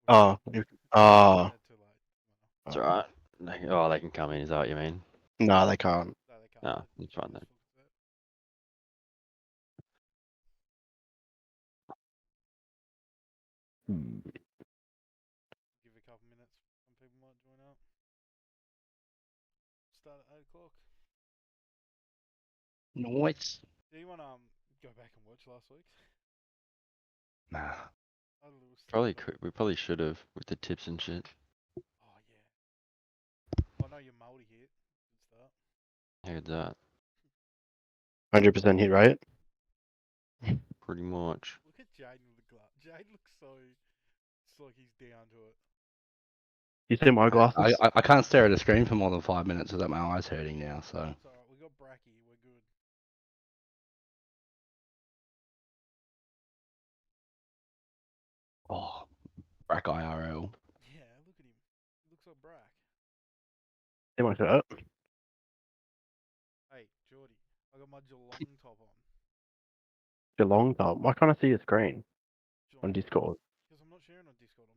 Oh, oh, Too late. It's alright. They can come in. Is that what you mean? no, they can't. No, they can't. No, it's fine then. Give it a couple minutes. Some people might join up. Start at 8 o'clock. Nice. Do you want to go back and watch last week? Nah. I had a little Probably start. could. We probably should have with the tips and shit. Oh yeah. I know your multi hit. Good start. Heard that. 100% hit rate. Pretty much. Look at Jayden with the glove. Jayden looks so. It's like he's down to it. You see my I, glasses? I can't stare at a screen for more than 5 minutes without my eyes hurting now, so. It's alright. We got Bracky. We're good. Oh, Brack IRL. Yeah, look at him. He looks like Brack. See my shirt? Hey, Jordie. I got my Geelong top on. It's a long time. Why can't I see your screen Join on me. Discord? Because I'm not sharing on Discord.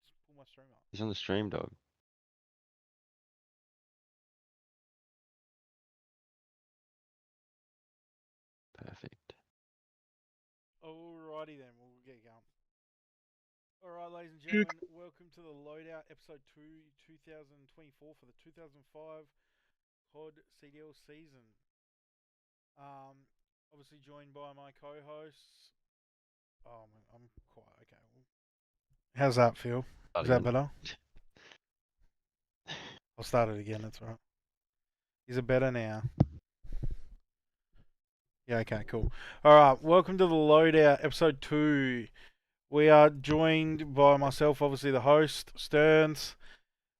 Just pull my stream up. He's on the stream, dog. Perfect. Alrighty then, we'll get going. Alright, ladies and gentlemen, welcome to the Loadout episode 2, 2024 for the 2005 COD CDL season. Obviously joined by my co-hosts. Oh, I'm quiet. Okay. How's that feel? Is that better? I'll start it again. That's right. Is it better now? Yeah. Okay. Cool. All right. Welcome to the Loadout episode 2. We are joined by myself, obviously the host, Stearns.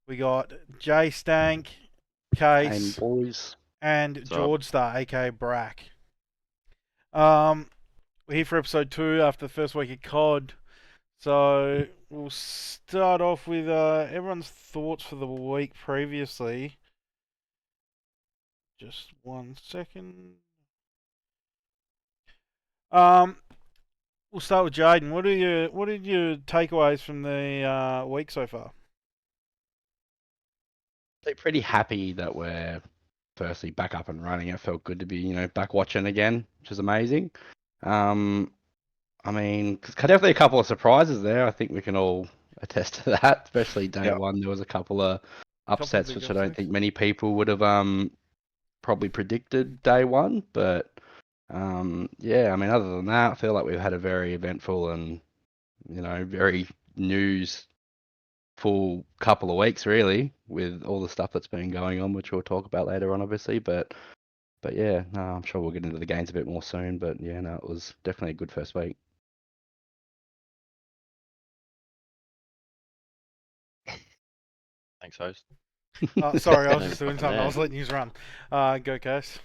We got Jay Stank, Case, And boys. and What's up? George Star, aka Brack. We're here for episode 2 after the first week of COD. So we'll start off with everyone's thoughts for the week previously. Just 1 second. We'll start with Jayden. What are your takeaways from the week so far? They're pretty happy that we're firstly back up and running. It felt good to be, back watching again, which is amazing. I mean, definitely a couple of surprises there. I think we can all attest to that, especially day Yeah. one. There was a couple of upsets, big which I don't upsets. think many people would have probably predicted day one. But yeah, I mean, other than that, I feel like we've had a very eventful and very news full couple of weeks, really, with all the stuff that's been going on, which we'll talk about later on, obviously. But yeah, no, I'm sure we'll get into the games a bit more soon. But yeah, no, it was definitely a good first week. Thanks, host. Sorry, I was No just doing fucking something. I there. was letting you run. Go, Case.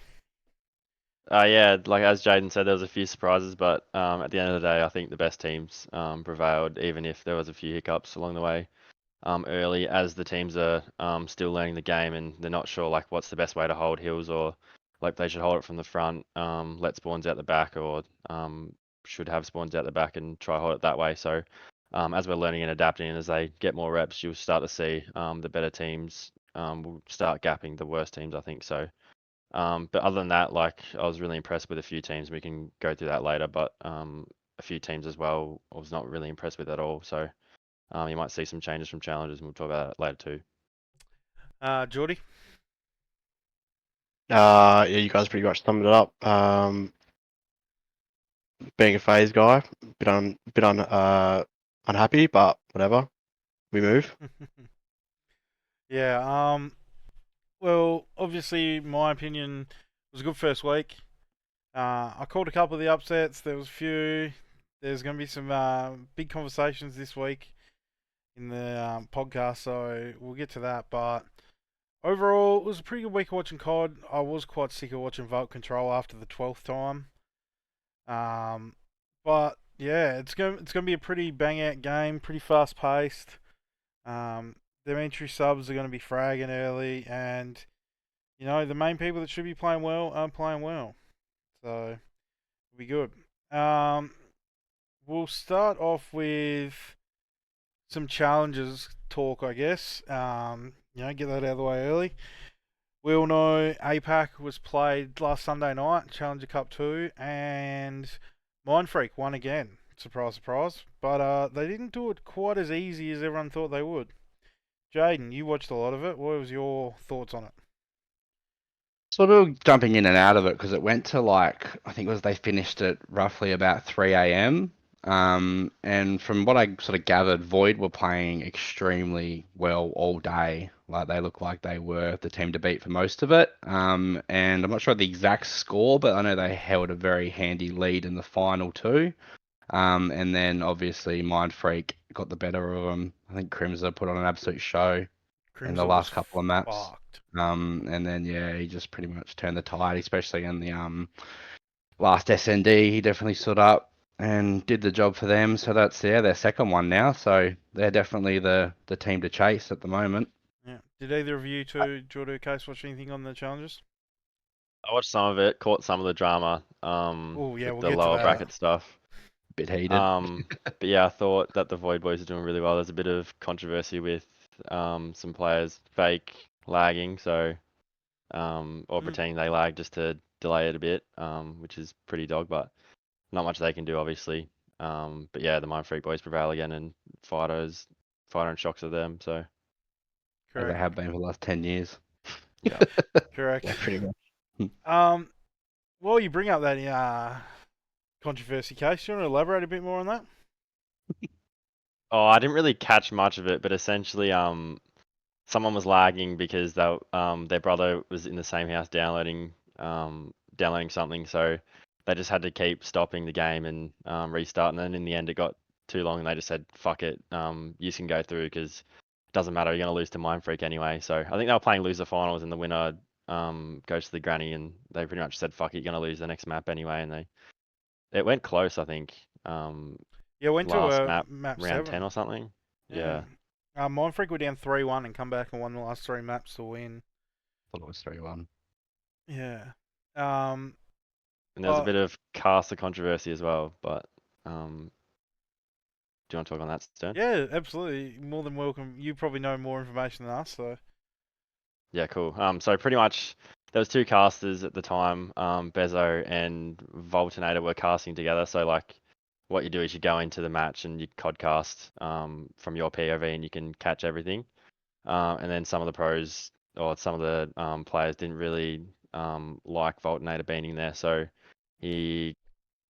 Yeah, like as Jayden said, there was a few surprises, but at the end of the day, I think the best teams prevailed, even if there was a few hiccups along the way early, as the teams are still learning the game and they're not sure like what's the best way to hold hills, or like they should hold it from the front, let spawns out the back, or should have spawns out the back and try hold it that way. So as we're learning and adapting, and as they get more reps, you'll start to see the better teams will start gapping the worst teams, I think. So. But other than that, like I was really impressed with a few teams. We can go through that later, but a few teams as well, I was not really impressed with at all. So you might see some changes from challenges, and we'll talk about that later too. Jordie. Yeah, you guys pretty much summed it up. Being a phase guy, unhappy, but whatever. We move. Yeah. Well, obviously, my opinion was a good first week. I called a couple of the upsets. There was a few. There's going to be some big conversations this week in the podcast, so we'll get to that. But overall, it was a pretty good week of watching COD. I was quite sick of watching Vault Control after the 12th time. But yeah, it's gonna be a pretty bang out game, pretty fast paced. Their entry subs are going to be fragging early, and the main people that should be playing well aren't playing well, so it'll be good. We'll start off with some challenges talk, I guess. Get that out of the way early. We all know APAC was played last Sunday night, Challenger Cup 2, and Mindfreak won again. Surprise, surprise. But they didn't do it quite as easy as everyone thought they would. Jayden, you watched a lot of it. What was your thoughts on it? Sort of jumping in and out of it because it went to I think it was they finished at roughly about 3 a.m. And from what I sort of gathered, Void were playing extremely well all day. Like they looked like they were the team to beat for most of it. And I'm not sure the exact score, but I know they held a very handy lead in the final two. And then obviously Mind Freak got the better of them. I think Crimson put on an absolute show in the Crimson last was couple of maps. fucked. And then yeah, he just pretty much turned the tide, especially in the last SND. He definitely stood up and did the job for them. So that's their second one now. So they're definitely the team to chase at the moment. Yeah. Did either of you two, Jordie Case, watch anything on the challenges? I watched some of it, caught some of the drama, Oh yeah, with we'll the get to lower that. bracket stuff. Bit heated. But yeah, I thought that the Void Boys are doing really well. There's a bit of controversy with some players fake lagging, so or pretending they lag just to delay it a bit, which is pretty dog, but not much they can do, obviously. But yeah, the Mind Freak Boys prevail again, and Fighter and Shocks are them. So As they Correct. have been for the last 10 years. yeah. Correct. Yeah, pretty much. Well, you bring up that controversy case. Do you want to elaborate a bit more on that? Oh, I didn't really catch much of it, but essentially, someone was lagging because their brother was in the same house downloading something, so they just had to keep stopping the game and restart. And then in the end, it got too long, and they just said, "Fuck it, you can go through because it doesn't matter. You're gonna lose to Mind Freak anyway." So I think they were playing loser finals, and the winner goes to the granny, and they pretty much said, "Fuck it, you're gonna lose the next map anyway." And it went close, I think. Yeah, went to Last map round 7. 10 or something. Yeah. Mindfreak were down 3-1 and come back and won the last 3 maps to win. Thought it was 3-1. Yeah. And there was a bit of caster controversy as well, but do you want to talk on that, Stern? Yeah, absolutely. More than welcome. You probably know more information than us, so. Yeah, cool. So pretty much there was two casters at the time, Bezo and Voltinator were casting together. So like what you do is you go into the match and you codcast from your POV and you can catch everything. And then some of the pros or some of the players didn't really like Voltinator being in there, so they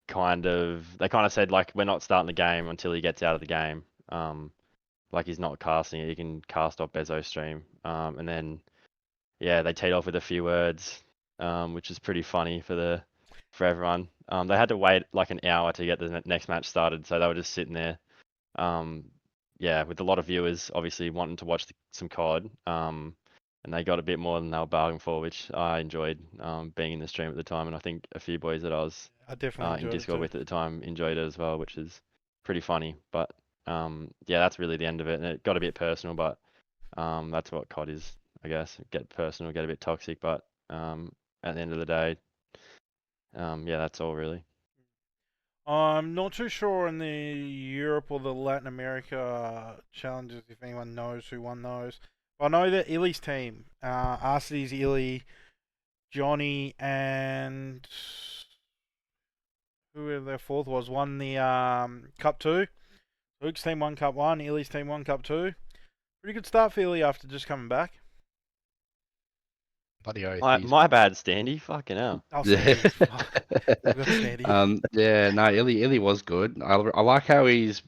kind of said like we're not starting the game until he gets out of the game. Like he's not casting it, you can cast off Bezo's stream. And then yeah, they teed off with a few words, which is pretty funny for everyone. They had to wait like an hour to get the next match started, so they were just sitting there. Yeah, with a lot of viewers obviously wanting to watch some COD. And they got a bit more than they were bargaining for, which I enjoyed being in the stream at the time, and I think a few boys that I was I definitely enjoyed in it Discord too. with at the time enjoyed it as well, which is pretty funny. But yeah, that's really the end of it, and it got a bit personal, but that's what COD is, I guess. Get personal, get a bit toxic, but at the end of the day, yeah, that's all really. I'm not too sure in the Europe or the Latin America challenges if anyone knows who won those. But I know that Illy's team, Arcity's Illy, Johnny, and whoever their fourth was, won the Cup 2. Luke's team won Cup 1, Illy's team won Cup 2. Pretty good start for Illy after just coming back. Bloody oath. My bad, Standy. Fucking hell. Oh, Yeah. Sandy. Sandy. Yeah, no, Illy was good. I like how it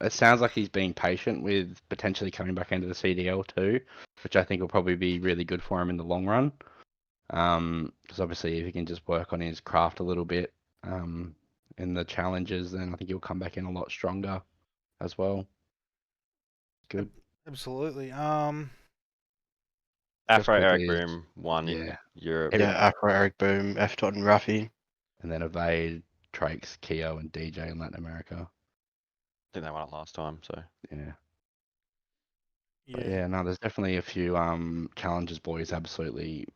sounds like he's being patient with potentially coming back into the CDL too, which I think will probably be really good for him in the long run. Because obviously if he can just work on his craft a little bit, in the challenges, then I think he'll come back in a lot stronger as well. Good. Absolutely. Afro Eric quickly is- Boom won in yeah. Europe. Yeah, Aqua, Eric Boom, F. Dot, and Ruffy. And then Evade, Trakes, Keo, and DJ in Latin America. I think they won it last time, so. Yeah. Yeah. But yeah, no, there's definitely a few challenges boys absolutely,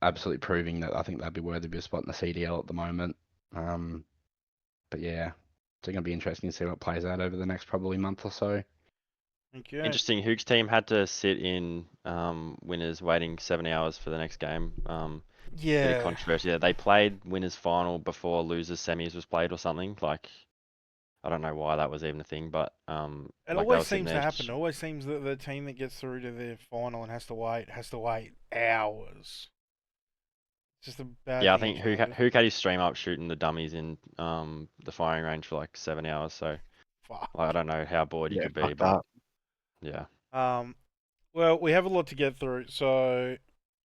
absolutely proving that I think they'd be worthy of a spot in the CDL at the moment. But yeah, it's going to be interesting to see what plays out over the next probably month or so. Thank you. Interesting. Hook's team had to sit in winners waiting 70 hours for the next game. Bit of Yeah. controversy there. They played winners final before losers semis was played or something. Like, I don't know why that was even a thing, but It like they were always sitting seems to there. happen. It always seems that the team that gets through to the final and has to wait hours. It's just a bad Yeah, I thing. think Hook had his stream up shooting the dummies in the firing range for like 7 hours. So Fuck. like, I don't know how bored you Yeah, could be, fuck but that. yeah. Well, we have a lot to get through, so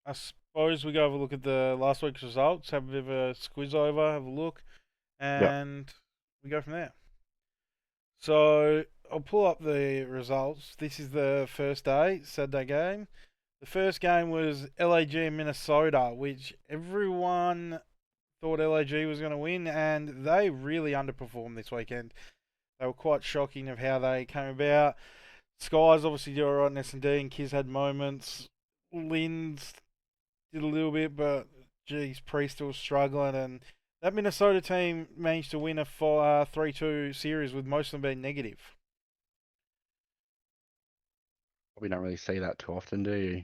I suppose we go have a look at the last week's results, have a bit of a squiz over, have a look, and we go from there. So I'll pull up the results. This is the first day, Saturday game. The first game was LAG and Minnesota, which everyone thought LAG was going to win, and they really underperformed this weekend. They were quite shocking of how they came about. Skies obviously did alright in S&D, and Kiz had moments. Linz did a little bit, but geez, Priest still struggling, and that Minnesota team managed to win a 3-2 series with most of them being negative. We don't really see that too often, do you?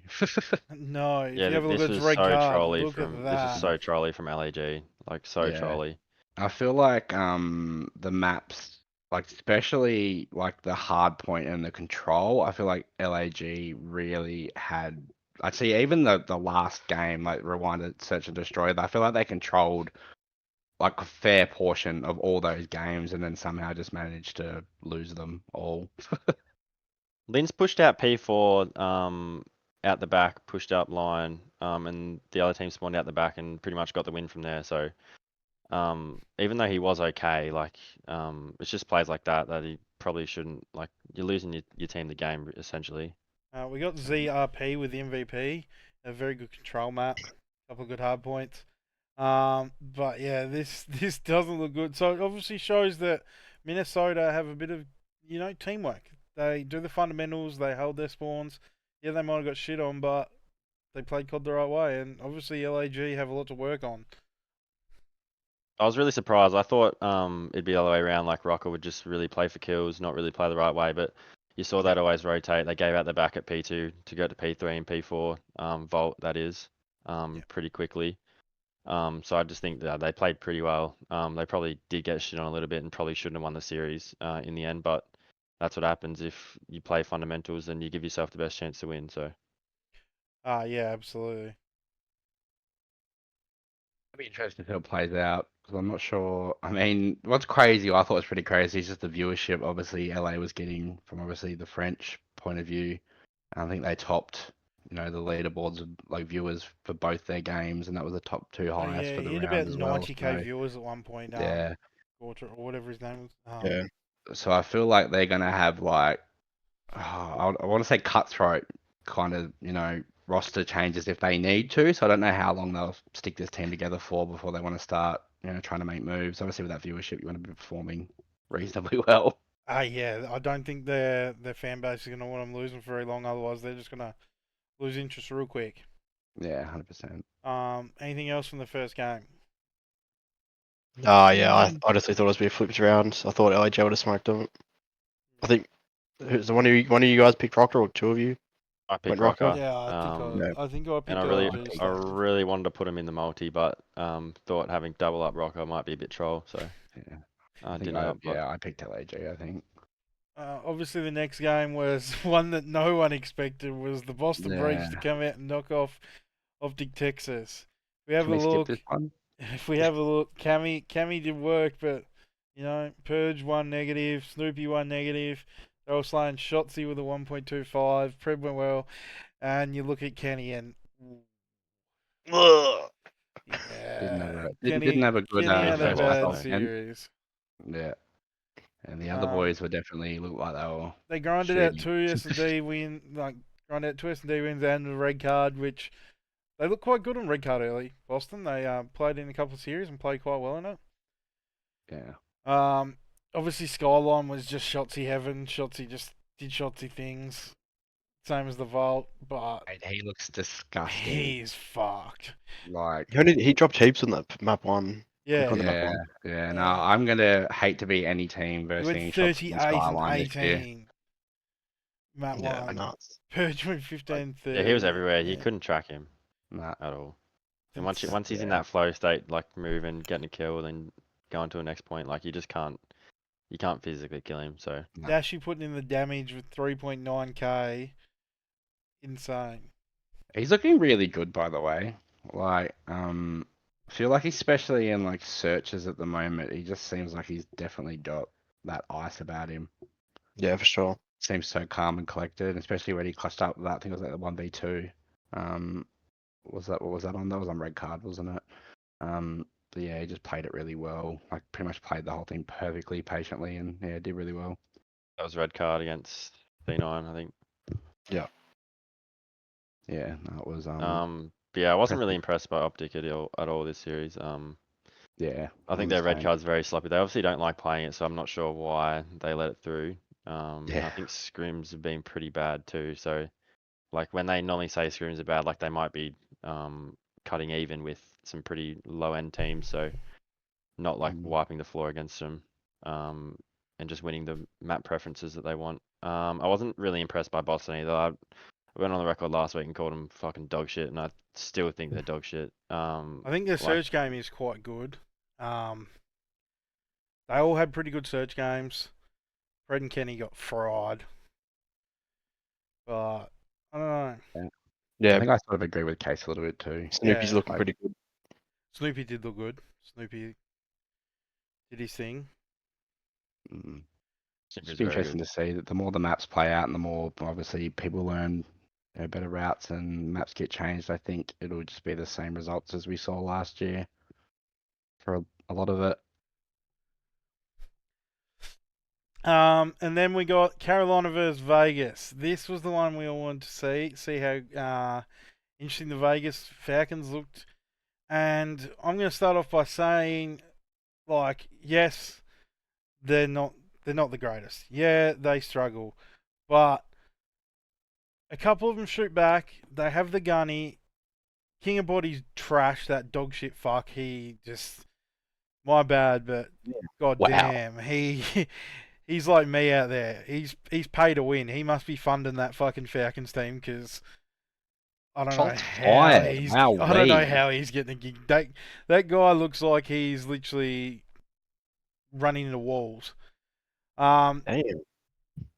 No, if Yeah, you have a look this at its was red so card, trolly look at from LAG, like so Yeah. trolly. I feel like the maps, like especially like the hard point and the control, I feel like LAG really had. I'd say even the last game, like Rewinded, Search and Destroy, I feel like they controlled like a fair portion of all those games and then somehow just managed to lose them all. Linz pushed out P4 out the back, pushed up line, and the other team spawned out the back and pretty much got the win from there. So even though he was okay, like it's just plays like that he probably shouldn't, like, you're losing your team the game essentially. We got ZRP with the MVP, a very good control map, a couple of good hard points. But yeah, this doesn't look good. So it obviously shows that Minnesota have a bit of, teamwork. They do the fundamentals, they hold their spawns. Yeah, they might have got shit on, but they played COD the right way, and obviously LAG have a lot to work on. I was really surprised. I thought it'd be the other way around, like Rocker would just really play for kills, not really play the right way, but you saw that always rotate. They gave out the back at P2 to go to P3 and P4, Vault that is, pretty quickly. So I just think that they played pretty well. They probably did get shit on a little bit and probably shouldn't have won the series in the end, but that's what happens if you play fundamentals and you give yourself the best chance to win. So Yeah, absolutely. It'll be interesting to see how it plays out because I'm not sure. I mean, what's crazy, I thought was pretty crazy, is just the viewership. Obviously, LA was getting from obviously the French point of view. I think they topped, the leaderboards of like viewers for both their games, and that was the top two Oh highest yeah, for the he had round about as well. 90k So, viewers at one point. yeah. Or whatever his name was. Yeah. So I feel like they're gonna have like, I want to say cutthroat kind of, roster changes if they need to. So I don't know how long they'll stick this team together for before they want to start, trying to make moves. Obviously, with that viewership, you want to be performing reasonably well. Yeah, I don't think their fan base is gonna want them losing for very long. Otherwise, they're just gonna lose interest real quick. Yeah, 100%. Anything else from the first game? Yeah, I honestly thought it was a bit flipped around. I thought LAG would have smoked them. I think who's the one of you guys picked Rocker, or two of you? I picked Went Rocker? Rocker. Yeah, I think I picked And I LG. really wanted to put him in the multi, but thought having double up Rocker might be a bit troll, so Yeah, I didn't help. I picked LAG, I think. Obviously, the next game was one that no one expected, was the Boston Breach to come out and knock off Optic Texas. We have Can a we look. skip this one? If we have a look, Cammy did work, but Purge 1 negative, Snoopy 1 negative. They were slaying Shotzi with a 1.25. Pred went well, and you look at Kenny and yeah, Didn't have a good Kenny had a first bad half. series. Yeah. And the other boys were definitely looked like they were. They grinded out shooting. 2 S&D wins, grinded out 2 S&D wins and a red card, which they looked quite good on red card early. Boston, they played in a couple of series and played quite well in it. Yeah. Obviously Skyline was just Shotzi heaven. Shotzi just did Shotzi things, same as the Vault, but He looks disgusting. he's fucked. Like, He dropped heaps on that map one. Yeah, on the map Yeah, one. yeah. No, Yeah. I'm gonna hate to be any team he versus went any shots on 38 the and skyline this year. 18. Map Yeah, 1. nuts. Purge went Like, 15 yeah, he was 30. everywhere. You Yeah. couldn't track him Nah, at all. And It's- once he's in yeah. that flow state, like moving, getting a kill, then going to a next point, like you just can't. You can't physically kill him. So No. Dashy putting in the damage with 3.9k. Insane. He's looking really good, by the way. Like, I feel like especially in like searches at the moment, he just seems like he's definitely got that ice about him. Yeah, for sure. Seems so calm and collected, especially when he clutched up that. I think it was like the 1v2. What was that on? That was on red card, wasn't it? But yeah, he just played it really well. Like pretty much played the whole thing perfectly, patiently, and yeah, did really well. that was red card against C9, I think. Yeah, no, it was But yeah, I wasn't really impressive. impressed by Optic at all this series. Yeah, I think I'm their the red same. card's very sloppy. They obviously don't like playing it, so I'm not sure why they let it through. And I Yeah. think scrims have been pretty bad too. So like when they normally say scrims are bad, like they might be cutting even with some pretty low end teams. So not like Mm. wiping the floor against them. And just winning the map preferences that they want. I wasn't really impressed by Boston either. I went on the record last week and called them fucking dog shit, and I still think they're dog shit. I think their Like search game is quite good. They all had pretty good search games. Fred and Kenny got fried. But, I don't know. I Yeah, think I sort of agree with Case a little bit too. Snoopy's Yeah. looking Like, pretty good. Snoopy did look good. Snoopy did his thing. mm, Simba It's is be very interesting good. to see that the more the maps play out and the more obviously people learn better routes and maps get changed. I think it'll just be the same results as we saw last year for a lot of it. And then we got Carolina versus Vegas. This was the one we all wanted to see how interesting the Vegas Falcons looked. And I'm going to start off by saying, like, yes, they're not the greatest. Yeah, they struggle, but a couple of them shoot back. They have the gunny. King of Body's trash. That dog shit fuck. He just my bad, but god Wow. damn, he's like me out there. He's paid to win. He must be funding that fucking Falcons team because I don't know Shots how fired. he's. Wow, I don't know how he's getting a gig. That guy looks like he's literally running into walls. Damn.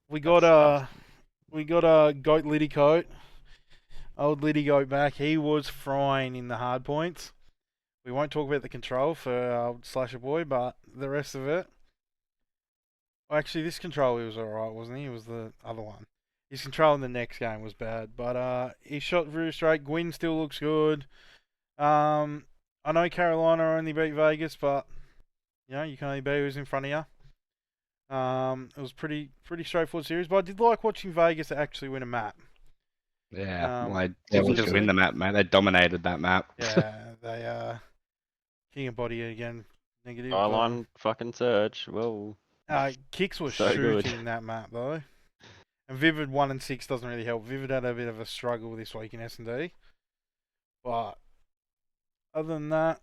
We got a goat Liddy coat. Old Liddy goat back. He was frying in the hard points. We won't talk about the control for Slasher Boy, but the rest of it. Well, actually, this control he was alright, wasn't he? It was the other one. His control in the next game was bad, but he shot very straight. Gwyn still looks good. I know Carolina only beat Vegas, but you know you can only beat who's in front of you. It was pretty straightforward series, but I did like watching Vegas actually win a map. Yeah, well, they Yeah, didn't looks just good. win the map, man. They dominated that map. Yeah, they King of Body again negative. Skyline fucking Surge. Whoa. Kicks was So good. shooting that map though, and Vivid 1 and 6 doesn't really help. Vivid had a bit of a struggle this week in S&D, but other than that,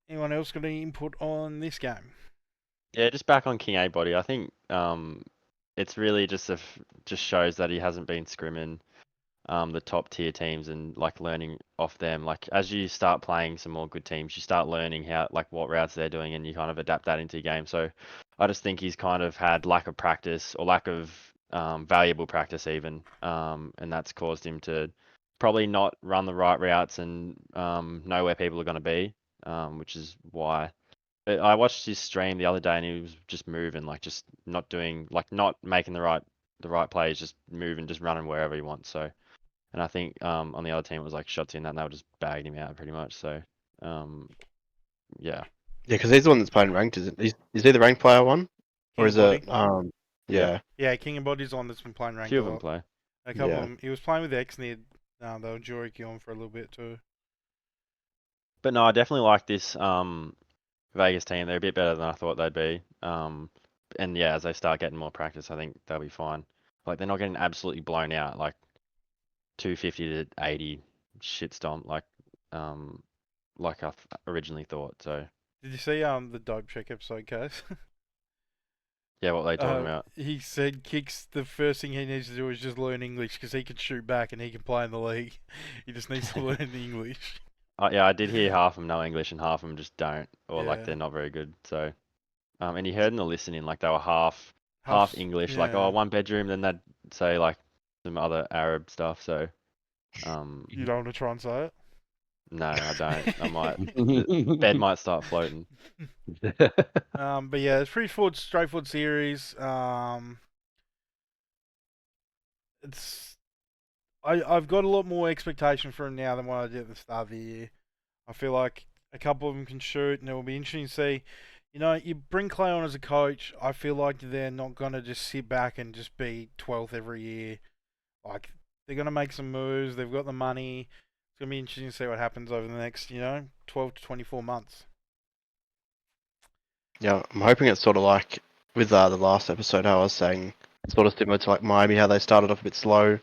anyone else got any input on this game? Yeah, just back on King A body. I think it's really just just shows that he hasn't been scrimming the top tier teams and like learning off them. Like as you start playing some more good teams, you start learning how like what routes they're doing and you kind of adapt that into your game. So I just think he's kind of had lack of practice or lack of valuable practice even, and that's caused him to probably not run the right routes and know where people are going to be, which is why. But I watched his stream the other day and he was just moving, like just not doing, like not making the right plays, just moving, just running wherever he wants. So, and I think on the other team it was like shots in that and they were just bagging him out pretty much. So, yeah. Yeah, because he's the one that's playing ranked, isn't he? Is he the ranked player one? Or King is of it Body. yeah. Yeah, King of Body's the one that's been playing A ranked few a of them lot. play. A couple Yeah. of them. He was playing with X near. They were Jordie killing for a little bit too. But no, I definitely like this Vegas team. They're a bit better than I thought they'd be. And yeah, as they start getting more practice, I think they'll be fine. Like they're not getting absolutely blown out, like 250 to 80 shit stomp, like I originally thought. So Did you see the dope check episode, Case? Yeah, what they talking about? He said Kicks the first thing he needs to do is just learn English because he can shoot back and he can play in the league. He just needs to learn the English. Yeah, I did hear half of them know English and half of them just don't, or like Yeah. they're not very good. So, and you heard in the listening like they were half Half- English, like yeah. one bedroom, then they'd say like some other Arab stuff. So, You don't want to try and say it? no, I don't. I might the bed might start floating. But yeah, it's pretty straightforward series. I've got a lot more expectation for him now than what I did at the start of the year. I feel like a couple of them can shoot, and it will be interesting to see. You know, you bring Clay on as a coach. I feel like they're not gonna just sit back and just be 12th every year. Like they're gonna make some moves. They've got the money. It's gonna be interesting to see what happens over the next, 12 to 24 months. Yeah, I'm hoping it's sort of like with the last episode, how I was saying, sort of similar to like Miami, how they started off a bit slow,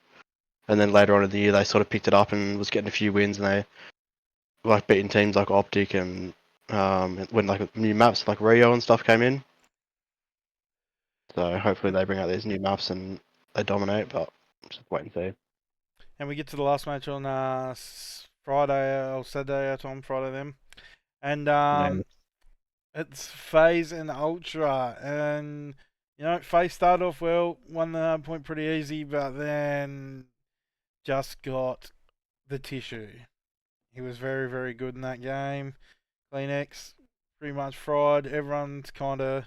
and then later on in the year they sort of picked it up and was getting a few wins, and they like beating teams like Optic and when like new maps like Rio and stuff came in. So hopefully they bring out these new maps and they dominate, but just wait and see. And we get to the last match on Friday or Saturday our time, Friday then. And it's FaZe and Ultra. And, FaZe started off well, won the hard point pretty easy, but then just got the tissue. He was very, very good in that game. Kleenex pretty much fried. Everyone's kind of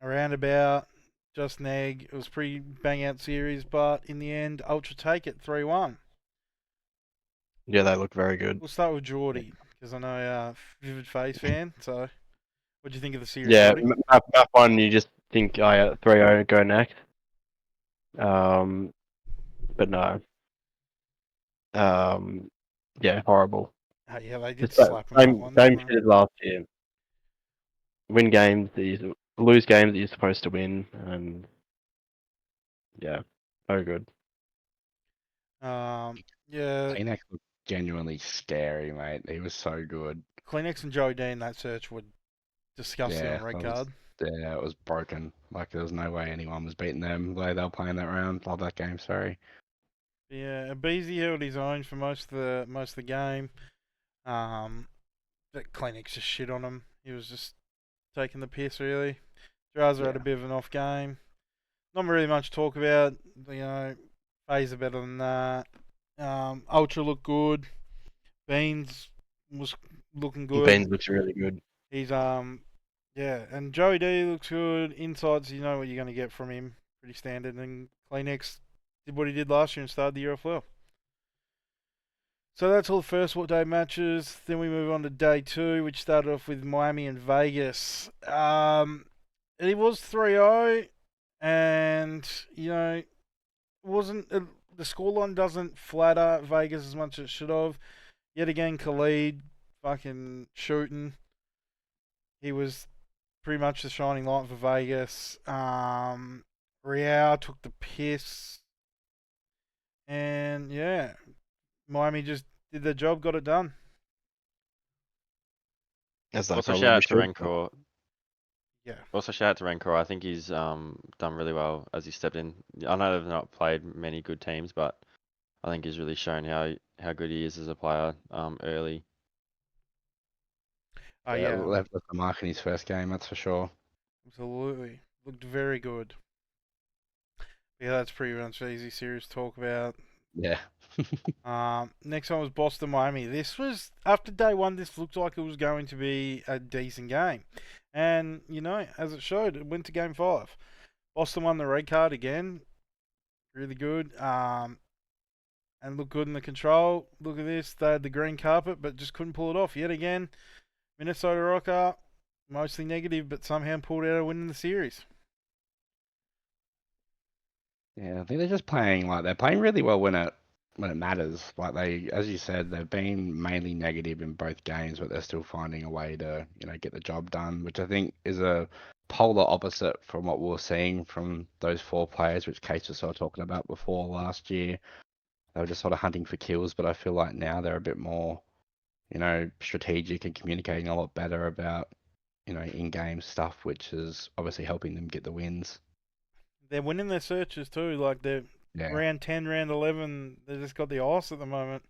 around about. Just neg. It was pretty bang out series, but in the end, Ultra take it 3-1. Yeah, they look very good. We'll start with Jordie because I know you're a Vivid FaZe fan. So, what do you think of the series, Yeah, Jordie? map one, you just think, oh yeah, 3-0 go next. But no. Yeah, horrible. Oh, yeah, they did Just slap him that one. same didn't they? shit as last year. Win games that you lose games that you're supposed to win, and yeah, no good. Yeah, Kleenex looked genuinely scary, mate. He was so good. Kleenex and Jayden in that search were disgusting Yeah, on red that card. Yeah, it was broken. Like there was no way anyone was beating them the way they were playing that round. Love that game. Sorry. Yeah, Beezy held his own for most of the game. But Kleenex just shit on him. He was just taking the piss, really. Draza had a bit of an off game. Not really much to talk about. FaZe are better than that. Ultra looked good. Beans was looking good. Beans looks really good. He's yeah, and Joey D looks good. Insides, you know what you're going to get from him. Pretty standard. And Kleenex did what he did last year and started the year off well. So that's all the first day matches. Then we move on to day 2, which started off with Miami and Vegas. It was 3-0, and wasn't the scoreline doesn't flatter Vegas as much as it should have. Yet again, Khalid fucking shooting. He was pretty much the shining light for Vegas. Riao took the piss. And yeah, Miami just did their job, got it done. As Also told shout you out to should. Rencor. Yeah. Also shout out to Rencor. I think he's done really well as he stepped in. I know they've not played many good teams, but I think he's really shown how good he is as a player early. Oh, Yeah, yeah, left the mark in his first game. That's for sure. absolutely. Looked very good. Yeah, that's pretty much an easy series to talk about. Yeah. Next one was Boston Miami. This was after day 1. This looked like it was going to be a decent game, and as it showed, it went to game 5. Boston won the red card again. Really good. And looked good in the control. Look at this. They had the green carpet, but just couldn't pull it off yet again. Minnesota Rocker, mostly negative, but somehow pulled out a win in the series. Yeah, I think they're just playing they're playing really well when it matters. Like they, as you said, they've been mainly negative in both games, but they're still finding a way to get the job done, which I think is a polar opposite from what we were seeing from those 4 players, which Case was sort of talking about before last year. They were just sort of hunting for kills, but I feel like now they're a bit more strategic and communicating a lot better about, in-game stuff, which is obviously helping them get the wins. They're winning their searches too. Like they're Yeah. round 10, round 11. They just got the ice at the moment.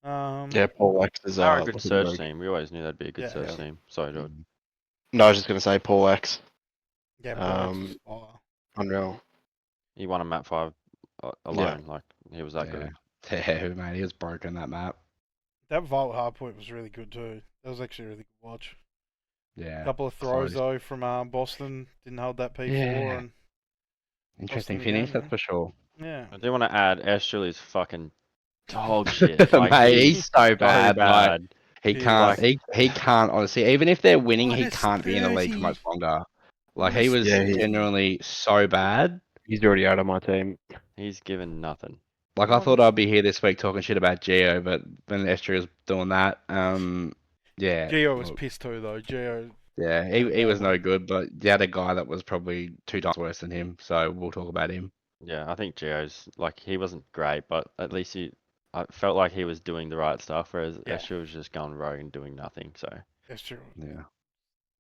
Yeah, Paul X is They're a good looking search very team. We always knew that'd be a good Yeah. search team. Sorry, Jord. No, I was just gonna say Paul X, Yeah, Paul X is fire. unreal. He won a map 5 alone. Like he was that good. Yeah, mate, he was broken that map. That vault hardpoint was really good too. That was actually a really good watch. Yeah. A couple of throws though from Boston. Didn't hold that P4 Yeah. and Interesting the finish, game, that's man. for sure. Yeah. I do want to add Estrel is fucking dog shit. Like Mate, he's so so bad. Like bad. he He can't. is. He can't honestly. Even if they're winning, he Minus can't be in the league for 30. much longer. Like he Minus was Yeah, he- genuinely so bad. He's already out of my team. He's given nothing. Like I thought Minus- I'd be here this week talking shit about Geo, but when Esther was doing that, yeah. Gio was look, pissed too though. Gio. yeah, had a he was bad no week. good, but the other guy that was probably 2 times worse than him, so we'll talk about him. Yeah, I think Geo's like he wasn't great, but at least I felt like he was doing the right stuff, whereas Yeah. Estrel was just going rogue and doing nothing. So That's true. Yeah.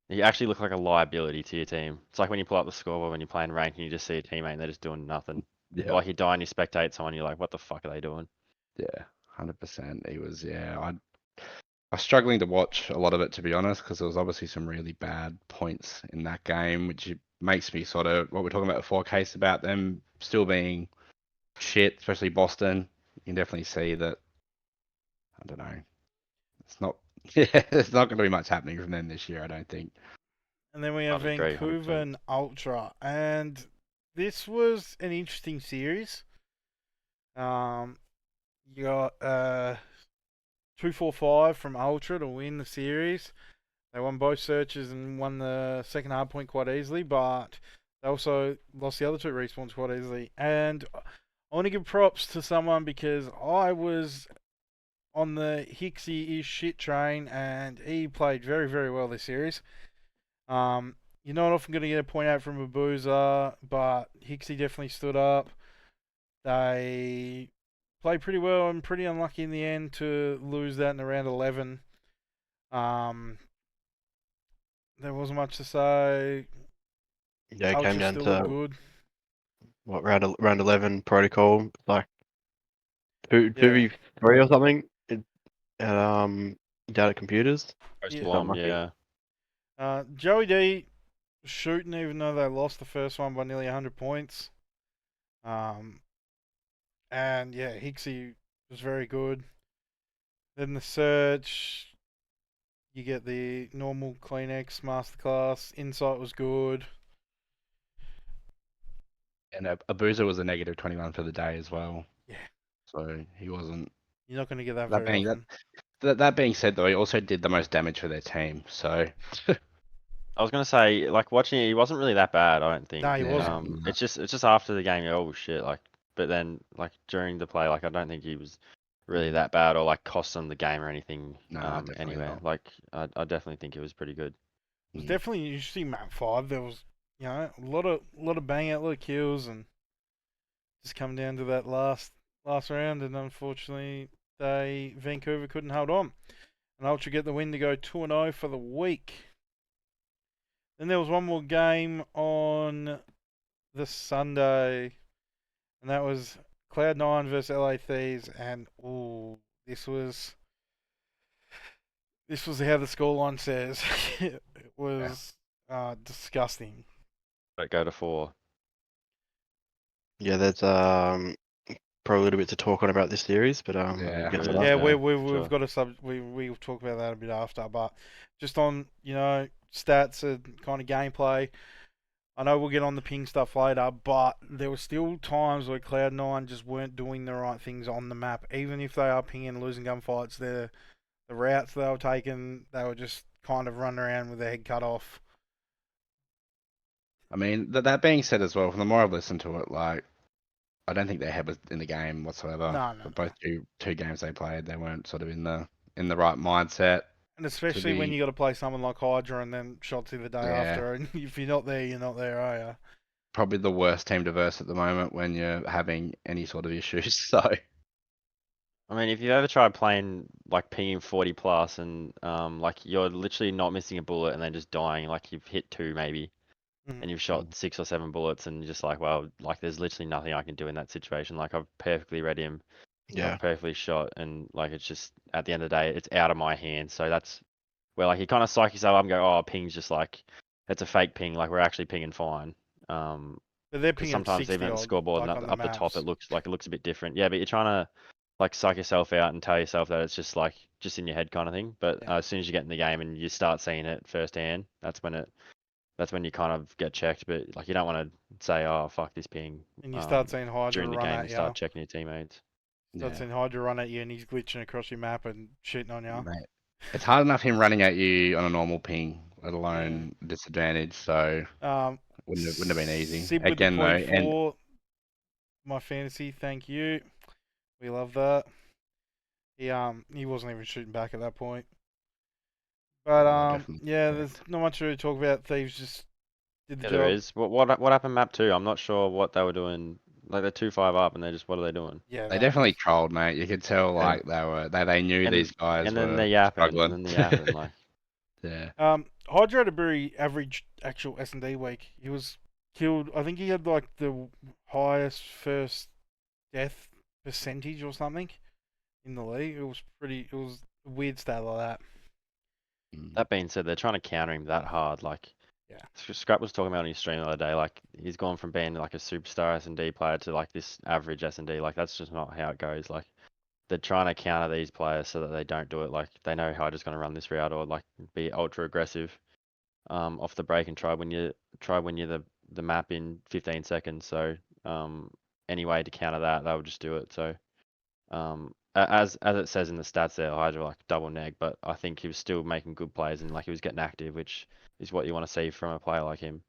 he actually looked like a liability to your team. It's like when you pull up the scoreboard when you're playing ranked and you just see a teammate and they're just doing nothing. Yeah. Or like you die and you spectate someone, you're like, what the fuck are they doing? Yeah, 100%. He was, yeah. I was struggling to watch a lot of it, to be honest, because there was obviously some really bad points in that game, which makes me sort of what we're talking about before, case about them still being shit, especially Boston. You can definitely see that. I don't know. It's not. Yeah, there's not going to be much happening from them this year, I don't think. And then we have I'd agree, Vancouver 100%. and Ultra, and this was an interesting series. You got 2-4-5 from Ultra to win the series. They won both searches and won the second hard point quite easily, but they also lost the other 2 respawns quite easily. And I want to give props to someone because I was on the Hixie is shit train, and he played very, very well this series. You're not often going to get a point out from a boozer, but Hixie definitely stood up. They played pretty well and pretty unlucky in the end to lose that in around 11. There wasn't much to say. Yeah, it came Ultra down still to looked good. what round 11 protocol, like two Yeah. v three or something. Down at computers. Post Yeah. bomb, Unlucky. yeah. Joey D shooting, even though they lost the first one by nearly 100 points. And yeah, Hixie was very good. Then the search, you get the normal Kleenex masterclass. Insight was good. And Abuza was a negative 21 for the day as well. Yeah. So he wasn't. You're not going to get that That very being often. that being said, though, he also did the most damage for their team. So I was gonna say, like watching it, he wasn't really that bad. I don't think. No, he Yeah. wasn't. It's just after the game, oh shit, like. But then, like during the play, like I don't think he was really that bad or like cost them the game or anything. No, definitely anywhere. not. Like I definitely think it was pretty good. It was definitely an interesting map 5. There was, a lot of bang out, a lot of kills, and just come down to that last round, and unfortunately, Vancouver couldn't hold on. And Ultra get the win to go 2-0 for the week. Then there was one more game on the Sunday, and that was Cloud9 versus LA Thieves, and this was how the scoreline says. It was disgusting. But go to 4. Yeah, there's probably a little bit to talk on about this series, but Yeah, we'll get to Yeah. that. Yeah, Okay, we've sure. got a we'll talk about that a bit after, but just on stats and kind of gameplay. I know we'll get on the ping stuff later, but there were still times where Cloud9 just weren't doing the right things on the map. Even if they are pinging and losing gunfights, the routes they were taking, they were just kind of running around with their head cut off. I mean, that being said as well, from the more I've listened to it, like, I don't think their head was in the game whatsoever. No. For both two games they played, they weren't sort of in the right mindset. And especially when you got to play someone like Hydra and then shots the day after, and if you're not there, you're not there, are you? Probably the worst team to verse at the moment when you're having any sort of issues. So I mean, if you ever tried playing like pinging 40 plus and like you're literally not missing a bullet and then just dying, like you've hit 2 maybe, Mm. and you've shot 6 or 7 bullets and you're just like, well, like there's literally nothing I can do in that situation. Like I've perfectly read him, Yeah. I've perfectly shot, and like it's just at the end of the day, it's out of my hands. So that's where like you kind of psych yourself up and go, oh, ping's just like it's a fake ping, like we're actually pinging fine. But they're Because pinging sometimes 60 even at the odd, scoreboard and like on the up the top, maps. it looks a bit different. Yeah, but you're trying to like psych yourself out and tell yourself that it's just like just in your head kind of thing. But Yeah. as soon as you get in the game and you start seeing it firsthand, that's when you kind of get checked. But like you don't want to say, oh fuck this ping, And you start seeing Hydra during the run game at and you. start checking your teammates. Start Yeah, seeing Hydra run at you and he's glitching across your map and shooting on you. mate. It's hard enough him running at you on a normal ping, let alone disadvantage. So wouldn't have been easy. Sid with the Again though, point and 4, my fantasy, thank you. We love that. He wasn't even shooting back at that point. But definitely yeah, there's correct. not much to really talk about. Thieves just did the Yeah, job. there is. What happened map 2? I'm not sure what they were doing. Like they're 2-5 up and they're just what are they doing? Yeah, They that definitely was. trolled, mate. You could tell Yeah. like they knew these guys And then were they're yapping, struggling. like Yeah. Hydra had a very average actual S&D week. He was killed. I think he had like the highest first death percentage or something in the league. It was pretty. It was a weird stat like that. that being said, they're trying to counter him that hard. Like, Yeah. Scrap was talking about on his stream the other day. Like, he's gone from being like a superstar S&D player to like this average S&D. Like, that's just not how it goes. Like, they're trying to counter these players so that they don't do it. Like, they know Hydra's going to run this route or like be ultra aggressive, off the break and try win you the map in 15 seconds. So, any way to counter that, they would just do it. So, as it says in the stats there, Hydra like double neg, but I think he was still making good plays and like he was getting active, which is what you want to see from a player like him.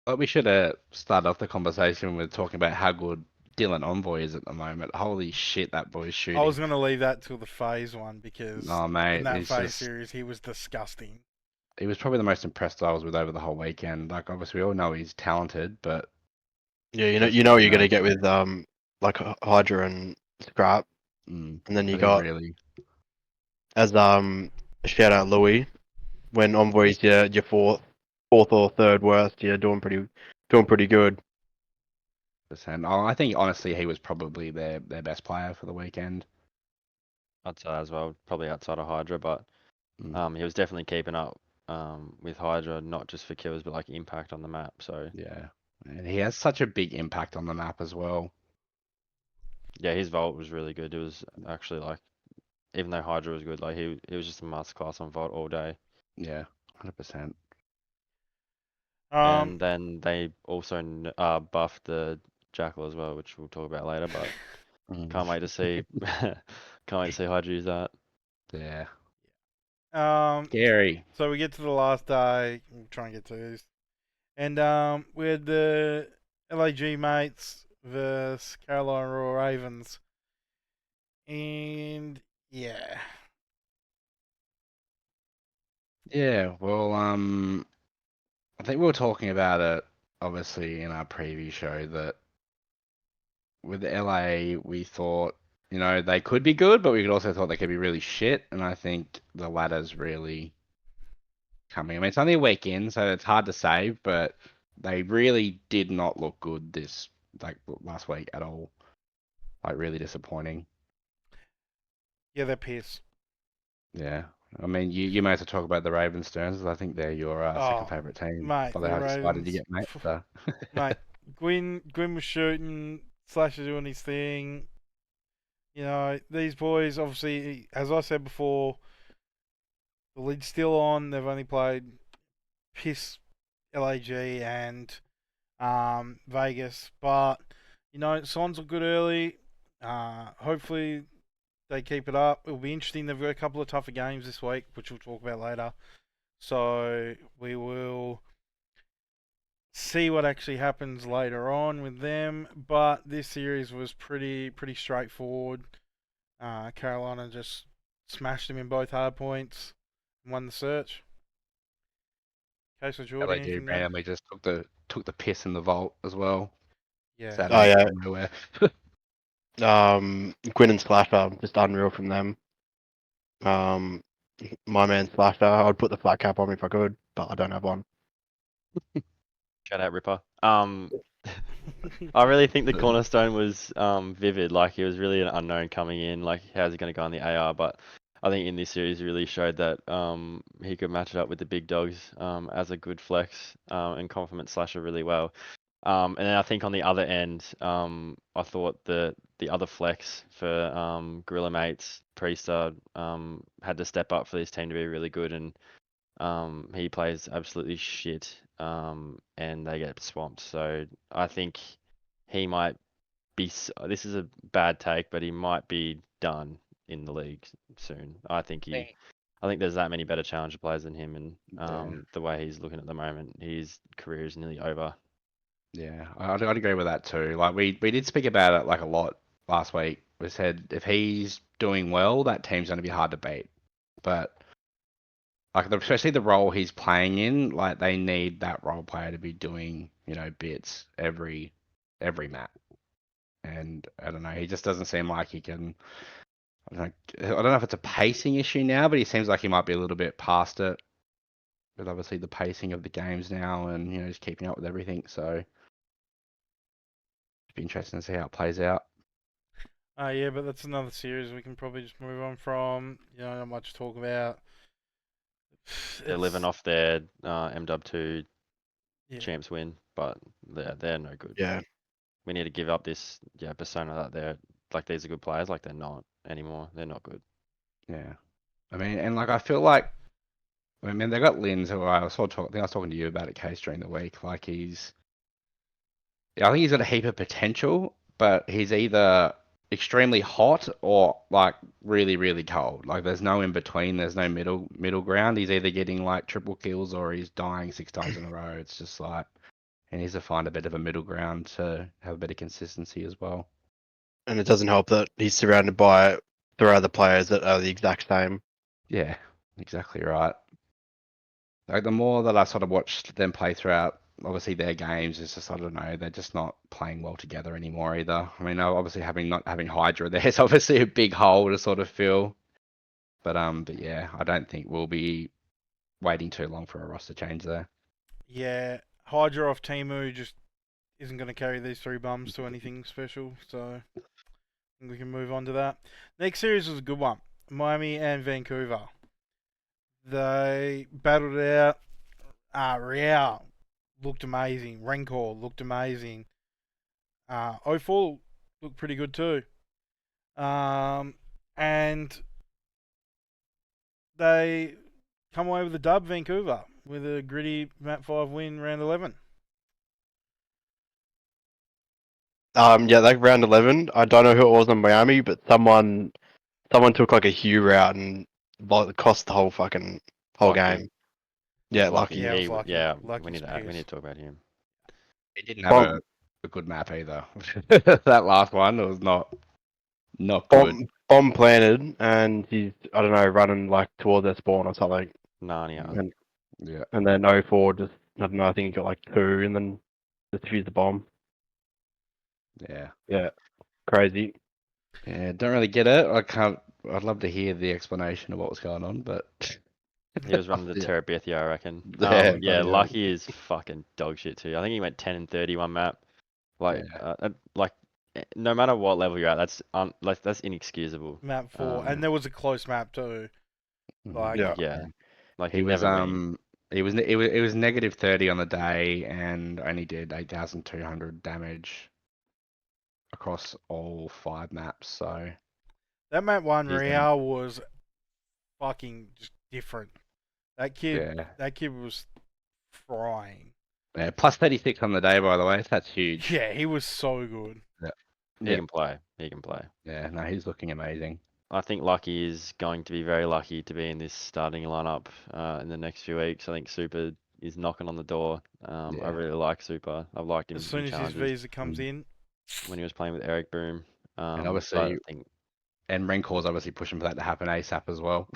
But we should have started off the conversation with talking about how good Dylan Envoy is at the moment. Holy shit, that boy's shooting. I was gonna leave that till the phase one because Oh, mate, in that he's phase just- series he was disgusting. He was probably the most impressed I was with over the whole weekend. Like, obviously, we all know he's talented, but Yeah, you know what you're gonna get with like Hydra and Scrap, and then you but he got really, as shout out Louis when Envoy's your fourth or third worst, you're doing pretty good. I think honestly he was probably their best player for the weekend. I'd say as well, probably outside of Hydra, but Mm, he was definitely keeping up with Hydra, not just for kills, but like impact on the map. So yeah, and he has such a big impact on the map as well. yeah, his vault was really good. It was actually like, even though Hydra was good, like he was just a masterclass on vault all day. Yeah, 100%. And then they also buffed the Jackal as well, which we'll talk about later. But can't wait to see, can't wait to see Hydra use that. Yeah, Um, scary. so we get to the last day. We'll try and get to this. And we had the LAG mates versus Carolina Royal Ravens. And yeah. Yeah, well, I think we were talking about it obviously in our preview show that with LA we thought, they could be good, but we could also thought they could be really shit, and I think the latter's really coming. I mean, it's only a week in, so it's hard to say, but they really did not look good this last week at all. Like really disappointing. Yeah, they're piss. Yeah. I mean, you may as well talk about the Ravens, Stearns, 'cause I think they're your second favorite team. Mate, By the how excited you Ravens. get, mate. So. Mate, Gwyn was shooting, Slash is doing his thing. You know, these boys, obviously, as I said before, the lead's still on. They've only played piss LAG and Vegas. But, signs look good early. Hopefully they keep it up. It'll be interesting. They've got a couple of tougher games this week, which we'll talk about later. So we will see what actually happens later on with them. But this series was pretty straightforward. Carolina just smashed them in both hard points and won the search. Case of Jordie, LAG anything there? randomly just took the piss in the vault as well. Yeah. Sat Oh, out yeah. of nowhere. Gwyn and Slasher, just unreal from them. My man Slasher, I'd put the flat cap on if I could, but I don't have one. Shout out Ripper. I really think the cornerstone was Vivid. Like he was really an unknown coming in. Like how's he going to go on the AR? But I think in this series he really showed that he could match it up with the big dogs as a good flex and complement Slasher really well. And then I think on the other end, I thought the other flex for Gorilla Mates, Priester, had to step up for this team to be really good, and he plays absolutely shit, and they get swamped. So I think he might be. This is a bad take, but he might be done in the league soon. I think there's that many better challenger players than him, and Yeah. the way he's looking at the moment, his career is nearly over. Yeah, I'd agree with that too. Like we did speak about it like a lot last week. We said if he's doing well, that team's going to be hard to beat. But like especially the role he's playing in, like they need that role player to be doing bits every map. And I don't know, he just doesn't seem like he can. I don't know if it's a pacing issue now, but he seems like he might be a little bit past it. With obviously the pacing of the games now, and just keeping up with everything. So it'd be interesting to see how it plays out. Yeah, but that's another series we can probably just move on from. Not much to talk about. They're living It's- off their MW2 Yeah. champs win, but they're no good. Yeah. We need to give up this persona that they're like these are good players. Like they're not anymore. They're not good. Yeah, I mean, and like I feel like, I mean, they got Linz, who I think I was talking to you about it, Case, during the week. Like I think he's got a heap of potential, but he's either extremely hot or like really, really cold. Like there's no in between. There's no middle ground. He's either getting like triple kills or he's dying 6 times in a row. It's just like he needs to find a bit of a middle ground to have a bit of consistency as well. And it doesn't help that he's surrounded by 3 other players that are the exact same. Yeah, exactly right. Like the more that I sort of watched them play throughout, obviously their games, it's just I don't know, they're just not playing well together anymore either. I mean, obviously not having Hydra there is obviously a big hole to sort of fill. But yeah, I don't think we'll be waiting too long for a roster change there. Yeah, Hydra off Timu just isn't going to carry these 3 bums to anything special, so I think we can move on to that. Next series was a good one. Miami and Vancouver. They battled it out. Real looked amazing. Rancor looked amazing. 04 looked pretty good too. And they come away with a dub, Vancouver, with a gritty map 5 win, round 11. Yeah, like round 11. I don't know who it was in Miami, but someone took like a Hue route and like cost the whole Lucky. game. Yeah, Lucky. lucky. Yeah, it was Lucky. Yeah, Lucky's we need to talk about him. He didn't have Bomb, a good map either. That last one was not good. bomb planted, and he's I don't know running like towards their spawn or something, Narnia. and Yeah. and then 04 just I don't know. I think he got like 2, and then just defused the bomb. Yeah. Yeah, crazy. Yeah, don't really get it. I'd love to hear the explanation of what was going on, but He was running the Yeah. Terabithia, I reckon. Yeah, Yeah, yeah. Lucky is fucking dog shit too. I think he went 10 and 31 map. Like, no matter what level you're at, that's inexcusable. Map 4. And there was a close map too. Like, Yeah. Yeah, like He you was never win. it was negative 30 on the day and only did 8,200 damage across all 5 maps. So that map 1 He's Real was fucking just different. That yeah. kid was frying. Yeah, plus 36 on the day, by the way. That's huge. Yeah, he was so good. He can play. He can play. Yeah, no, he's looking amazing. I think Lucky is going to be very lucky to be in this starting lineup in the next few weeks. I think Super is knocking on the door. I Yeah. really like Super. I've liked him As soon in as his challenges visa comes in, when he was playing with Eric Boom. And but obviously, I think and Renkor's obviously pushing for that to happen ASAP as well.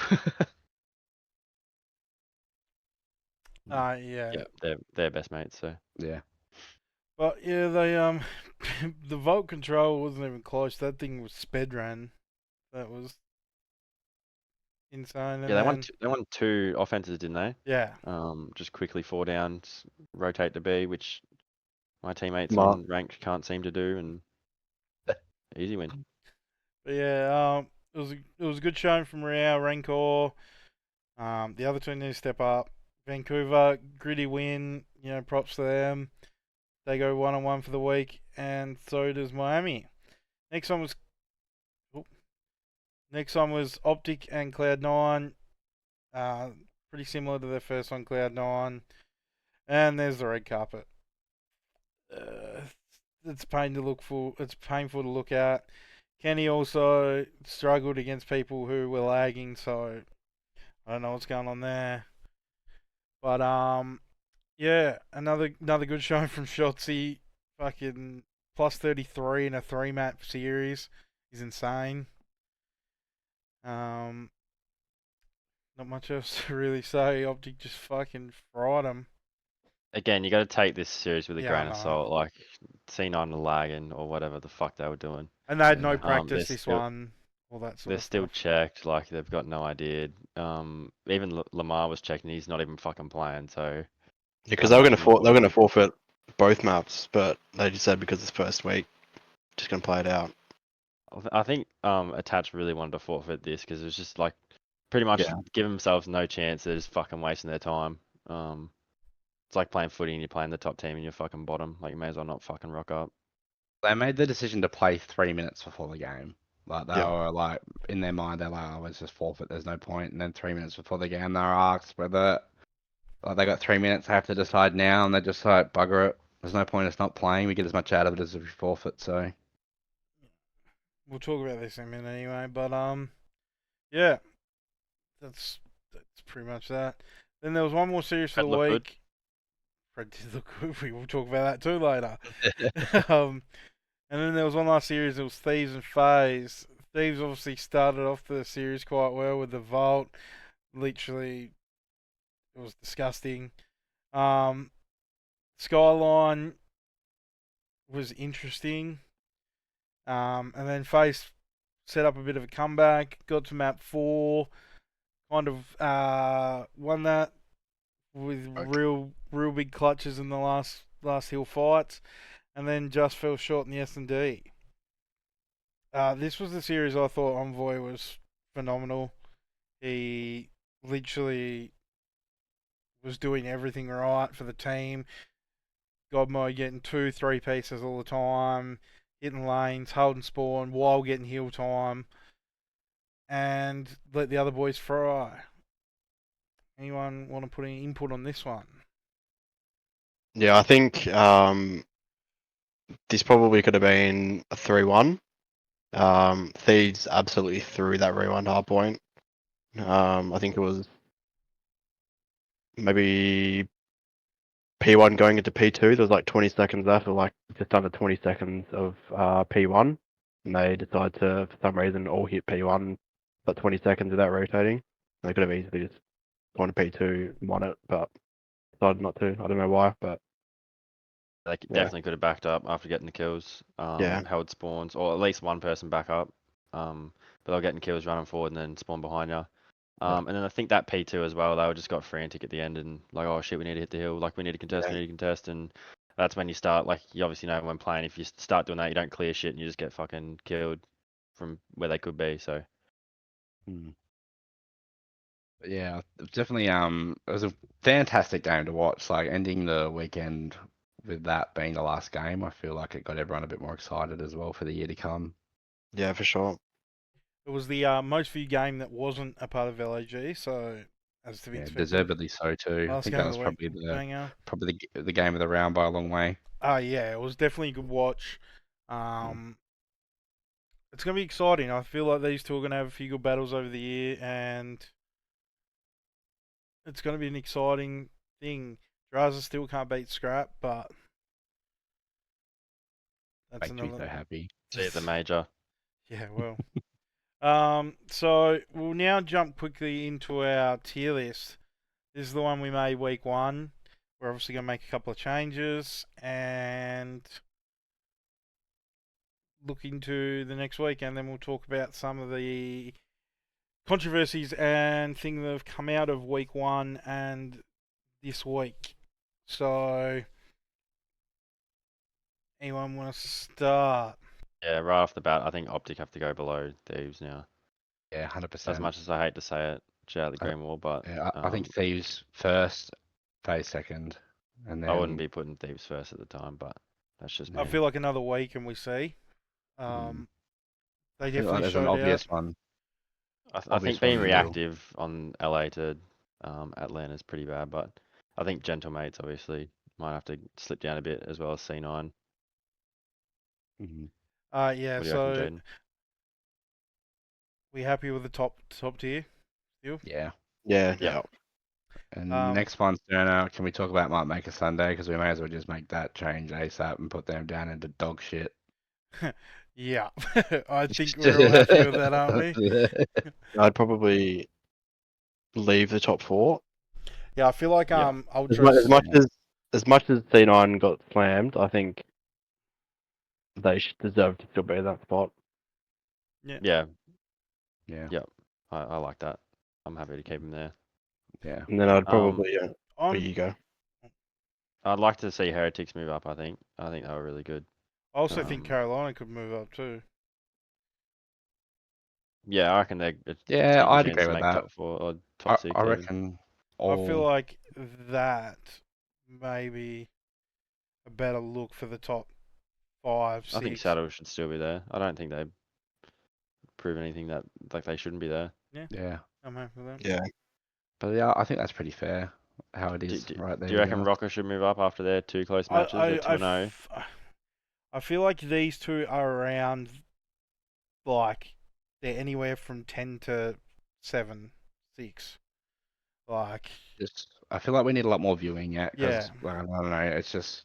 yeah. yeah, they're best mates. So Yeah. But yeah, they the Volt control wasn't even close. That thing was sped ran. That was insane. And Yeah, then they won two offenses, didn't they? yeah, Just quickly 4 downs, rotate to B, which my teammates Mark. on ranked can't seem to do, and easy win. but yeah, it was a good showing from Real, Rancor. The other two need to step up. Vancouver, gritty win. You know, props to them. They go 1-1 for the week, and so does Miami. Next one was Optic and Cloud9. Pretty similar to their first one, Cloud9. And there's the red carpet. It's painful to look at. Kenny also struggled against people who were lagging, so I don't know what's going on there. But yeah, another good showing from Shotzi. Fucking plus 33 in a 3-map series is insane. Not much else to really say. Optic just fucking fried them. Again, you got to take this series with a Yeah, grain I of know. salt. Like C9 lagging or whatever the fuck they were doing. And they had no Yeah. practice they're this still one. All that sort they're of still stuff. checked. Like they've got no idea. Even Lamar was checking. He's not even fucking playing. So Yeah, because they were nothing they were important. gonna forfeit both maps, but they just said because it's first week, just gonna play it out. I think Attach really wanted to forfeit this because it was just like pretty much Yeah. give themselves no chance. They're just fucking wasting their time. It's like playing footy and you're playing the top team and you're fucking bottom. Like you may as well not fucking rock up. They made the decision to play 3 minutes before the game. Like they Yeah. were like in their mind, they're like, "Oh, let's just forfeit. There's no point." And then 3 minutes before the game, they were asked whether like they got 3 minutes. They have to decide now, and they're just like, "Bugger it. There's no point us not playing. We get as much out of it as if we forfeit." So We'll talk about this in a minute anyway. But yeah, that's pretty much that. Then there was one more series for Fred the looked good. week. Fred did look good. We will talk about that too later. And then there was one last series. It was Thieves and FaZe. Thieves obviously started off the series quite well with the Vault. Literally, it was disgusting. Skyline was interesting. And then FaZe set up a bit of a comeback. Got to map 4. Kind of won that with real big clutches in the last hill fights, and then just fell short in the S&D. This was the series I thought Envoy was phenomenal. He literally was doing everything right for the team. Godmo getting 2-3 pieces all the time, hitting lanes, holding spawn while getting heal time, and let the other boys fry. Anyone want to put any input on this one? Yeah, I think this probably could have been a 3-1. Thieves absolutely threw that rewind hard point. I think it was maybe P1 going into P2. There was like 20 seconds left, or like just under 20 seconds of P1, and they decided to, for some reason, all hit P1 for 20 seconds without rotating. They could have easily just gone to P2 and won it, but decided not to. I don't know why, but They yeah, definitely could have backed up after getting the kills. Yeah. Held spawns, or at least one person back up. But they were getting kills running forward and then spawn behind you. Yeah. And then I think that P2 as well, they were just got frantic at the end and like, oh shit, we need to hit the hill. Like we need to contest, Yeah. we need to contest. And that's when you start, like, you obviously know when playing, if you start doing that, you don't clear shit and you just get fucking killed from where they could be. So But yeah, definitely. It was a fantastic game to watch. Like ending the weekend with that being the last game, I feel like it got everyone a bit more excited as well for the year to come. Yeah, for sure. It was the most viewed game that wasn't a part of LAG, so as to be Yeah, expected. deservedly so too. I Last think game that of was the week, banger. probably the game of the round by a long way. Yeah, it was definitely a good watch. It's gonna be exciting. I feel like these two are gonna have a few good battles over the year, and it's gonna be an exciting thing. Draza still can't beat Scrap, but that's Makes me so another. happy. see the major. Yeah, well. So we'll now jump quickly into our tier list. This is the one we made week 1. we're obviously going to make a couple of changes and look into the next week, and then we'll talk about some of the controversies and things that have come out of week 1 and this week. So, anyone want to start? Yeah, right off the bat, I think Optic have to go below Thieves now. Yeah, 100%. As much as I hate to say it, shout out the Green Wall, but Yeah, I think Thieves first, FaZe second, and then I wouldn't be putting Thieves first at the time, but that's just me. I feel like another week and we see. They I feel like definitely there's an showed obvious out. one. I obvious think being one in the middle. reactive on LA to Atlanta is pretty bad, but I think Gentlemates obviously might have to slip down a bit as well as C9. Mhm. Yeah, What do you reckon, so Jayden? we happy with the top tier? Yeah. Yeah, Yeah. yeah. And Um, next one's Turner. Can we talk about Might Make a Sunday? Because we may as well just make that change ASAP and put them down into dog shit. Yeah, I think we're all happy with that, aren't we? I'd probably leave the top 4. Yeah, I feel like Yeah. Ultras. As much as C9 got slammed, I think they deserve to still be in that spot. Yeah, Yeah. I like that. I'm happy to keep him there. Yeah. And then I'd probably where I'm, you go. I'd like to see Heretics move up. I think they were really good. I also think Um, Carolina could move up too. Yeah, I reckon they're a Yeah, sneaky I'd chance agree to with make that. top 4 or top 6. I even. reckon I feel all. like that may be a better look for the top 5, 6. I think Saddle should still be there. I don't think they prove anything that like they shouldn't be there. Yeah. I'm happy with that. Yeah. But yeah, I think that's pretty fair how it Do, is do, right there. do you reckon Rocker should move up after their 2 close matches? They're 2-0. I feel like these two are around, like, they're anywhere from 10 to 7, 6. Like, I feel like we need a lot more viewing yet. Yeah. Like, I don't know. It's just.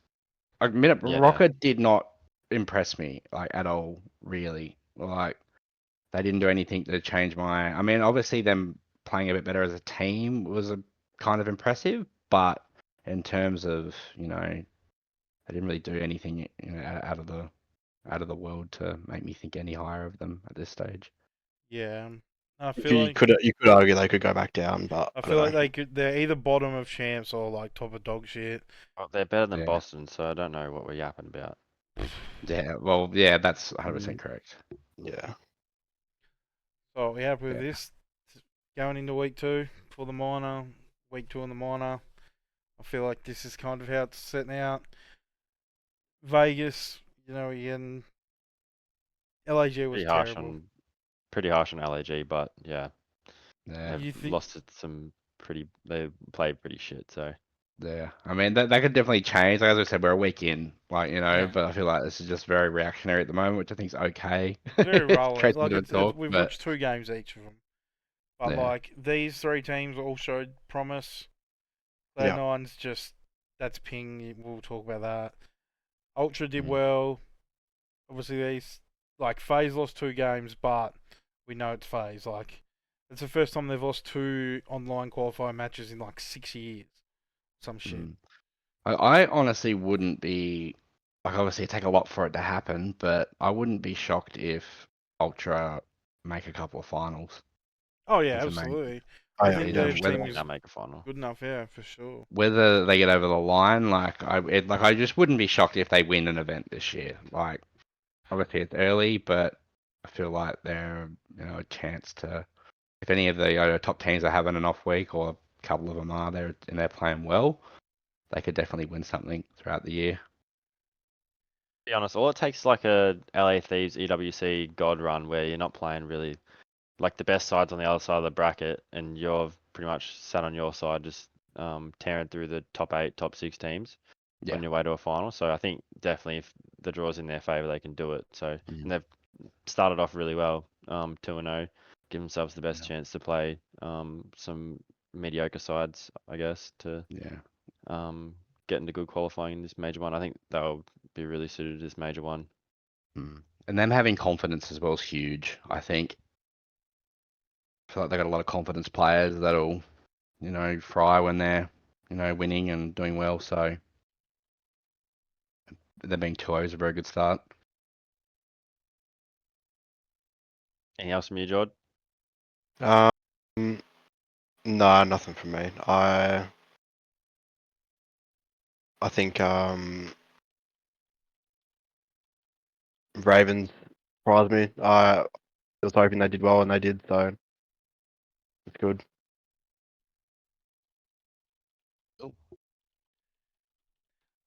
I admit, Yeah. Rocker did not impress me like at all. Really, like they didn't do anything to change my. I mean, obviously them playing a bit better as a team was a kind of impressive, but in terms of they didn't really do anything out of the world to make me think any higher of them at this stage. yeah. I You feel like could argue they could go back down, but I I feel don't like know. they're either bottom of champs or like top of dog shit. Well, they're better than Yeah. Boston, so I don't know what we're yapping about. Yeah, well, yeah, that's 100% correct. Yeah. So we happy with Yeah. this going into week 2 for the minor, week 2 in the minor. I feel like this is kind of how it's setting out. Vegas, again, LAG was terrible. Pretty harsh on LAG, but yeah, Yeah, You they've think- lost to some they played pretty shit. So yeah. I mean, that could definitely change. Like, as I said, we're a week in, Yeah. but I feel like this is just very reactionary at the moment, which I think is okay. Very rolling. Creates a Like bit of talk, we've but watched 2 games each of them, but Yeah. like these 3 teams all showed promise. Yeah. Cloud9's just that's ping. We'll talk about that. Ultra did Mm. well. Obviously, these like FaZe lost 2 games, but we know it's FaZe. Like it's the first time they've lost 2 online qualifying matches in like 6 years. Some shit. Mm. I honestly wouldn't be like, obviously it take a lot for it to happen, but I wouldn't be shocked if Ultra make a couple of finals. Oh yeah, As a main- absolutely. I I think know, their whether- team is they'll make a final. good enough. Yeah, for sure. Whether they get over the line, I just wouldn't be shocked if they win an event this year. Like, obviously it's early, but I feel like they're a chance to. If any of the top teams are having an off week, or a couple of them are there and they're playing well, they could definitely win something throughout the year. To be honest, all it takes is like a LA Thieves EWC God run where you're not playing really like the best sides on the other side of the bracket, and you're pretty much sat on your side, just tearing through the top 8, top 6 teams Yeah. on your way to a final. So I think definitely if the draw's in their favour, they can do it. So and they've started off really well, 2-0, give themselves the best chance to play some mediocre sides, I guess, to get into good qualifying in this major one. I think they'll be really suited to this major one. And them having confidence as well is huge, I think. I feel like they got a lot of confidence players that'll, fry when they're winning and doing well. So them being 2-0 is a very good start. Anything else from you, Jord? Um, no, nothing from me. I think Ravens surprised me. I was hoping they did well, and they did, so it's good.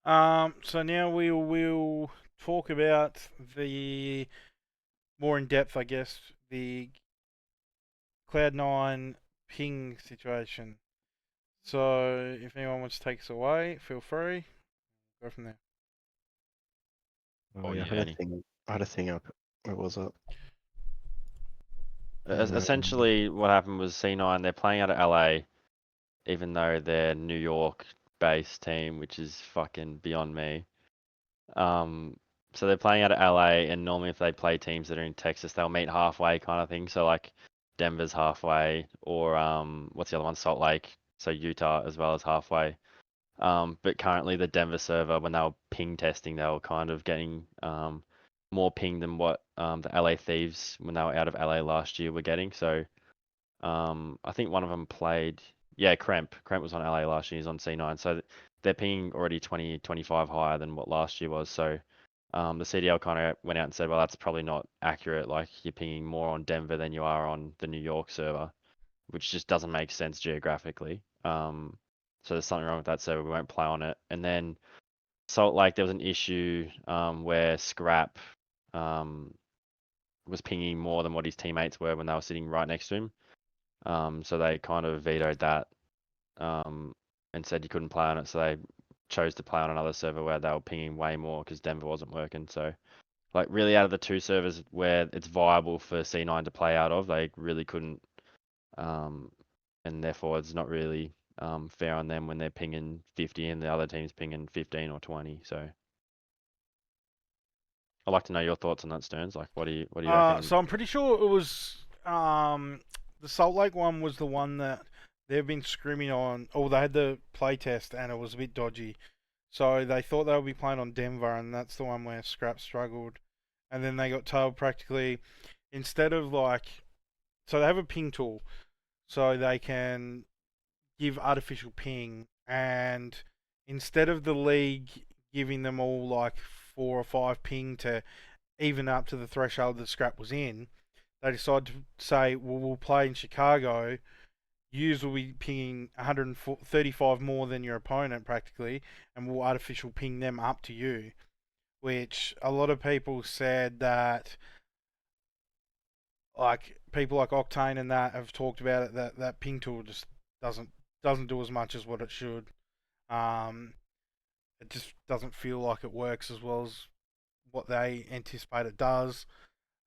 So now we will talk about the more in depth, I guess, the Cloud9 ping situation. So if anyone wants to take us away, feel free. Go from there. Oh yeah, I yeah, had a thing. I had a thing up. Where was it? Essentially, what happened was C9, they're playing out of LA, even though they're New York-based team, which is fucking beyond me. So they're playing out of LA, and normally if they play teams that are in Texas, they'll meet halfway kind of thing. So like Denver's halfway, or what's the other one? Salt Lake. So Utah as well as halfway. But currently the Denver server, when they were ping testing, they were kind of getting more ping than what the LA Thieves, when they were out of LA last year, were getting. So I think one of them played, yeah, Kremp. Kremp was on LA last year, he's on C9. So they're pinging already 20, 25 higher than what last year was. So the CDL kind of went out and said, well, that's probably not accurate. Like you're pinging more on Denver than you are on the New York server, which just doesn't make sense geographically. So there's something wrong with that server. We won't play on it. And then Salt Lake, there was an issue where Scrap was pinging more than what his teammates were when they were sitting right next to him. So they kind of vetoed that and said you couldn't play on it. So they chose to play on another server where they were pinging way more because Denver wasn't working. So like really out of the two servers where it's viable for C9 to play out of, they really couldn't. And therefore it's not really fair on them when they're pinging 50 and the other team's pinging 15 or 20. So I'd like to know your thoughts on that, Stearns. Like, what do you reckon? So I'm pretty sure it was the Salt Lake one was the one that they've been screaming on. Oh, they had the play test and it was a bit dodgy. So they thought they would be playing on Denver, and that's the one where Scrap struggled. And then they got told practically instead of like, so they have a ping tool, so they can give artificial ping, and instead of the league giving them all like 4 or 5 ping to even up to the threshold that Scrap was in, they decided to say, well, we'll play in Chicago. Yous will be pinging 135 more than your opponent practically, and we'll artificial ping them up to you. Which a lot of people said that, like people like Octane and that have talked about it, that ping tool just doesn't do as much as what it should. It just doesn't feel like it works as well as what they anticipate it does.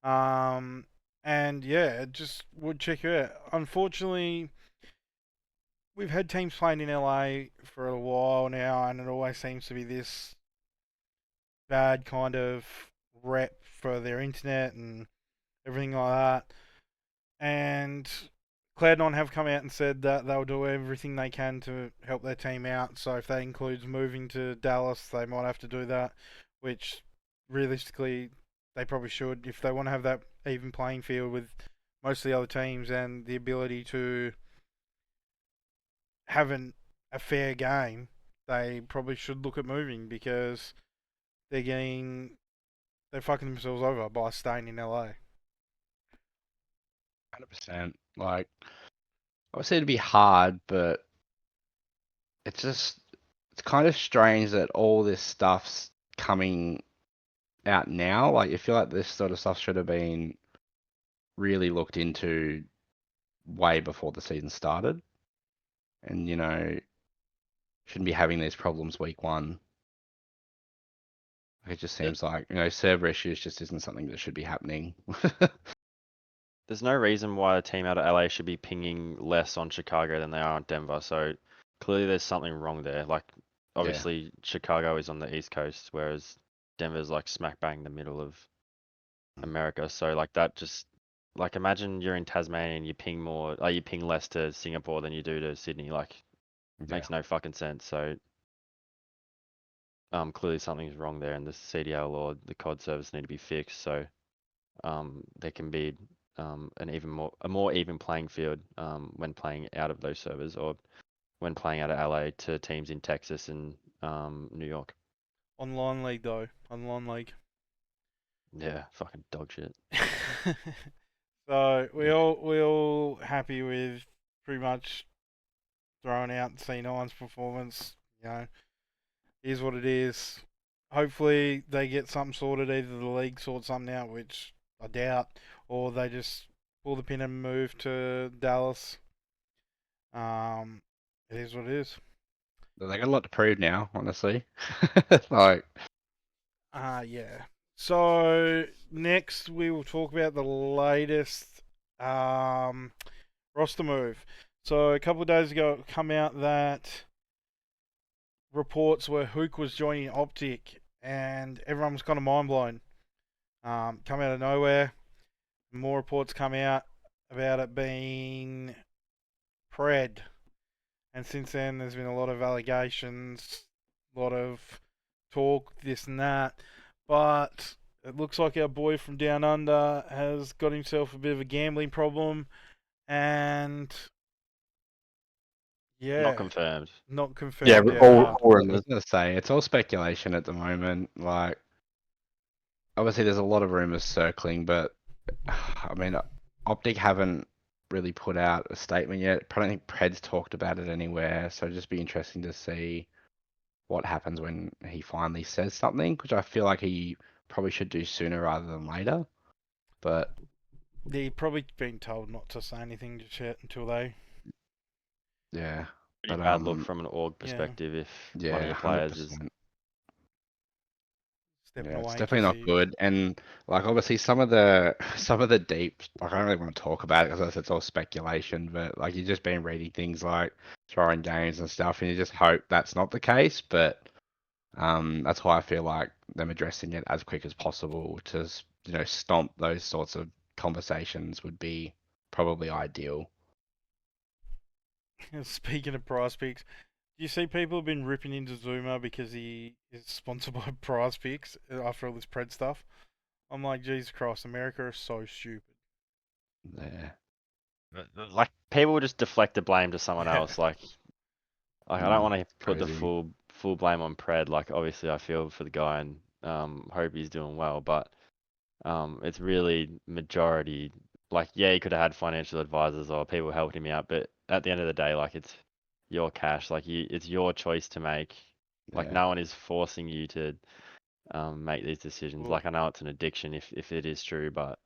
And yeah, it just would check you out. Unfortunately, we've had teams playing in LA for a while now, and it always seems to be this bad kind of rep for their internet and everything like that. And Cloud9 have come out and said that they'll do everything they can to help their team out. So if that includes moving to Dallas, they might have to do that, which realistically they probably should if they want to have that even playing field with most of the other teams and the ability to have a fair game. They probably should look at moving because they're fucking themselves over by staying in LA. 100%. Like, obviously it'd be hard, but it's kind of strange that all this stuff's coming out now. Like, you feel like this sort of stuff should have been really looked into way before the season started. And, shouldn't be having these problems week one. It just seems like, server issues just isn't something that should be happening. There's no reason why a team out of LA should be pinging less on Chicago than they are on Denver. So clearly there's something wrong there. Like obviously Chicago is on the East Coast, whereas Denver's like smack bang in the middle of America. So like that just like imagine you're in Tasmania and you ping more, like you ping less to Singapore than you do to Sydney. Like It makes no fucking sense. So clearly something's wrong there, and the CDL or the COD service need to be fixed. So there can be a more even playing field when playing out of those servers or when playing out of LA to teams in Texas and New York. Online league though. Online league. Yeah, fucking dog shit. So we all happy with pretty much throwing out C9's performance. You know, is what it is. Hopefully they get something sorted. Either the league sorts something out, which I doubt, or they just pull the pin and move to Dallas. It is what it is. They got a lot to prove now, honestly. Like, Yeah. So next we will talk about the latest roster move. So a couple of days ago it come out that reports where Hook was joining Optic and everyone was kind of mind blown. Come out of nowhere. More reports come out about it being Pred. And since then there's been a lot of allegations, a lot of talk, this and that. But it looks like our boy from Down Under has got himself a bit of a gambling problem, and yeah, Not confirmed. not confirmed. Yeah, yet, all but I rumors. was gonna say it's all speculation at the moment. Like, obviously, there's a lot of rumors circling, but I mean, Optic haven't really put out a statement yet. I don't think Pred's talked about it anywhere, so it'd just be interesting to see what happens when he finally says something, which I feel like he probably should do sooner rather than later. But they're probably been told not to say anything just yet until they. yeah, Pretty but bad look from an org yeah. perspective if one of yeah, your players is 100%. Stepping Yeah, away. it's definitely not 'cause good. And like obviously some of the deep, like I don't really want to talk about it because it's all speculation. But like you've just been reading things like throwing games and stuff, and you just hope that's not the case. But that's why I feel like them addressing it as quick as possible to stomp those sorts of conversations would be probably ideal. Speaking of Prize Picks, do you see people have been ripping into Zuma because he is sponsored by Prize Picks after all this Pred stuff? I'm like, Jesus Christ, America is so stupid. Yeah. like people will just deflect the blame to someone Yeah. else. Like I don't want to put the Crazy. full blame on Pred. Like obviously I feel for the guy and hope he's doing well, but it's really majority. Like yeah, he could have had financial advisors or people helping him out, but at the end of the day, like it's your cash. Like it's your choice to make. Like Yeah. no one is forcing you to make these decisions. Well- Like I know it's an addiction if it is true, but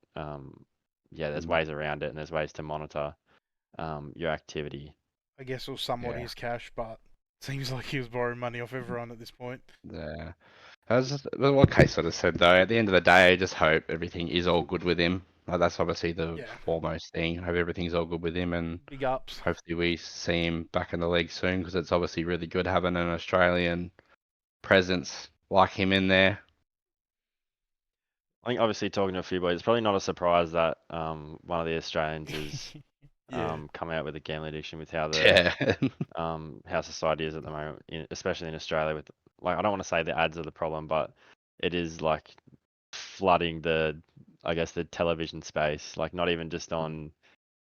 yeah, there's ways around it and there's ways to monitor your activity. I guess it was somewhat Yeah. his cash, but seems like he was borrowing money off everyone at this point. Yeah. That's just what Kate sort of said though. At the end of the day, I just hope everything is all good with him. Like, that's obviously the Yeah. foremost thing. I hope everything's all good with him, and Big ups. hopefully we see him back in the league soon because it's obviously really good having an Australian presence like him in there. I think obviously talking to a few boys, it's probably not a surprise that one of the Australians is Yeah. come out with a gambling addiction with how the Yeah. how society is at the moment, especially in Australia. With like, I don't want to say the ads are the problem, but it is like flooding I guess the television space. Like not even just on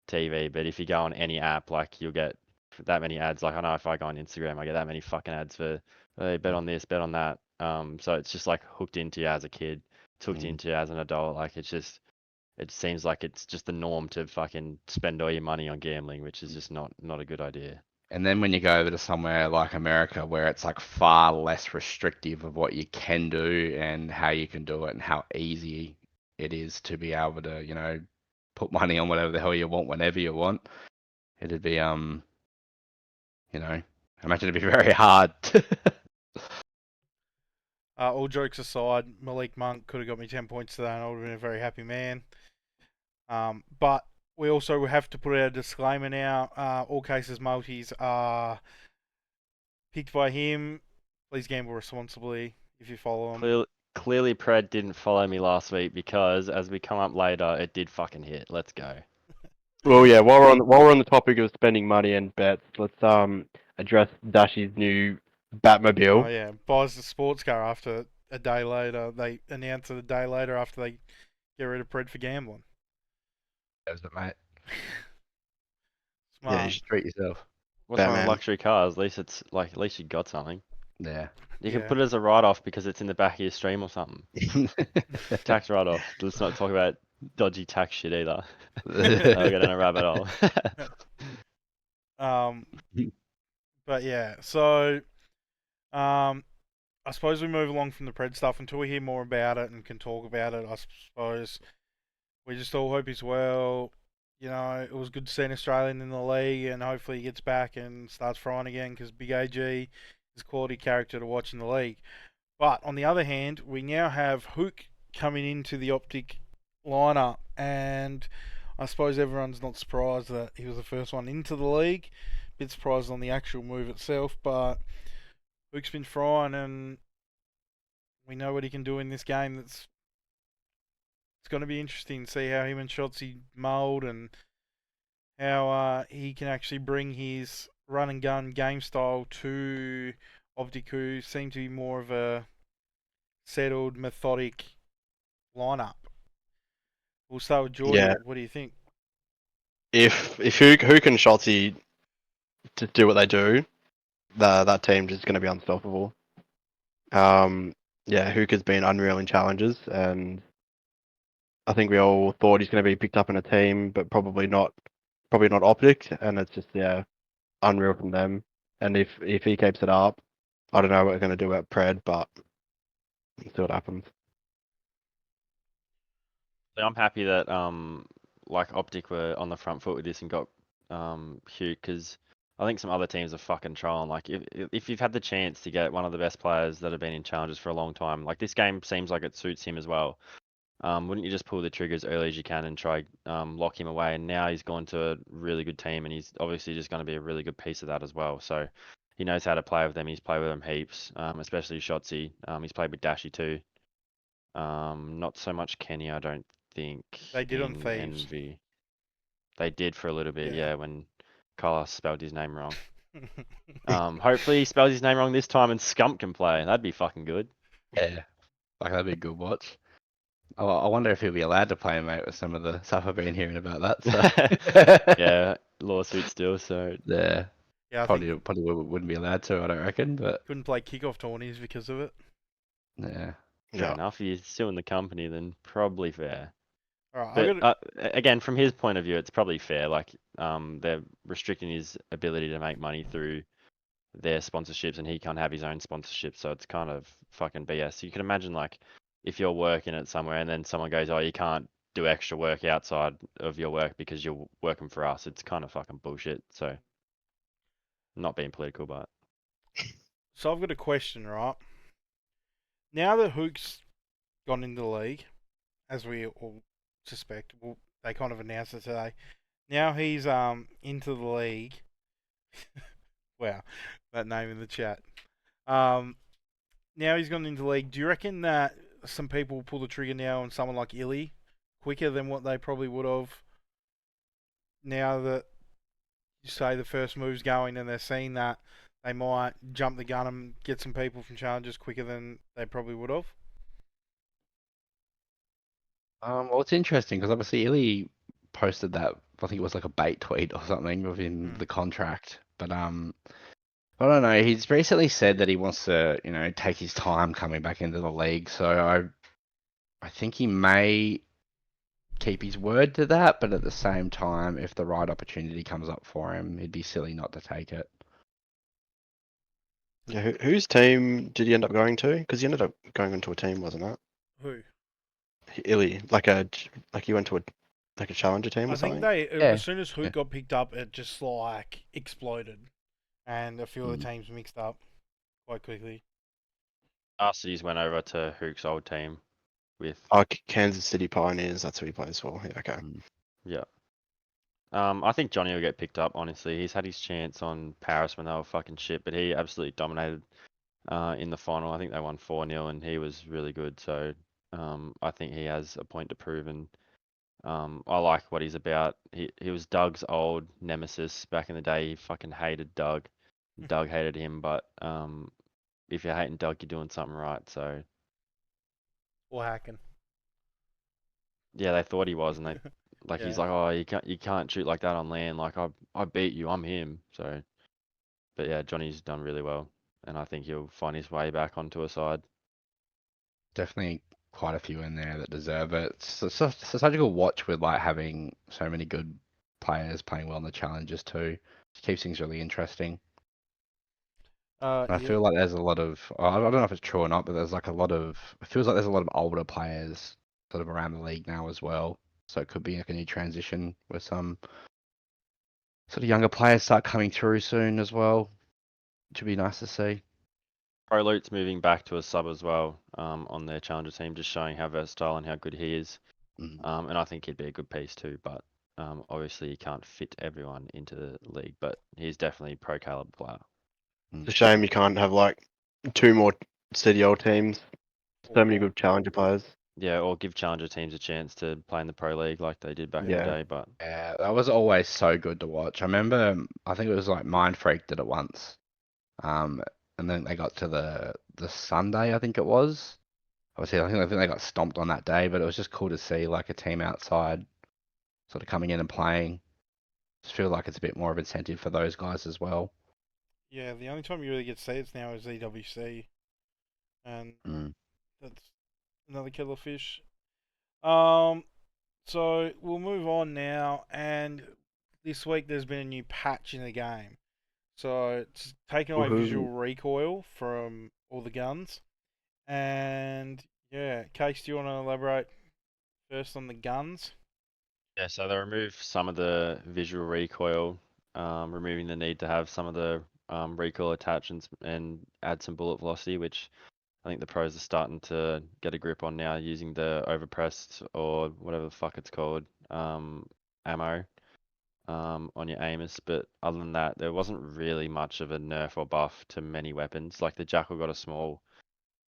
TV, but if you go on any app, like you'll get that many ads. Like I know if I go on Instagram, I get that many fucking ads for hey, bet on this, bet on that. So it's just like hooked into you as a kid, hooked into you as an adult. Like it seems like it's just the norm to fucking spend all your money on gambling, which is just not a good idea. And then when you go over to somewhere like America where it's like far less restrictive of what you can do and how you can do it and how easy it is to be able to, put money on whatever the hell you want whenever you want, it'd be I imagine it'd be very hard. All jokes aside, Malik Monk could have got me 10 points today and I would have been a very happy man. But we also have to put out a disclaimer now. All cases multis are picked by him. Please gamble responsibly if you follow him. Clearly, Pred didn't follow me last week because as we come up later, it did fucking hit. Let's go. Well, yeah. While we're on the topic of spending money and bets, let's address Dashi's new Oh Batmobile. yeah, buys the sports car after a day later. They announce it a day later after they get rid of Pred for gambling. How's it, mate? Yeah, Smart. you You should- should treat yourself. What's wrong with Batman. luxury cars? At least it's like, at least you got something. Yeah. You can Yeah. put it as a write-off because it's in the back of your stream or something. Tax write-off. Let's not talk about dodgy tax shit either. I'll get in a rabbit hole. Um, but yeah, so I suppose we move along from the Pred stuff until we hear more about it and can talk about it. I suppose we just all hope he's well. You know, it was good to see an Australian in the league, and hopefully he gets back and starts frying again because Big AG is a quality character to watch in the league. But on the other hand, we now have Hook coming into the Optic lineup, and I suppose everyone's not surprised that he was the first one into the league. Bit surprised on the actual move itself, but Hook's been frying, and we know what he can do in this game. It's going to be interesting to see how him and Shotzi mould and how he can actually bring his run and gun game style to Optic, who seem to be more of a settled, methodic lineup. We'll start with Jordie. Yeah. What do you think? If Hook and Schultze to do what they do, that team just going to be unstoppable. Yeah, Hook has been unreal in challenges, and I think we all thought he's going to be picked up in a team, but probably not Optic, and it's just unreal from them. And if he keeps it up, I don't know what we're going to do at Pred, but we'll see what happens. I'm happy that like Optic were on the front foot with this and got Hugh, because I think some other teams are fucking trolling. Like if you've had the chance to get one of the best players that have been in challenges for a long time, like this game seems like it suits him as well. Wouldn't you just pull the trigger as early as you can and try lock him away? And now he's gone to a really good team, and he's obviously just going to be a really good piece of that as well. So he knows how to play with them. He's played with them heaps, especially Shotzi. He's played with Dashy too. Not so much Kenny, I don't think. They did on in Thieves. Envy. They did for a little bit, Yeah. yeah, when Carlos spelled his name wrong. Hopefully he spells his name wrong this time and Scump can play. That'd be fucking good. Yeah. Like, that'd be a good watch. I wonder if he'll be allowed to play, mate, with some of the stuff I've been hearing about that. So. Yeah, lawsuit still, so Yeah. Yeah, I Probably think wouldn't be allowed to, I don't reckon, but couldn't play kickoff tourneys because of it. yeah. fair Yeah. enough. If he's still in the company, then probably fair. All right, But I got again, from his point of view, it's probably fair. Like, they're restricting his ability to make money through their sponsorships, and he can't have his own sponsorship, so it's kind of fucking BS. You can imagine, like, if you're working at somewhere and then someone goes, "Oh, you can't do extra work outside of your work because you're working for us." It's kind of fucking bullshit. So, not being political, but so I've got a question, right? Now that Hook's gone into the league, as we all suspect, well, they kind of announced it today. Now he's into the league. Wow, that name in the chat. Now he's gone into the league. Do you reckon that some people will pull the trigger now on someone like Illy quicker than what they probably would have now that you say the first move's going and they're seeing that they might jump the gun and get some people from challenges quicker than they probably would have? Well, it's interesting because obviously Illy posted that, I think it was like a bait tweet or something within Mm. the contract. But I don't know. He's recently said that he wants to, take his time coming back into the league. So I think he may keep his word to that, but at the same time, if the right opportunity comes up for him, he'd be silly not to take it. Yeah, whose team did he end up going to? Because he ended up going into a team, wasn't it? Who? Illy, like he went to a challenger team or I think something. they, Yeah. as soon as Hook Yeah. got picked up, it just like exploded, and a few of the teams mixed up quite quickly. Arcees went over to Hook's old team with Oh, Kansas City Pioneers. That's who he plays for. Yeah, okay. yeah. I think Johnny will get picked up, honestly. He's had his chance on Paris when they were fucking shit, but he absolutely dominated in the final. I think they won 4-0 and he was really good. So I think he has a point to prove, and I like what he's about. He was Doug's old nemesis back in the day. He fucking hated Doug. Doug hated him, but if you're hating Doug, you're doing something right. So Or hacking. yeah, they thought he was, and he's Yeah. like, oh, you can't shoot like that on land. Like I beat you, I'm him. So, but yeah, Johnny's done really well, and I think he'll find his way back onto a side. Definitely quite a few in there that deserve it. It's such a good watch with like having so many good players playing well in the challenges too. It keeps things really interesting. And I Yeah. feel like there's a lot of I don't know if it's true or not, but there's like a lot of it feels like there's a lot of older players sort of around the league now as well. So it could be like a new transition where some sort of younger players start coming through soon as well, which would be nice to see. Pro Loot's moving back to a sub as well, on their challenger team, just showing how versatile and how good he is. Mm. And I think he'd be a good piece too, but obviously you can't fit everyone into the league, but he's definitely pro caliber player. It's a shame you can't have like 2 more CDL teams. So many Or- good challenger players. Yeah, or give challenger teams a chance to play in the pro league like they did back in the Yeah. day, but Yeah, that was always so good to watch. I remember, I think it was like Mind Freak did it once. And then they got to the Sunday, I think it was. Obviously, I think they got stomped on that day, but it was just cool to see like a team outside sort of coming in and playing. Just feel like it's a bit more of incentive for those guys as well. Yeah, the only time you really get to see it now is EWC, and Mm. that's another killer fish. So we'll move on now, and this week there's been a new patch in the game. So it's taken away visual Woohoo. recoil from all the guns, and yeah, Case, do you want to elaborate first on the guns? yeah, so they remove some of the visual recoil, removing the need to have some of the recoil attachments and add some bullet velocity, which I think the pros are starting to get a grip on now using the overpressed or whatever the fuck it's called, ammo on your aimers. But other than that, there wasn't really much of a nerf or buff to many weapons. Like the Jackal got a small,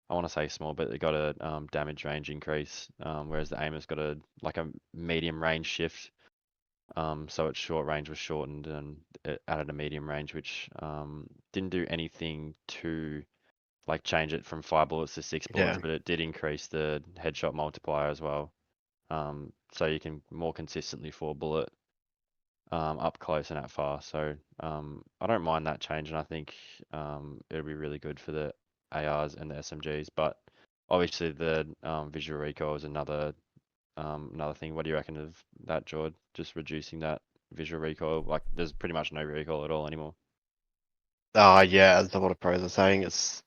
I want to say small, but they got a damage range increase, whereas the Aimer's got a medium range shift. So its short range was shortened and it added a medium range, which didn't do anything to like change it from 5 bullets to 6 bullets, Yeah. but it did increase the headshot multiplier as well. So you can more consistently 4 bullet up close and at far. So I don't mind that change, and I think it'll be really good for the ARs and the SMGs. But obviously the visual recoil is another thing. What do you reckon of that, Jord? Just reducing that visual recoil? Like there's pretty much no recoil at all anymore. Yeah, as a lot of pros are saying, it's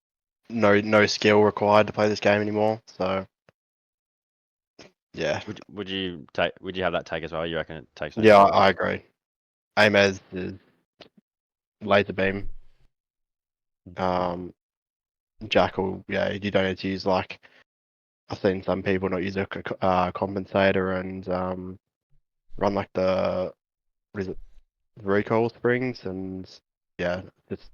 no skill required to play this game anymore. So yeah. Would you have that take as well? You reckon it takes no Yeah, skill? I agree. Aim as is laser beam. Jackal, yeah, you don't need to use like I've seen some people not use a compensator and run like the what is it, recoil springs and yeah, just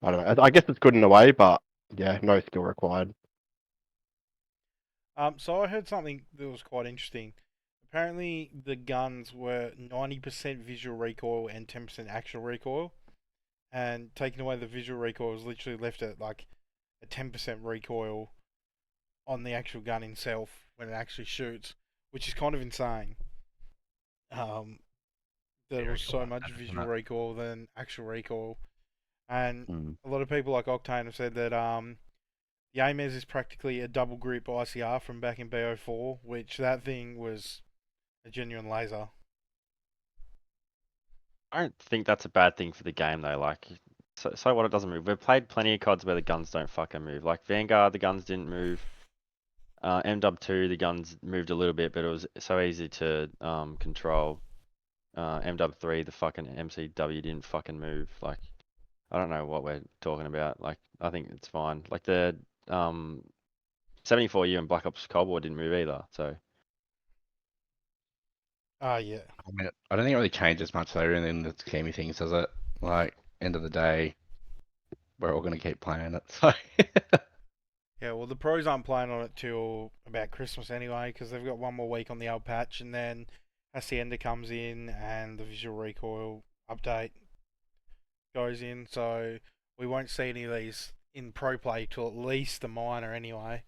I don't know. I guess it's good in a way, but yeah, no skill required. So I heard something that was quite interesting. Apparently, the guns were 90% visual recoil and 10% actual recoil, and taking away the visual recoil was literally left at like a 10% recoil on the actual gun itself when it actually shoots, which is kind of insane. There Very was cool, so much isn't visual it? recoil than actual recoil, and Mm. a lot of people like Octane have said that the AMES is practically a double grip ICR from back in BO4, which that thing was a genuine laser. I don't think that's a bad thing for the game though. Like, so what? It doesn't move. We've played plenty of CODs where the guns don't fucking move. Like Vanguard, the guns didn't move. MW2, the guns moved a little bit, but it was so easy to control. MW3, the fucking MCW didn't fucking move. Like, I don't know what we're talking about. Like, I think it's fine. Like the 74U and Black Ops Cold War didn't move either. So Yeah. I mean, I don't think it really changes much though in the scheme of things, does it? Like, end of the day, we're all gonna keep playing it. So Yeah, well, the pros aren't playing on it till about Christmas anyway, because they've got one more week on the old patch, and then Hacienda comes in and the visual recoil update goes in, so we won't see any of these in pro play till at least the minor anyway.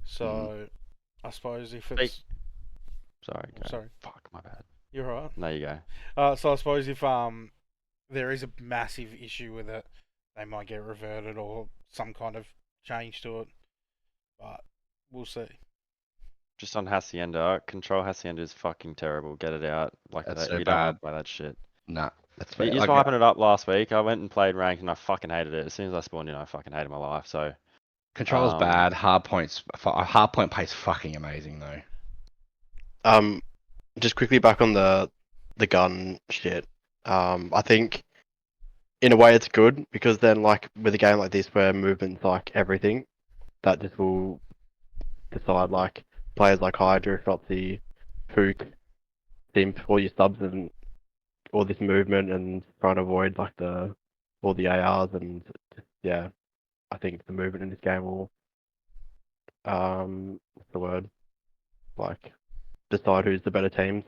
So I suppose if it's Sorry, go. sorry, Fuck, my bad. you're right. No, you go. So I suppose if there is a massive issue with it, they might get reverted or some kind of change to it. But we'll see. Just on Hacienda, control Hacienda is fucking terrible. Get it out. Like That's that, so we don't want bad. to play that shit. Nah, that's You fair. just Like, hyping it up last week. I went and played ranked and I fucking hated it. As soon as I spawned in, I fucking hated my life. So control's bad. Hard point play's fucking amazing though. Just quickly back on the gun shit. I think in a way it's good because then like with a game like this where movement's like everything, that just will decide like players like Hydra, Shotzi, Pook, Simp, all your subs and all this movement and trying to avoid like all the ARs and yeah, I think the movement in this game will what's the word? Like decide who's the better teams.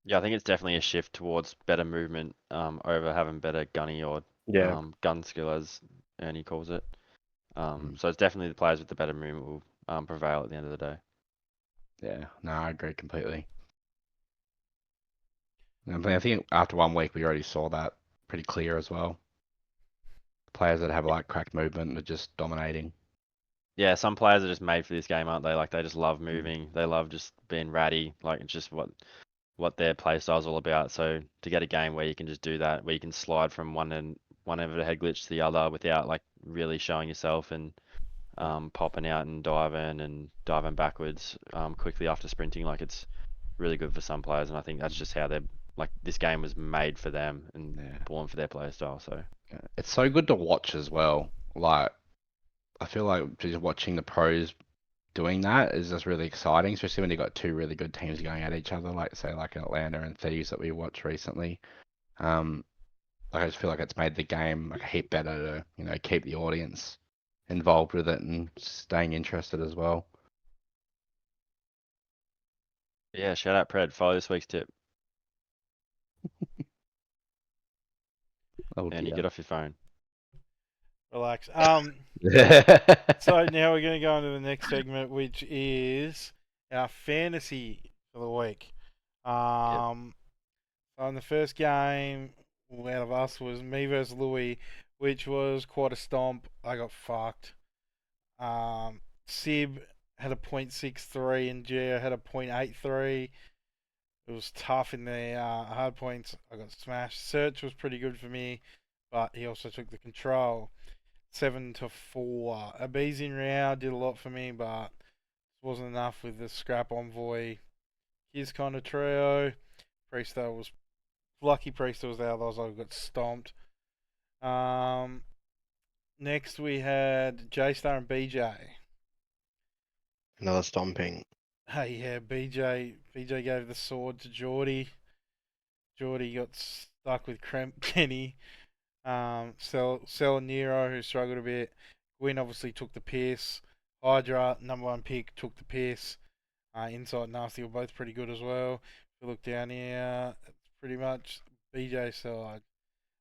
yeah, I think it's definitely a shift towards better movement over having better gunny or Yeah. gun skill as Ernie calls it. So it's definitely the players with the better movement will prevail at the end of the day. Yeah, no, I agree completely. And I think after 1 week we already saw that pretty clear as well. Players that have like cracked movement are just dominating. Yeah, some players are just made for this game, aren't they? Like they just love moving. They love just being ratty. Like it's just what their play style is all about. So to get a game where you can just do that, where you can slide from one end of the head glitch to the other without like really showing yourself and popping out and diving backwards quickly after sprinting, like it's really good for some players. And I think that's just how they're like this game was made for them and born for their play style. So it's so good to watch as well. Like I feel like just watching the pros doing that is just really exciting, especially when you got two really good teams going at each other, like say like Atlanta and Thieves that we watched recently. Like I just feel like it's made the game like a heap better to keep the audience involved with it and staying interested as well. yeah, shout out Pred. Follow this week's tip. Oh And you get off your phone. Relax. dear. So now we're going to go into the next segment, which is our fantasy for the week. So in the first game out of us was me versus Louis, which was quite a stomp. I got fucked. Sib had a .63 and Gio had a .83. It was tough in the hard points. I got smashed. Search was pretty good for me, but he also took the control. 7-4. Abiz in Rao did a lot for me, but it wasn't enough with the scrap envoy. His kind of trio. Priester was lucky. Priester was out, otherwise I got stomped. Next we had J-Star and BJ. Another stomping. Hey, yeah, BJ gave the sword to Jordie. Jordie got stuck with Kenny. Cell and Nero, who struggled a bit. Gwyn obviously took the piss. Hydra, number 1 pick, took the piss. Insight and Nasty were both pretty good as well. If you look down here, it's pretty much BJ side.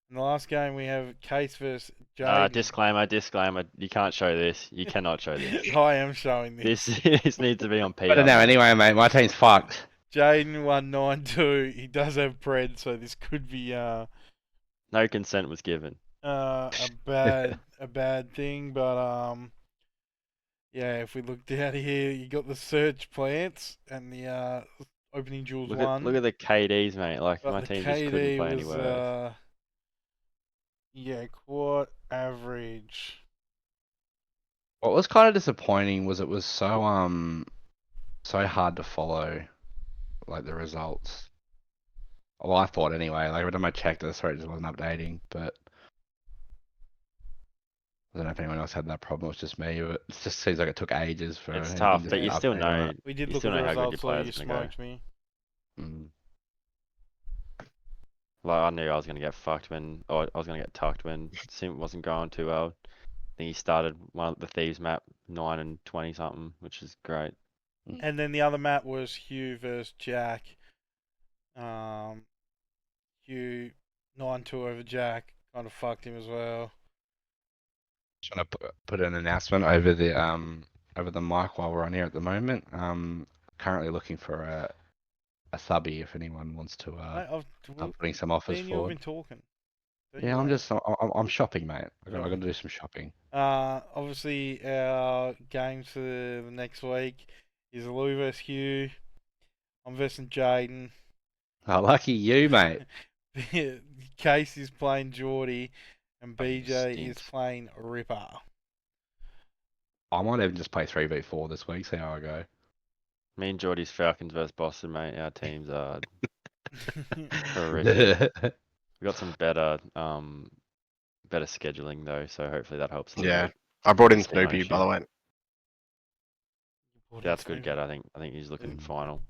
In the last game, we have Case versus Jayden. Disclaimer. You can't show this. You cannot show this. I am showing this. This needs to be on P. I don't know. Anyway, mate, my team's fucked. Jayden won 9-2. He does have Pred, so this could be No consent was given. a bad thing, but yeah, if we look down here, you got the search plants and the opening jewels Look one. at the KDs, mate. Like But my the team just couldn't KD play any was worse. yeah, quite average. What was kind of disappointing was it was so hard to follow, like the results. Well, I thought anyway. Like every time I checked, the thread just wasn't updating. But I don't know if anyone else had that problem. It was just me. But it just seems like it took ages for. It's anything tough, just but to you still update on know. it. We did You look still at the know how good your results, so players you are gonna go. smoked me. Mm. Like I knew I was gonna get fucked I was gonna get tucked when Sim wasn't going too well. I think he started one of the Thieves map 9 and 20 something, which is great. And then the other map was Hugh versus Jack. Hugh 9-2 over Jack kind of fucked him as well. Trying to put an announcement over the mic while we're on here at the moment. Currently looking for a subby if anyone wants to Mate, start putting some offers me and you have forward. been talking. Don't Yeah, you worry. I'm shopping, mate. I Sure. got to do some shopping. Obviously, our games for the next week is Lou versus Hugh. I'm versus Jayden. Oh, lucky you, mate. Case is playing Jordie, and Oh, you BJ is stinks. playing Ripper. I might even just play 3v4 this week, see how I go. Me and Jordie's Falcons versus Boston, mate. Our teams are horrific. We got some better scheduling though, so hopefully that helps a little Yeah. bit. I brought in That's my Snoopy, by issue. the way. Yeah, that's a good get. I think he's looking final.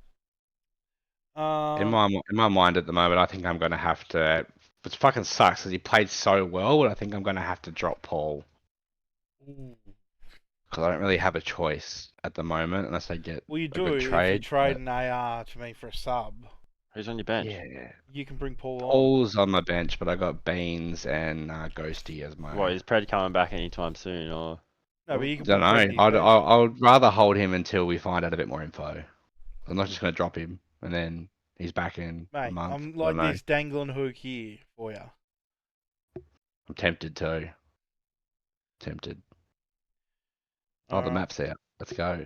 In my mind at the moment, I think I'm going to have to. It fucking sucks because he played so well, but I think I'm going to have to drop Paul Ooh. because I don't really have a choice at the moment unless I get Well, you a do good if you trade. trade an AR to me for a sub. Who's on your bench? Yeah, You can bring Paul on. Paul's on my bench, but I got Beans and Ghosty as my. What, is Pred coming back anytime soon, or No, but you can Don't put know. Pred in his I'd, bench. I would rather hold him until we find out a bit more info. I'm not just going to drop him and then he's back in a Mate, month. I'm I like don't know. this dangling hook here for you. I'm tempted to. Tempted. Oh, the Alright. map's out. Let's go.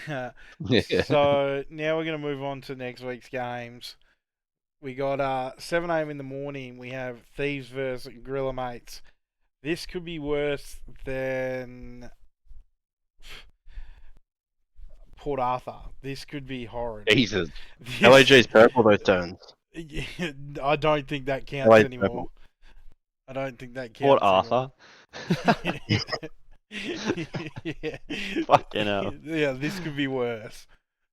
So now we're gonna move on to next week's games. We got 7 a.m. in the morning. We have Thieves versus Gorilla Mates. This could be worse than Port Arthur. This could be horrid. Jesus. LAG's purple those turns. I don't think that counts LA's anymore. purple. I don't think that Port counts Arthur? yeah. Fucking hell. Yeah, this could be worse.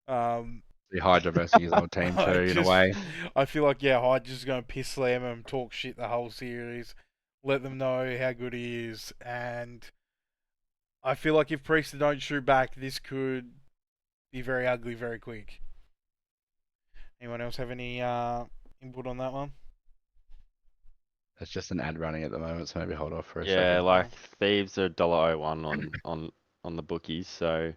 The Hydra versus his old team too, in a way. I feel like Hyde's just going to piss slam him, talk shit the whole series, let them know how good he is, and I feel like if Priester don't shoot back, this could be very ugly very quick. Anyone else have any input on that one? It's just an ad running at the moment, so maybe hold off for a Yeah, second. like Thieves are $1.01 on the bookies, so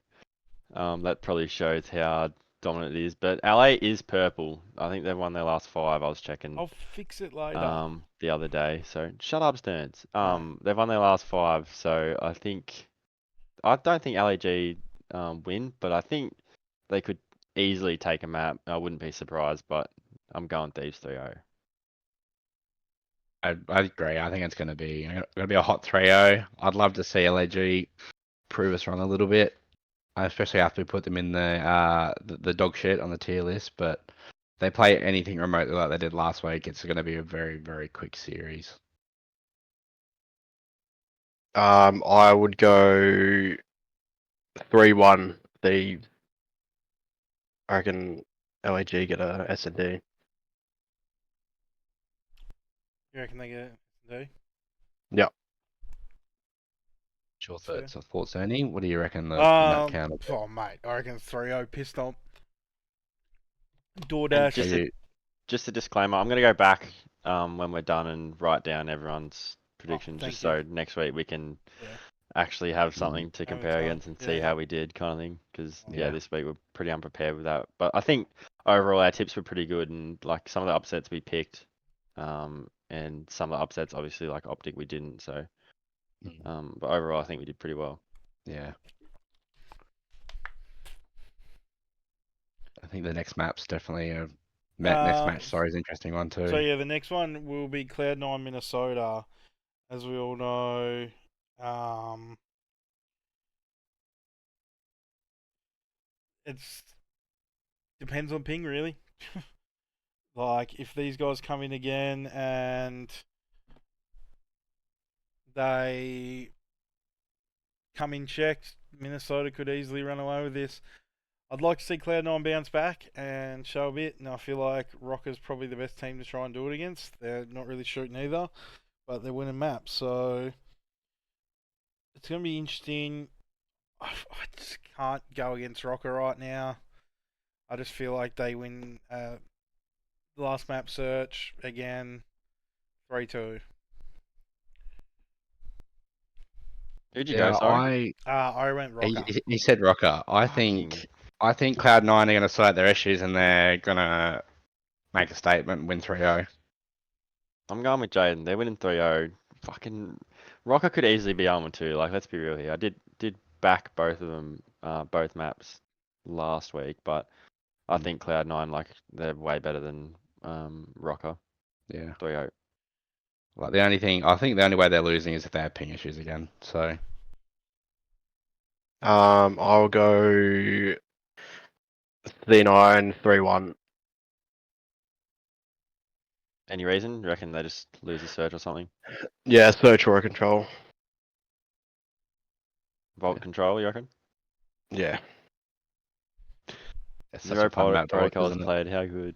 that probably shows how dominant it is. But LA is purple. I think they've won their last 5. I was checking I'll fix it later. the other day. So shut up, Stearns. No. They've won their last 5, so I don't think LAG win, but I think they could easily take a map. I wouldn't be surprised, but I'm going Thieves 3-0. I agree. I think it's going to be a hot 3-0. I'd love to see LAG prove us wrong a little bit, especially after we put them in the dog shit on the tier list. But if they play anything remotely like they did last week, it's going to be a very, very quick series. I would go 3-1 Thieves. I reckon LAG get a S&D. You reckon they get do? Your Fair. thoughts, Ernie? What do you reckon the map count? Oh, mate, I reckon 3-0 pissed on. And DoorDash. just a disclaimer, I'm going to go back when we're done and write down everyone's predictions, thank just so next week we can Yeah. actually have something to Have a compare time, against and see yeah. how we did, kind of thing. Because Yeah. this week we're pretty unprepared with that. But I think overall our tips were pretty good, and like some of the upsets we picked, and some of the upsets obviously like Optic we didn't. So, but overall I think we did pretty well. Yeah. I think the next map's definitely next match. Sorry, is an interesting one too. So yeah, the next one will be Cloud9 Minnesota, as we all know. It's depends on ping really. Like if these guys come in again and they come in checked, Minnesota could easily run away with this. I'd like to see Cloud9 bounce back and show a bit, and I feel like Rocker's probably the best team to try and do it against. They're not really shooting either, but they're winning maps, so it's going to be interesting. I just can't go against Rocker right now. I just feel like they win the last map search again. 3-2. Who'd you go, sorry? I went Rocker. he said Rocker. I Fucking- think Cloud9 are going to sort out their issues and they're going to make a statement and win 3-0. I'm going with Jayden. They're winning 3-0. Fucking Rocker could easily be 0-2. Like, let's be real here. I did back both of them, both maps last week, but I think Cloud9, like, they're way better than Rocker. Yeah. 3-0. Like I think the only way they're losing is if they have ping issues again. So I'll go C9 3-1. Any reason? You reckon they just lose a search or something? Yeah, search or control. Vault control, you reckon? Yeah. it's such Zero a fun map to watch, protocols isn't played. How good.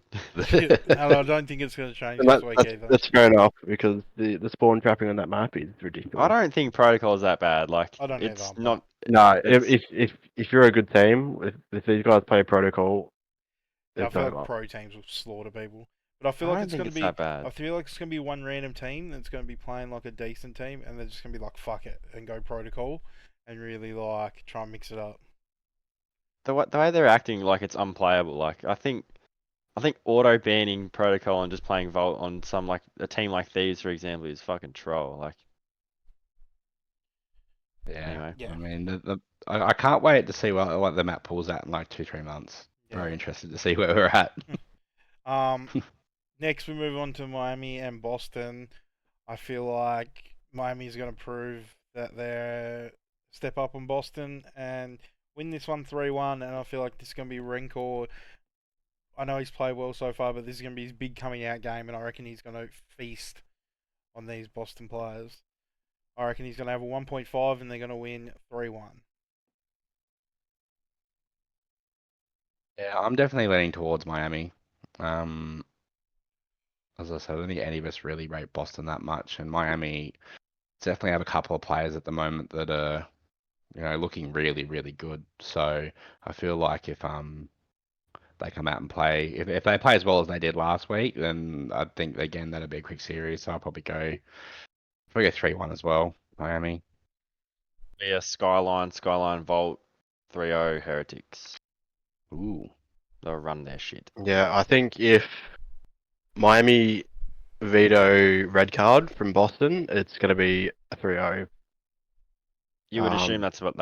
And I don't think it's going to change And this week either. that's fair enough because the spawn trapping on that map is ridiculous. I don't think protocol is that bad. Like, I don't it's either, not. No, It's- if you're a good team, if these guys play protocol, Yeah, I it's feel over. like pro teams will slaughter people. But I feel I like don't it's think going to it's be. that bad. I feel like it's going to be one random team that's going to be playing like a decent team, and they're just going to be like, fuck it, and go protocol, and really like try and mix it up. The way they're acting, like it's unplayable. Like, I think auto banning protocol and just playing Vault on some, like, a team like Thieves, for example, is fucking troll. Like, Yeah. anyway. Yeah. I mean, I can't wait to see what the map pulls out in like 2-3 months. Very Yeah. interested to see where we're at. Next we move on to Miami and Boston. I feel like Miami's going to prove that they're step up on Boston and win this one 3-1. And I feel like this is going to be Rencor. I know he's played well so far, but this is going to be his big coming out game, and I reckon he's going to feast on these Boston players. I reckon he's going to have a 1.5 and they're going to win 3-1. Yeah, I'm definitely leaning towards Miami. As I said, I don't think any of us really rate Boston that much, and Miami definitely have a couple of players at the moment that are, looking really, really good. So I feel like if they come out and play, if they play as well as they did last week, then I think again that'll be a quick series. So I'll probably go 3-1 as well, Miami. Yeah, Skyline Vault 3-0 Heretics. Ooh. They'll run their shit. Yeah, I think if Miami veto red card from Boston, it's going to be a 3-0. You would assume that's what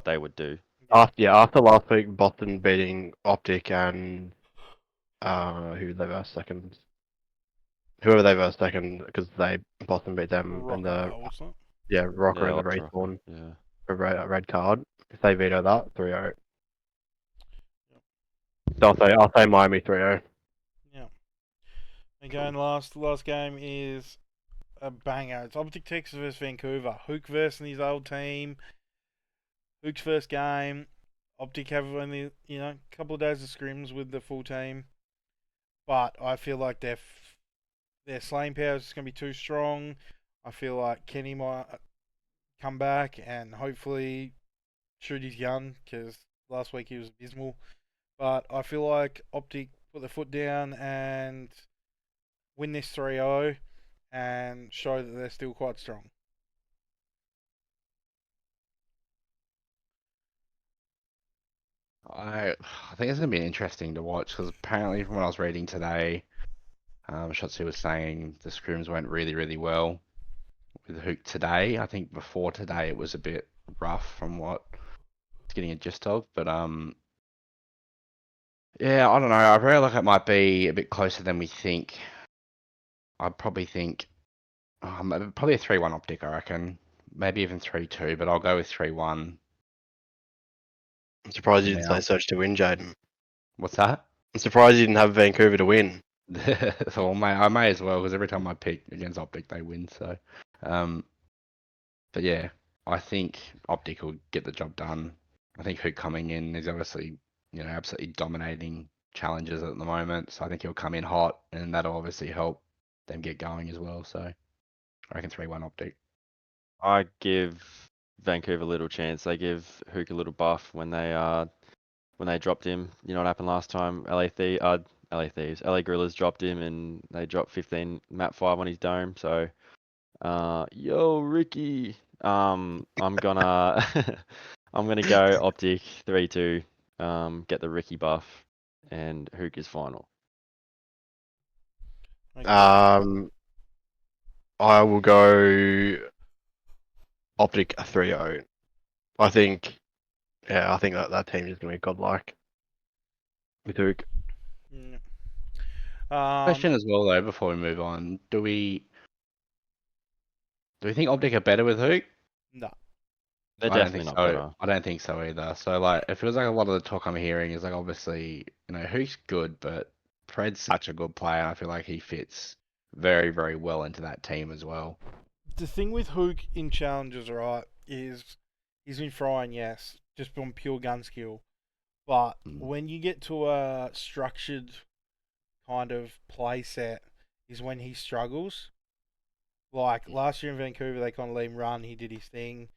they would do. After last week, Boston beating Optic and who they were second, whoever they were second, because Boston beat them in the Rocker, Rocker and the Ultra. Respawn Yeah. for red card. If they veto that, 3-0. So I'll say Miami 3-0. Yeah. Again, last game is a banger. It's Optic Texas versus Vancouver. Hook versus his old team. Hook's first game. Optic have only, a couple of days of scrims with the full team. But I feel like their slaying power is going to be too strong. I feel like Kenny might come back and hopefully shoot his gun, because last week he was abysmal. But I feel like Optic put their foot down and win this 3-0 and show that they're still quite strong. I think it's going to be interesting to watch because apparently from what I was reading today, Shotzi was saying the scrims went really, really well with Hook today. I think before today it was a bit rough from what I was getting a gist of, but yeah, I don't know. I feel like it might be a bit closer than we think. I'd probably think probably a 3-1 Optic, I reckon. Maybe even 3-2, but I'll go with 3-1. I'm surprised you didn't Yeah. say search to win, Jayden. What's that? I'm surprised you didn't have Vancouver to win. So I may as well, because every time I pick against Optic, they win. So, but yeah, I think Optic will get the job done. I think Hook coming in is obviously, absolutely dominating challenges at the moment. So I think he'll come in hot, and that'll obviously help them get going as well. So I reckon 3-1 Optic. I give Vancouver a little chance. They give Hook a little buff when they dropped him. You know what happened last time? LA Thieves. LA Gorillas dropped him, and they dropped 15 map 5 on his dome. So, yo Ricky, I'm gonna I'm gonna go Optic 3-2, get the Ricky buff, and Hook is final. Okay. I will go Optic 3-0. I think that team is going to be godlike with Hook. Mm. Question as well though, before we move on, do we think Optic are better with Hook? No. They're I don't definitely think not so. better. I don't think so either. So like, it feels like a lot of the talk I'm hearing is like, obviously, Hook's good, but Fred's such a good player. And I feel like he fits very, very well into that team as well. The thing with Hook in challenges, right, is he's been frying, yes, just on pure gun skill. But when you get to a structured kind of play set, is when he struggles. Like last year in Vancouver, they kind of let him run. He did his thing.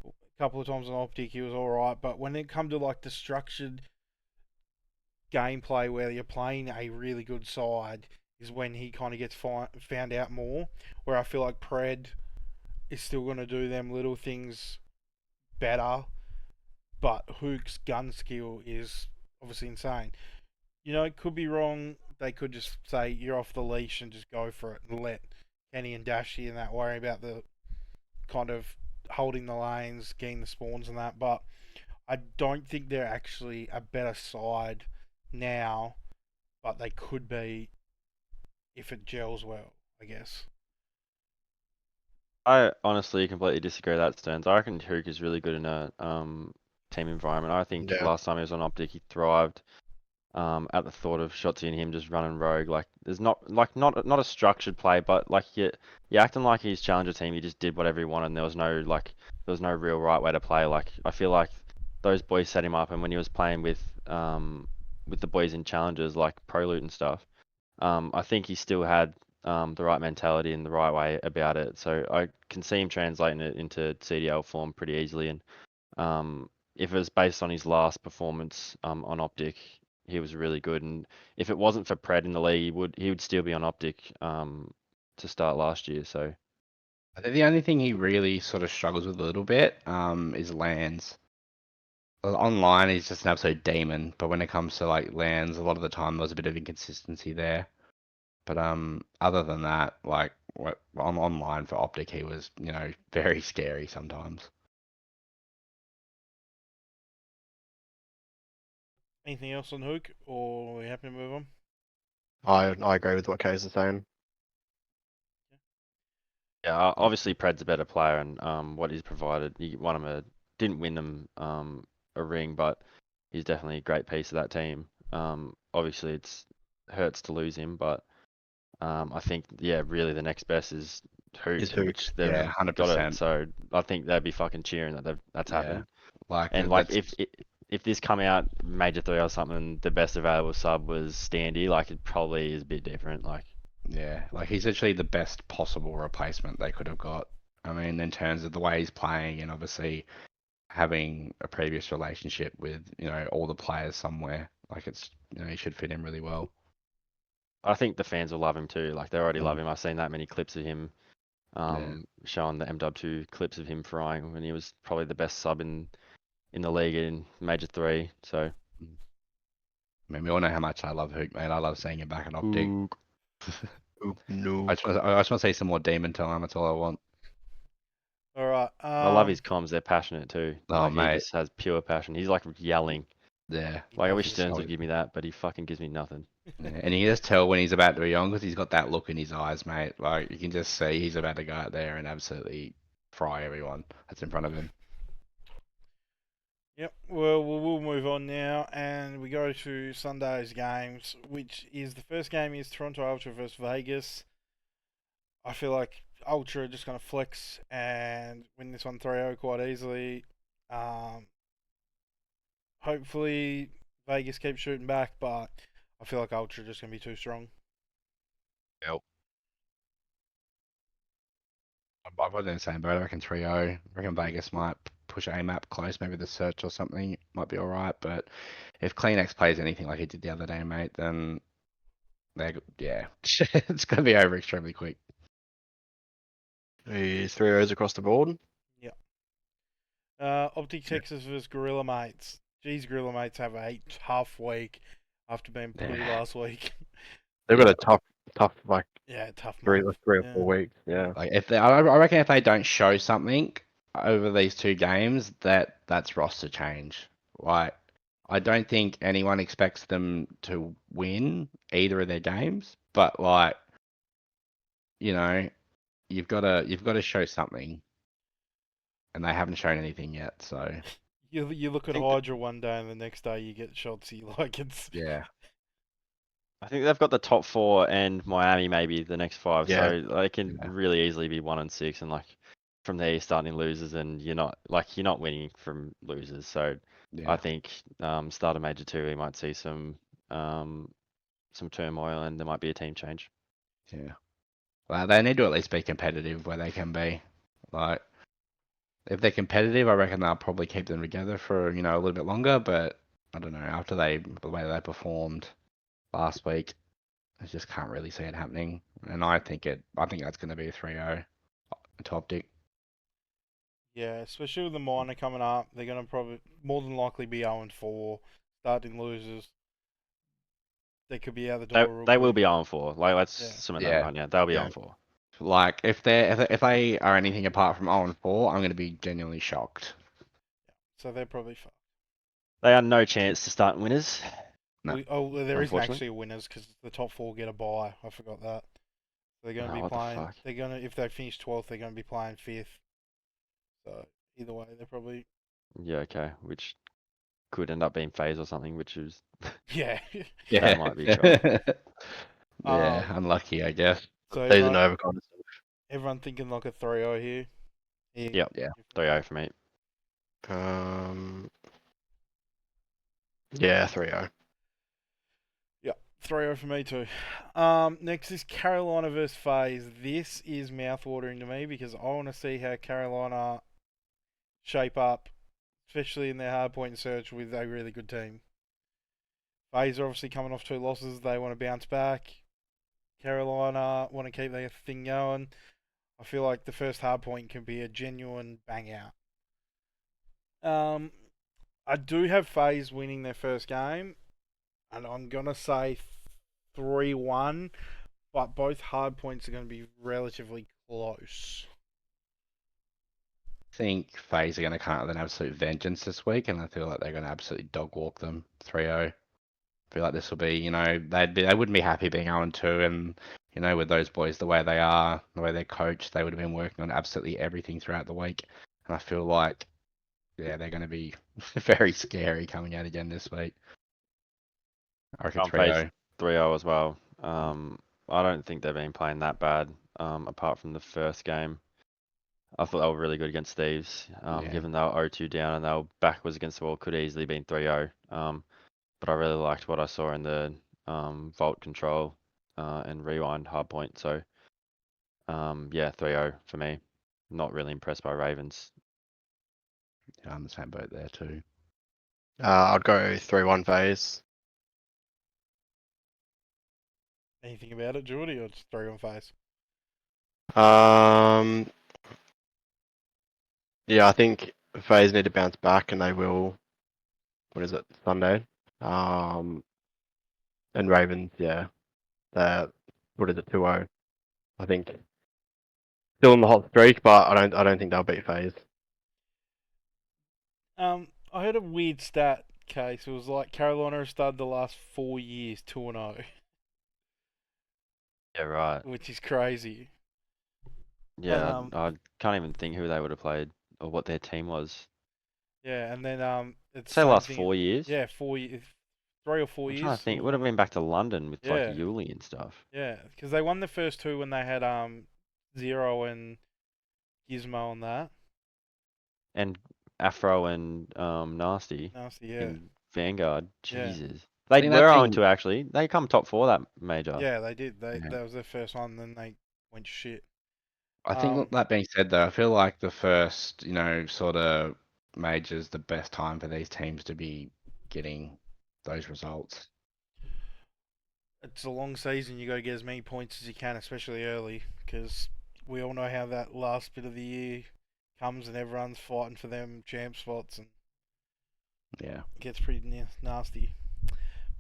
A couple of times on Optic, he was all right. But when it come to like the structured gameplay where you're playing a really good side, is when he kind of gets found out more. Where I feel like Pred is still going to do them little things better, but Hook's gun skill is obviously insane. Could be wrong. They could just say you're off the leash and just go for it and let Kenny and Dashy and that worry about the kind of holding the lanes, getting the spawns and that. But I don't think they're actually a better side now, but they could be if it gels well, I guess. I honestly completely disagree with that, Stearns. I reckon Hook is really good in a team environment. I think Yeah. last time he was on Optic, he thrived. At the thought of Shotzi and him just running rogue. Like there's not a structured play, but like you're acting like his challenger team. He just did whatever he wanted, and there was no real right way to play. Like I feel like those boys set him up, and when he was playing with the boys in challenges like Pro Loot and stuff, I think he still had the right mentality and the right way about it. So I can see him translating it into CDL form pretty easily. And if it was based on his last performance on Optic, he was really good. And if it wasn't for Pred in the league, he would still be on Optic to start last year. So I think the only thing he really sort of struggles with a little bit is lands. Online, he's just an absolute demon, but when it comes to like lands, a lot of the time there's a bit of inconsistency there. But other than that, like online for Optic, he was very scary sometimes. Anything else on Hook, or are we happy to move on? I agree with what Kay's saying. yeah, obviously Pred's a better player, and what he's provided, he won him didn't win them a ring, but he's definitely a great piece of that team. Obviously it's hurts to lose him, but I think really the next best is Hook, Is Hook. which they've Yeah, got it. 100%. So I think they'd be fucking cheering that's Yeah, happened. like And like that's if this come out Major 3 or something, the best available sub was Standy, like it probably is a bit different. Like yeah, like he's actually the best possible replacement they could have got. I mean, in terms of the way he's playing and obviously having a previous relationship with all the players somewhere, like it's he should fit in really well. I think the fans will love him too. Like they already Mm. love him. I've seen that many clips of him, Yeah. showing the MW2 clips of him frying when he was probably the best sub in the league in Major 3. So I mean, we all know how much I love Hook, mate. I love seeing him back at Optic. Hook. No. I just want to see some more demon time. That's all I want. All right. I love his comms. They're passionate too. Oh, Like he mate. just has pure passion. He's like yelling. Yeah. Like I does wish this. Stearns Oh, would give me that, but he fucking gives me nothing. yeah. And you can just tell when he's about to be on because he's got that look in his eyes, mate. Like you can just see he's about to go out there and absolutely fry everyone that's in front of him. Yep. Well, we'll move on now, and we go to Sunday's games, which is the first game is Toronto Ultra versus Vegas. I feel like Ultra are just going to flex and win this one 3-0 quite easily. Hopefully Vegas keeps shooting back, but I feel like Ultra are just going to be too strong. Yep. I've got the same boat. I reckon 3-0. I reckon Vegas might push AMAP close, maybe the search or something might be alright. But if CleanX plays anything like he did the other day, mate, then Yeah, it's gonna be over extremely quick. Is 3-0s across the board. Optic Texas versus Gorilla Mates. Geez, Gorilla Mates have a tough week after being poo Yeah. last week. They've got a tough like Yeah, tough three month. or Yeah. 4 weeks. Yeah. Like I reckon if they don't show something over these 2 games, that's roster change. Like I don't think anyone expects them to win either of their games, but like you know, you've got to show something, and they haven't shown anything yet. So You look I at think Hydra one day and the next day you get Shotsy. Like it's yeah, I think they've got the top 4 and Miami maybe the next 5, Yeah. so they can Yeah. really easily be 1 and 6, and like from there you're starting losers, and you're not winning from losers. So yeah, I think start of Major 2 we might see some turmoil, and there might be a team change. yeah. Well, they need to at least be competitive where they can be. Like if they're competitive, I reckon they'll probably keep them together for a little bit longer. But I don't know. After the way they performed last week, I just can't really see it happening. And I think that's going to be a 3-0 to Optic. yeah, especially with the minor coming up, they're gonna probably more than likely be 0-4, starting losers. They could be out the door real They will quick. be on 4. Like let's Yeah. cement that Yeah. right now. They'll be Yeah. on 4. Like if they are anything apart from 0-4, I'm going to be genuinely shocked. So they're probably fucked. They are no chance to start winners. No. There isn't Unfortunately. actually a winners because the top 4 get a bye. I forgot that. They're going to Oh, be what the playing. fuck? They're going to if they finish 12th, they're going to be playing 5th. So either way, they're probably Yeah, okay. Which could end up being phase or something, which is yeah. Yeah. that might be trouble. Yeah, Um, unlucky, I guess. So Season over kind of stuff. everyone thinking like a 3-0 here. Yep. Yeah. 3-0 for me. Yeah, 3-0. Yeah, 3-0 for me too. Next is Carolina versus FaZe. This is mouthwatering to me because I want to see how Carolina shape up, especially in their hardpoint search with a really good team. FaZe are obviously coming off 2 losses. They want to bounce back. Carolina want to keep their thing going. I feel like the first hardpoint can be a genuine bang out. I do have FaZe winning their first game, and I'm gonna say 3-1, but both hard points are going to be relatively close. I think FaZe are going to come out with an absolute vengeance this week, and I feel like they're going to absolutely dog walk them 3-0. I feel like this will be, they wouldn't be happy being 0-2, and with those boys the way they are, the way they're coached, they would have been working on absolutely everything throughout the week, and I feel like, yeah, they're going to be very scary coming out again this week. I reckon I'm phase 3-0. 3-0 as well. I don't think they've been playing that bad, apart from the first game. I thought they were really good against Thieves, Yeah. given they were 0-2 down and they were backwards against the wall, could easily been 3-0. But I really liked what I saw in the vault control and rewind hardpoint. So yeah, 3-0 for me. Not really impressed by Ravens. Yeah, I'm the same boat there too. I'd go 3-1 phase. Anything about it, Jordie, or just 3-1 FaZe? Yeah, I think FaZe need to bounce back, and they will. What is it? Sunday. And Ravens, yeah, they're what is it? 2-0. I think still in the hot streak, but I don't think they'll beat FaZe. I heard a weird stat case. It was like Carolina have started the last 4 years 2-0, Yeah, right. which is crazy. Yeah, And, I can't even think who they would have played or what their team was. yeah, and then it's Say same last thing. 4 years. Yeah, 4 years, 3 or 4 I'm years. trying to think. It would have been back to London with like Yeah. Yuli and stuff. Yeah, because they won the first 2 when they had Zero and Gizmo on that. And Afro and Nasty Nasty, yeah. in Vanguard. Yeah. Jesus. I They think were that on being- to actually. They come top 4 that major. Yeah, they did. Yeah. That was their first one, then they went shit. I think that being said, though, I feel like the first, sort of majors, the best time for these teams to be getting those results. it's a long season. You got to get as many points as you can, especially early, because we all know how that last bit of the year comes and everyone's fighting for them champ spots and Yeah. it gets pretty nasty.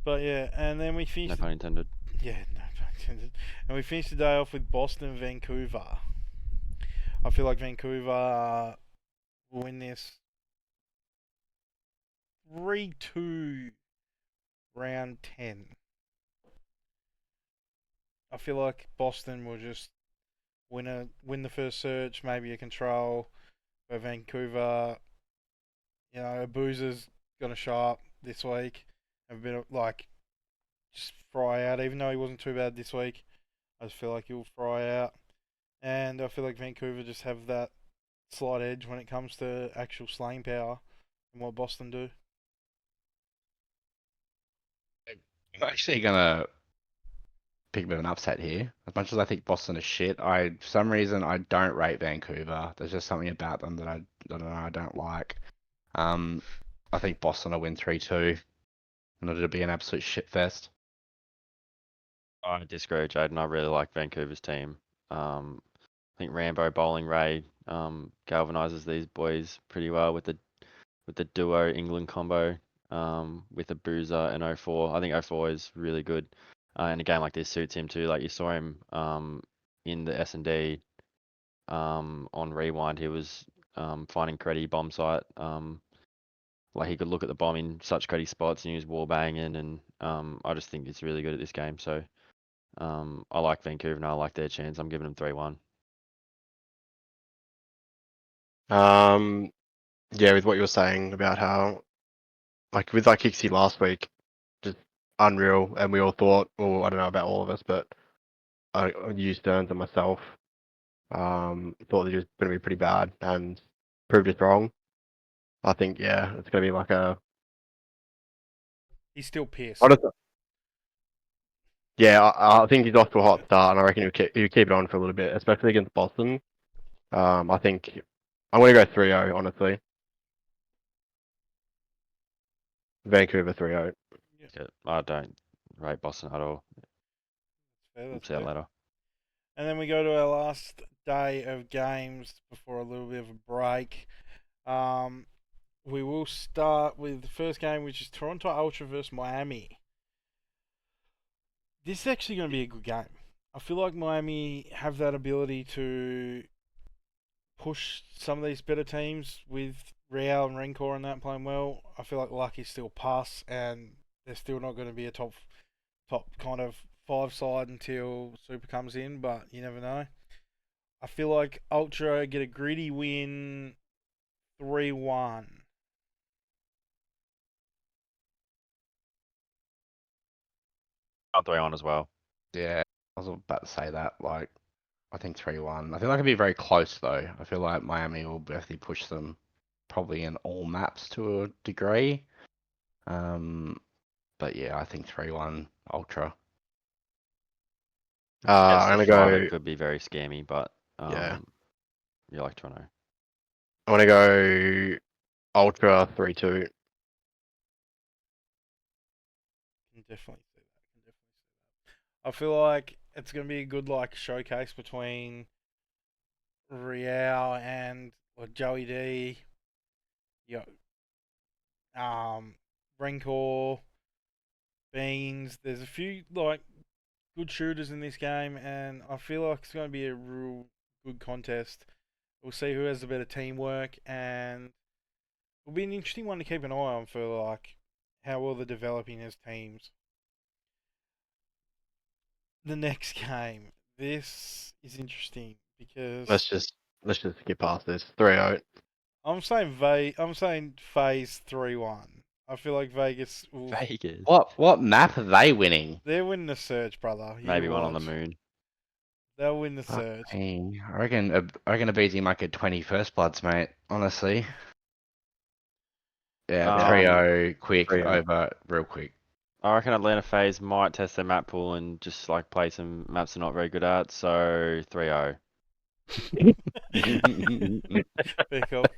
But yeah, and then we No finished. pun intended. Yeah, no pun intended. And we finished the day off with Boston, Vancouver. I feel like Vancouver will win this 3-2 round 10. I feel like Boston will just win the first search, maybe a control, where Vancouver, Boozer's gonna show up this week and a bit of just fry out. Even though he wasn't too bad this week, I just feel like he'll fry out, and I feel like Vancouver just have that slight edge when it comes to actual slaying power and what Boston do. I'm actually gonna pick a bit of an upset here. As much as I think Boston is shit, for some reason I don't rate Vancouver. There's just something about them that I don't know, I don't like. I think Boston will win 3-2, and it'll be an absolute shit fest. I disagree, Jayden. I really like Vancouver's team. I think Rambo, Bowling Ray galvanizes these boys pretty well with the duo England combo with a Boozer and 04. I think 04 is really good. And a game like this suits him too. Like you saw him in the S&D on Rewind. He was finding Creddy bomb site. Like he could look at the bomb in such Creddy spots and he was wall banging. And I just think it's really good at this game. So I like Vancouver and I like their chance. I'm giving them 3-1. Yeah, with what you were saying about how, like with like Hixie last week, just unreal, and we all thought, well, I don't know about all of us, but I used Stearns and myself, thought that he was going to be pretty bad, and proved us wrong. I think, yeah, it's going to be like He's still pissed. Yeah, I think he's off to a hot start, and I reckon he'll keep it on for a little bit, especially against Boston. I think I'm going to go 3-0, honestly. Vancouver 3-0. Yeah, I don't rate Boston at all. We'll see that later. And then we go to our last day of games before a little bit of a break. We will start with the first game, which is Toronto Ultra versus Miami. This is actually going to be a good game. I feel like Miami have that ability to push some of these better teams with Real and Rencor and that playing well. I feel like Lucky's still pass, and they're still not going to be a top kind of 5 side until Super comes in, but you never know. I feel like Ultra get a gritty win 3-1. I'll 3-1 as well. Yeah, I was about to say that. Like, I think 3-1. I feel like it'll be very close though. I feel like Miami will definitely push them, probably in all maps to a degree. But yeah, I think 3-1 Ultra. I'm going to go. It could be very scammy, but Yeah. You like Toronto. I want to go Ultra 3-2. Can definitely see that. I feel like it's going to be a good showcase between Real and Joey D. Rencor, Beans. There's a few good shooters in this game, and I feel like it's going to be a real good contest. We'll see who has the better teamwork, and it'll be an interesting one to keep an eye on for how well they're developing as teams. The next game. This is interesting because Let's just skip past this. 3-0. I'm saying Phase 3-1. I feel like Vegas will. Vegas. What map are they winning? They're winning the Surge, brother. Maybe one on the moon. They'll win the Surge. I reckon a BZ might get 20 first bloods, mate. Honestly. Yeah, 3-0 quick 3-0. over real quick. I reckon Atlanta FaZe might test their map pool and just play some maps they're not very good at. So 3-0. Pick up.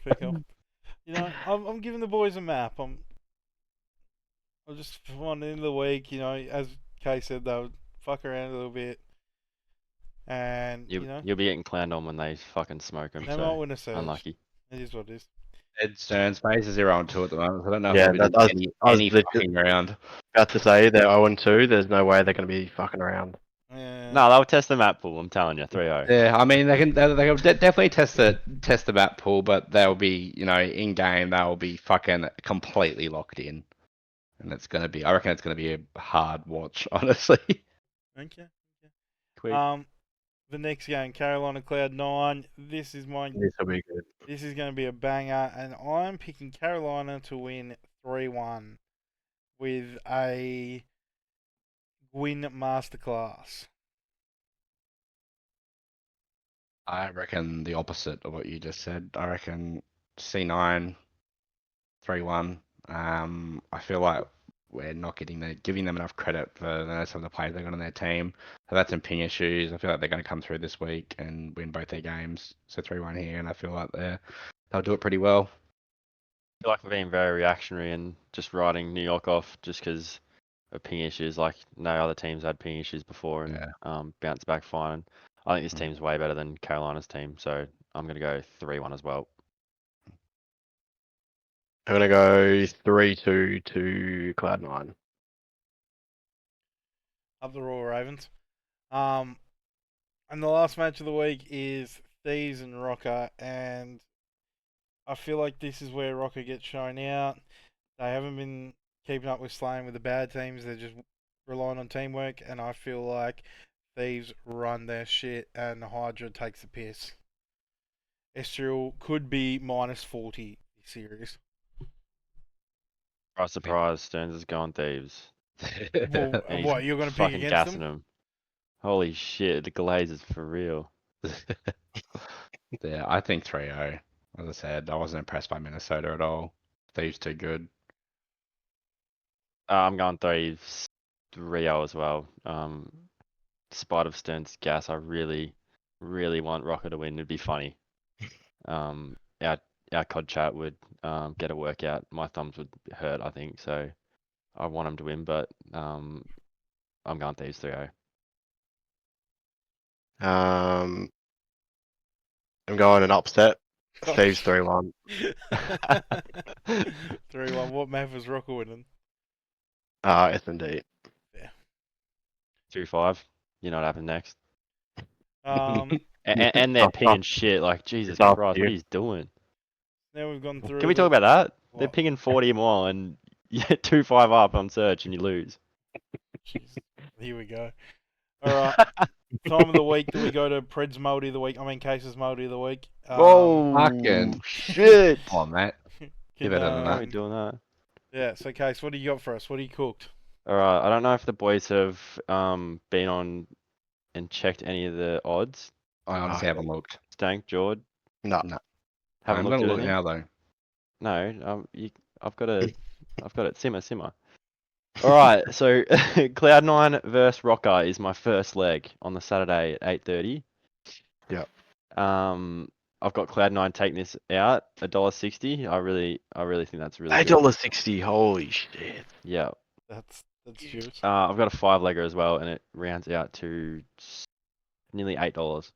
I'm giving the boys a map. I'll just find it in the week. As Kay said they would fuck around a little bit, and You'll be getting clowned on when they fucking smoke them. they So might win a surge. unlucky. It is what it is. Ed Stearns base is 0-2 at the moment. So I don't know if Yeah, they'll be that- doing I was any legit- fucking around. About to say they're 0-2. There's no way they're going to be fucking around. Yeah. No, they'll test the map pool. I'm telling you, 3-0. Yeah, I mean they can definitely test the map pool, but they'll be in game they'll be fucking completely locked in, and I reckon it's gonna be a hard watch, honestly. Okay. Quick. The next game, Carolina Cloud9. This is This will be good. This is going to be a banger, and I'm picking Carolina to win 3-1 with a win masterclass. I reckon the opposite of what you just said. I reckon C9 3-1. I feel like we're not giving them enough credit for some of the players they got on their team. They've had some ping issues. I feel like they're going to come through this week and win both their games. So 3-1 here, and I feel like they'll do it pretty well. I feel like we're being very reactionary and just writing New York off just because of ping issues. Like no other teams had ping issues before and bounced back fine. I think this team's way better than Carolina's team, so I'm going to go 3-1 as well. I'm going to go 3-2 to Cloud9. Up the Royal Ravens. And the last match of the week is Thieves and Rocker, and I feel like this is where Rocker gets shown out. They haven't been keeping up with slaying with the bad teams. They're just relying on teamwork, and I feel like Thieves run their shit and Hydra takes the piss. Estriel could be minus 40 this series. Surprise, Stearns is going Thieves. Well, And he's what, you're going to pick fucking against gassing them? them. Holy shit, the Glazers for real. Yeah, I think 3-0. As I said, I wasn't impressed by Minnesota at all. Thieves too good. I'm going Thieves 3-0 as well. Despite of Stearns' gas, I really, really want Rocker to win. It'd be funny. Our COD chat would get a workout. My thumbs would hurt, I think. So I want him to win, but I'm going Thieves 3-0. I'm going an upset. Thieves 3-1. 3-1. What map was Rocker winning? S&D. 2-5. You know what happened next. Um, And they're pinging shit. Like, Jesus It's up Christ, to what you. he's doing. now we've gone through. Can we talk about that? They're What? pinging 40 more and you get 2-5 up on search and you lose. Jeez. Here we go. All right. Time of the week. Do we go to Pred's Multi of the week? I mean, Case's Multi of the week. Whoa! fucking shit! Come on, mate. Can, better than Why are we that. doing that? Yeah. So, Case, what do you got for us? What do you cooked? Alright, I don't know if the boys have been on and checked any of the odds. I honestly haven't looked. Stank, Jord. No. Haven't I'm looked gonna at look anything? now though. No, I've got it. Simmer. Alright, so Cloud9 versus Rocker is my first leg on the Saturday at 8:30. Yep. I've got Cloud9 taking this out, $1.60. I really think that's really good. $8.60. Holy shit. Yeah. That's huge. I've got a 5-legger as well, and it rounds out to nearly $8.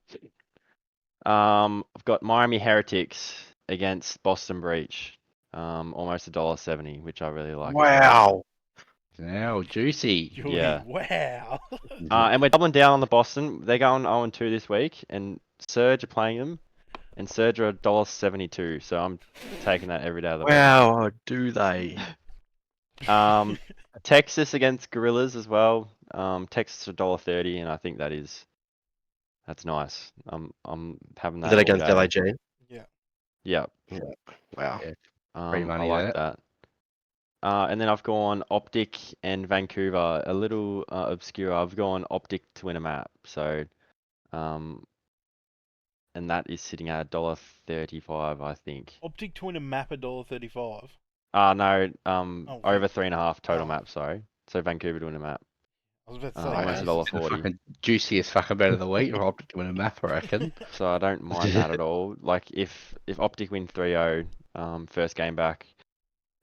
I've got Miami Heretics against Boston Breach, almost $1.70, which I really like. Wow. Now juicy. Jordie, Yeah. Wow. And we're doubling down on the Boston. They're going 0-2 this week, and Surge are playing them, and Surge are $1.72. So I'm taking that every day of the week. Wow. Do they? Texas against Gorillas as well. Texas $1.30, and I think that's nice. I'm having that. Is it all against day. LAG? Yeah. Wow. Free money I like there. that. And then I've gone Optic and Vancouver. A little obscure. I've gone Optic to win a map. So, and that is sitting at $1.35, I think. Optic to win a map $1.35. No. Oh, Over 3.5 total oh. maps. Sorry. So Vancouver to win a map. I was about to say. Almost wow. Jesus. $1.40. Fucking juiciest fucking bet of the week. Or Optic to win a map, I reckon. So I don't mind that at all. Like if Optic win 3-0, first game back,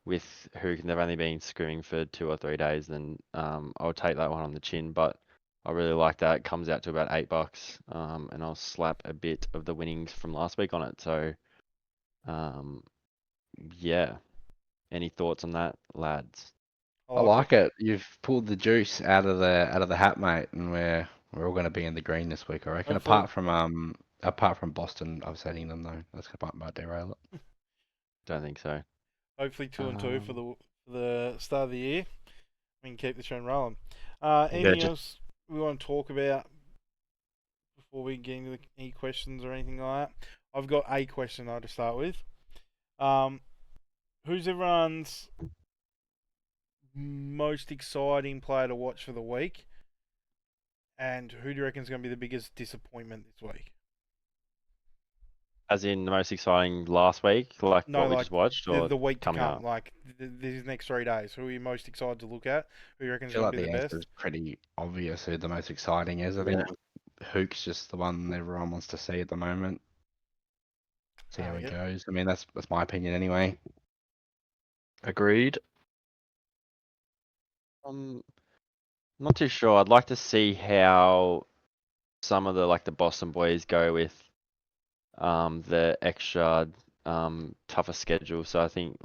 with who they've only been screaming for 2 or 3 days, then I'll take that one on the chin. But I really like that. It comes out to about $8, and I'll slap a bit of the winnings from last week on it. So, yeah. Any thoughts on that, lads? I like it. You've pulled the juice out of the hat, mate, and we're all going to be in the green this week, I reckon. Hopefully. Apart from Boston upsetting them though, that's might derail it. Don't think so. Hopefully 2-2 for the start of the year. We can keep the trend rolling. Yeah, Anything else we want to talk about before we get into any questions or anything like that? I've got a question to start with. Who's everyone's most exciting player to watch for the week? And who do you reckon is going to be the biggest disappointment this week? As in the most exciting last week, like No, what we like just watched, or the week to coming come, up? like these next 3 days. Who are you most excited to look at? Who do you reckon I is feel going like to be the the answer best? is pretty obvious who the most exciting is. I think Hook's just the one everyone wants to see at the moment. See how he Yep. goes. I mean, that's my opinion anyway. Agreed. Not too sure. I'd like to see how some of the Boston boys go with the extra tougher schedule. So I think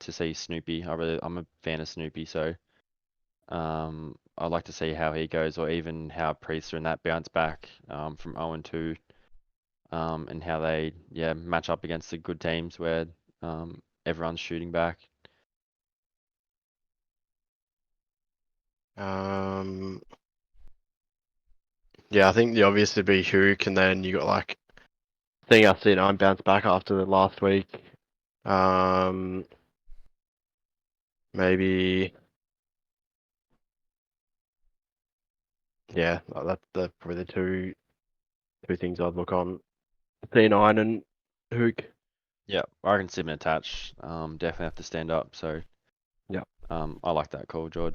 to see Snoopy. I'm a fan of Snoopy, so I'd like to see how he goes, or even how Priester and that bounce back from 0-2, and how they match up against the good teams where everyone's shooting back. Yeah, I think the obvious would be Hook, and then you got like seeing us C9 bounce back after the last week. Maybe. Yeah, that's probably the two things I'd look on. C9 and Hook. Yeah, I reckon Sim and Attach definitely have to stand up. So Yeah. I like that call, Jord.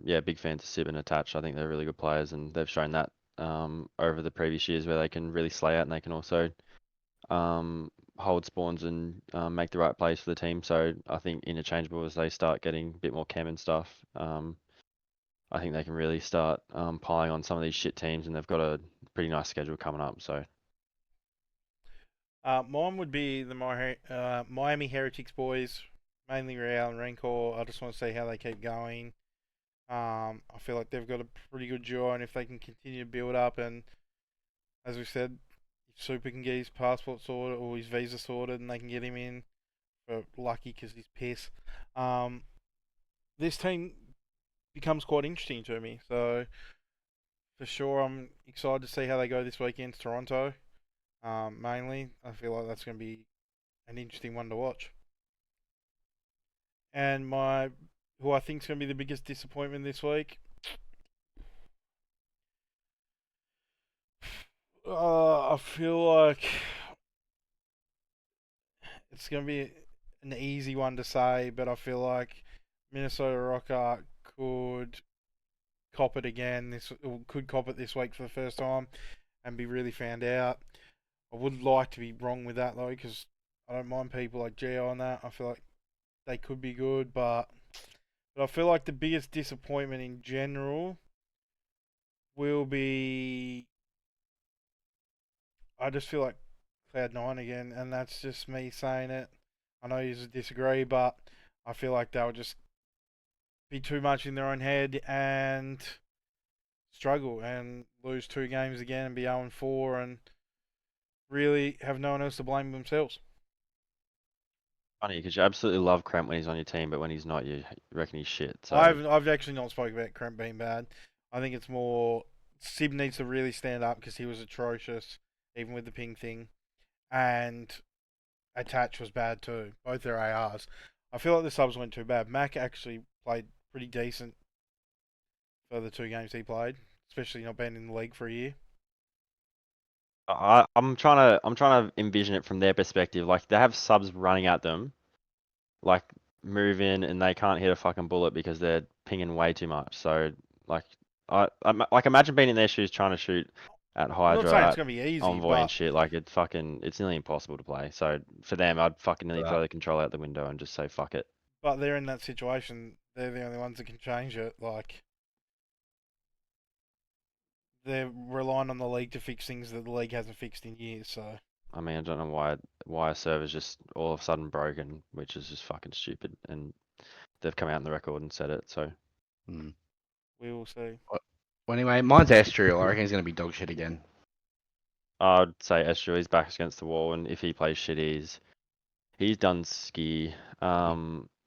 Yeah, big fan to Sib and Attach. I think they're really good players, and they've shown that over the previous years where they can really slay out and they can also hold spawns and make the right plays for the team. So I think interchangeable as they start getting a bit more chem and stuff. I think they can really start piling on some of these shit teams, and they've got a pretty nice schedule coming up. So Mine would be the Miami Heretics boys, mainly Real and Rancor. I just want to see how they keep going. I feel like they've got a pretty good duo, and if they can continue to build up, and as we said, if Super can get his passport sorted or his visa sorted, and they can get him in for lucky because he's piss. This team becomes quite interesting to me. So for sure, I'm excited to see how they go this weekend to Toronto. Mainly, I feel like that's going to be an interesting one to watch. And who I think is going to be the biggest disappointment this week. I feel like it's going to be an easy one to say, but I feel like Minnesota Rocker could cop it again. Could cop it this week for the first time and be really found out. I would like to be wrong with that though, because I don't mind people like Gio on that. I feel like they could be good, but I feel like the biggest disappointment in general will be. I just feel like Cloud9 again, and that's just me saying it. I know you disagree, but I feel like they'll just be too much in their own head and struggle and lose 2 games again and be 0-4 and really have no one else to blame themselves. funny because you absolutely love Cramp when he's on your team, but when he's not, you reckon he's shit. So I've actually not spoken about Cramp being bad. I think it's more Sib needs to really stand up because he was atrocious, even with the ping thing, and Attach was bad too. Both their ARs. I feel like the subs went too bad. Mac actually played pretty decent for the 2 games he played, especially not being in the league for a year. I'm trying to envision it from their perspective. Like they have subs running at them, like move in and they can't hit a fucking bullet because they're pinging way too much. So like I like imagine being in their shoes trying to shoot at I'm not saying Hydra, it's at gonna be easy, Envoy and but shit. Like it's nearly impossible to play. So for them, I'd fucking nearly throw the controller out the window and just say fuck it. But they're in that situation. They're the only ones that can change it. Like, they're relying on the league to fix things that the league hasn't fixed in years. So I mean, I don't know why a server's just all of a sudden broken, which is just fucking stupid. And they've come out in the record and said it. So Hmm. we will see. Well, anyway, mine's Estriel. I reckon he's going to be dog shit again. I'd say Estrel, his back's against the wall, and if he plays shit, he's done ski.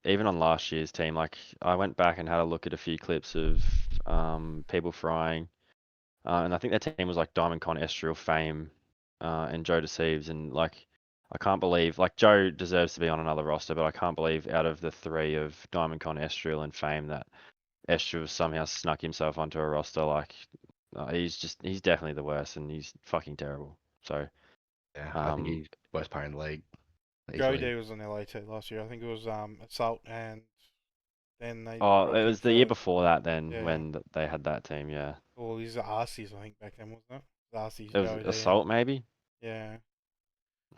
Even on last year's team, like I went back and had a look at a few clips of people frying, and I think their team was like Diamond Con, Estriel, Fame, and Joe Deceives, and like I can't believe like Joe deserves to be on another roster, but I can't believe out of the three of Diamond Con, Estriel, and Fame that Estriel somehow snuck himself onto a roster. Like he's definitely the worst, and he's fucking terrible. So Yeah, I think um, he's worst player in the league. Easily. Jordie was on LA2 last year. I think it was Assault, and then they oh, dropped it him was the year for before that then yeah. when they had that team. Yeah, Well, he's Arceus, I think, back then, wasn't it? Arceus, it was Jodie, Assault maybe. yeah.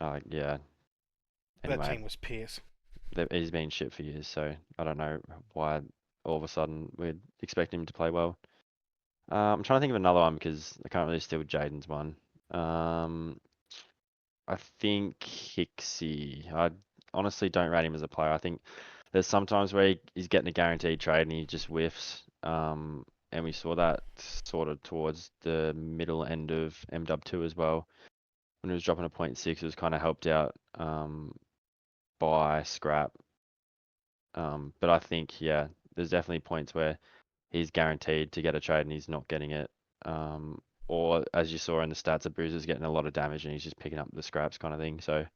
Yeah. That Anyway, team was pierce. he's been shit for years, so I don't know why all of a sudden we'd expect him to play well. I'm trying to think of another one because I can't really steal Jayden's one. I think Hixie. I honestly don't rate him as a player. I think there's sometimes where he's getting a guaranteed trade and he just whiffs. And we saw that sort of towards the middle end of MW2 as well. When he was dropping a 0.6, it was kind of helped out by Scrap. But I think, yeah, there's definitely points where he's guaranteed to get a trade and he's not getting it. Or as you saw in the stats, a Bruiser's getting a lot of damage and he's just picking up the scraps kind of thing. So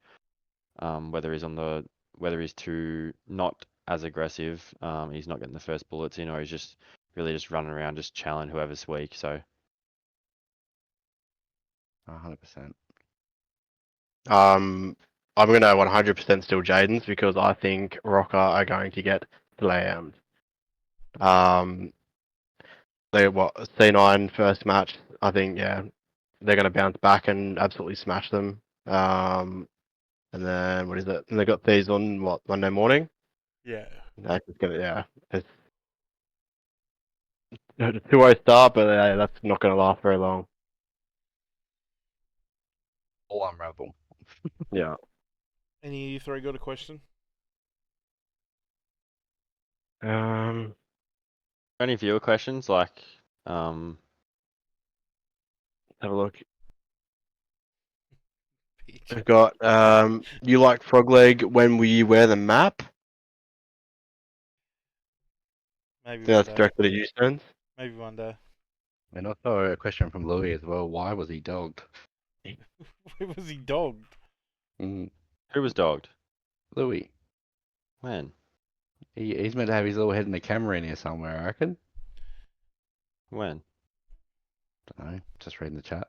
whether he's too not as aggressive, he's not getting the first bullets in, or he's just really just running around just challenging whoever's weak. So 100%. I'm gonna 100% still Jayden's because I think Rocker are going to get slammed. They C9 first match. I think they're gonna bounce back and absolutely smash them. And then what is it? And they got these on Monday morning. Yeah. That's just gonna it's a 2-0 start, but that's not gonna last very long. All unravel. Yeah. Any of you three got a question? any viewer questions like Have a look. I've got you like Frog Leg when we wear the map? Maybe Yeah, one that's day. directed at you, Stones. Maybe one day. And also a question from Louis as well. Why was he dogged? Where was he dogged? Mm. who was dogged? Louis. When? He's meant to have his little head in the camera in here somewhere, I reckon. When? Don't know. Just reading the chat.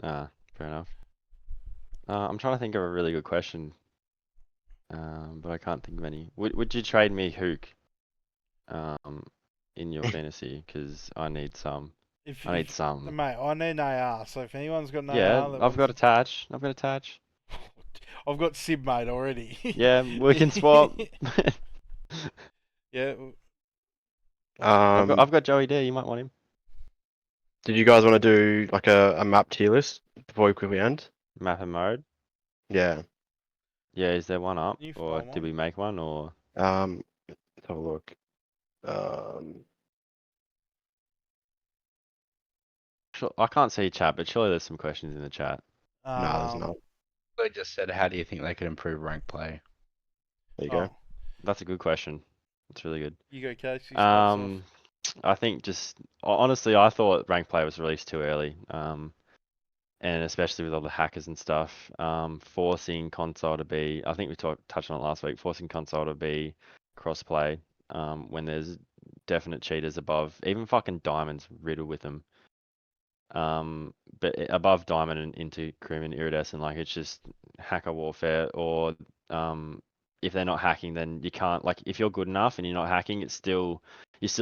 Ah, fair enough. I'm trying to think of a really good question, but I can't think of any. Would you trade me Hook, in your fantasy? Because I need some. If, I need if some. mate, I need an AR. So if anyone's got an Yeah, AR, that I've got wants attach. I've got attach. I've got Sib mate already. Yeah, we can swap. Yeah. I've got Joey D. You might want him. Did you guys want to do like a map tier list before we quickly end? Map and mode. Yeah. Yeah, is there one up, Can you or find did we one? make one, or? Let's have a look. I can't see chat, but surely there's some questions in the chat. No, there's not. They just said, how do you think they could improve rank play? There you go. Oh, That's a good question. It's really good. you go, Casey. Starts off. I think just honestly, I thought rank play was released too early. And especially with all the hackers and stuff, forcing console to be, I think we touched on it last week, forcing console to be crossplay, when there's definite cheaters above, even fucking diamonds riddled with them. But above diamond and into cream and iridescent, like it's just hacker warfare. Or if they're not hacking, then you can't, like if you're good enough and you're not hacking, you're still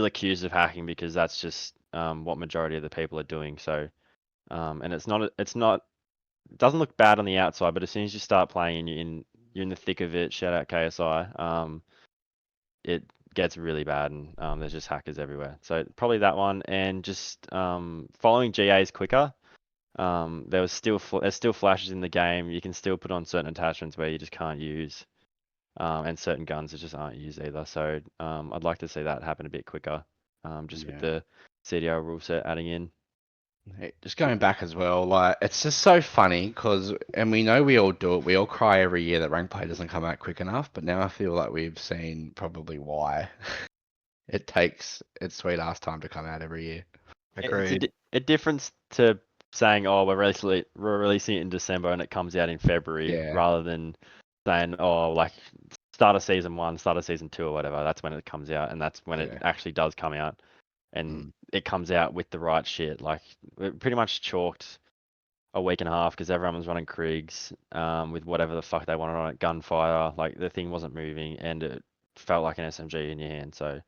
accused of hacking because that's just what majority of the people are doing. So and it's not it doesn't look bad on the outside, but as soon as you start playing and you're in the thick of it, shout out KSI. it gets really bad, and there's just hackers everywhere. So probably that one, and just following GAs quicker. There's still flashes in the game. You can still put on certain attachments where you just can't use, and certain guns that just aren't used either. So I'd like to see that happen a bit quicker, just with Yeah. the CDL rule set adding in. Hey, just going back as well, like it's just so funny because, and we know we all do it. We all cry every year that rank play doesn't come out quick enough. But now I feel like we've seen probably why it takes its sweet ass time to come out every year. It's Agreed. a difference to saying, oh, we're releasing it in December and it comes out in February, Yeah. rather than saying, oh, like start of season 1, start of season 2, or whatever. That's when it comes out, and that's when Yeah. it actually does come out, and Mm. it comes out with the right shit. Like it pretty much chalked a week and a half because everyone was running Kriegs with whatever the fuck they wanted on it, gunfire. Like the thing wasn't moving, and it felt like an SMG in your hand. So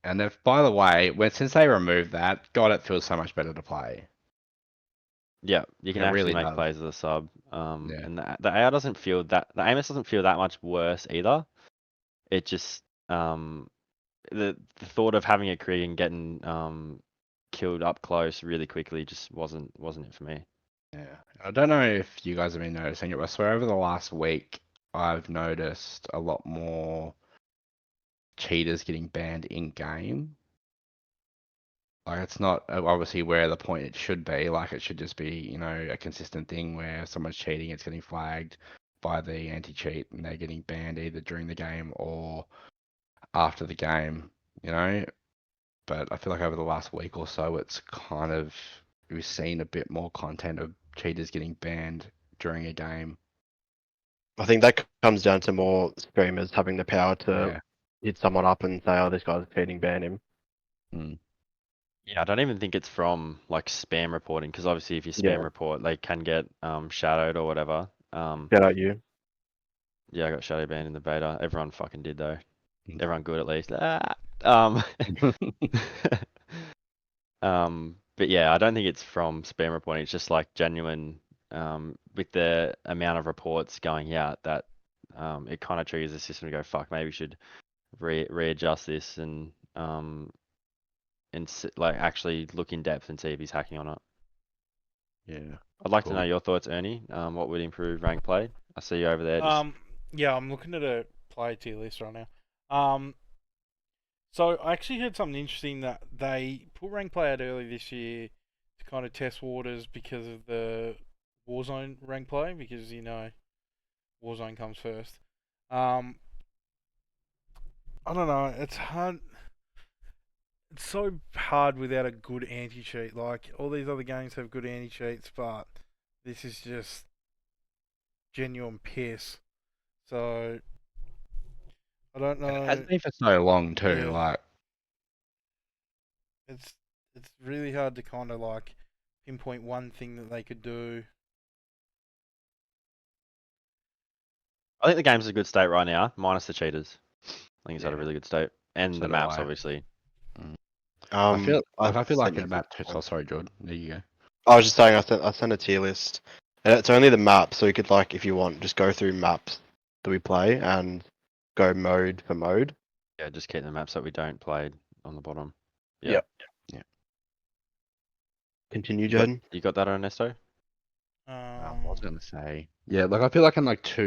And if, by the way, since they removed that, God, it feels so much better to play. yeah, you can It actually really make does. plays as a sub. Yeah. And the AR doesn't feel that the AMS doesn't feel that much worse either. It just the thought of having a Krieg and getting killed up close really quickly just wasn't it for me. Yeah. I don't know if you guys have been noticing it, but I swear over the last week, I've noticed a lot more cheaters getting banned in game. Like it's not obviously where the point it should be. Like it should just be, you know, a consistent thing where if someone's cheating, it's getting flagged by the anti-cheat and they're getting banned either during the game or after the game, you know. But I feel like over the last week or so, it's kind of we've seen a bit more content of cheaters getting banned during a game. I think that comes down to more streamers having the power to Yeah. hit someone up and say, "Oh, this guy's cheating, ban him." Mm. Yeah, I don't even think it's from like spam reporting, because obviously if you spam Yeah. report, they can get shadowed or whatever. Get at you. Yeah, I got shadow banned in the beta. Everyone fucking did though. Mm. Everyone good at least. Um, but yeah, I don't think it's from spam reporting. It's just like genuine. With the amount of reports going out, that it kind of triggers the system to go, fuck, maybe we should readjust this and like actually look in depth and see if he's hacking or not. Yeah. I'd like to Cool. know your thoughts, Ernie. What would improve rank play? I see you over there. Yeah, I'm looking at a player tier list right now. So I actually heard something interesting that they put rank play out early this year to kind of test waters because of the Warzone rank play, because you know Warzone comes first. I don't know. It's hard. It's so hard without a good anti-cheat. Like all these other games have good anti-cheats, but this is just genuine piss. So I don't It has know. been for so long too. Yeah. Like It's really hard to kind of like pinpoint one thing that they could do. I think the game's in a good state right now, minus the cheaters. I think it's at a Yeah. really good state, and So the do maps I. obviously. I feel like sent in you- about oh sorry, Jordan. There you go. I was just saying I sent a tier list, and it's only the map, so you could like if you want just go through maps that we play and go mode for mode. Yeah, just keep the maps that we don't play on the bottom. Yeah. Yep. Yeah. Continue, Jayden. You got that, Ernesto? I was gonna say, yeah, like I feel like in like I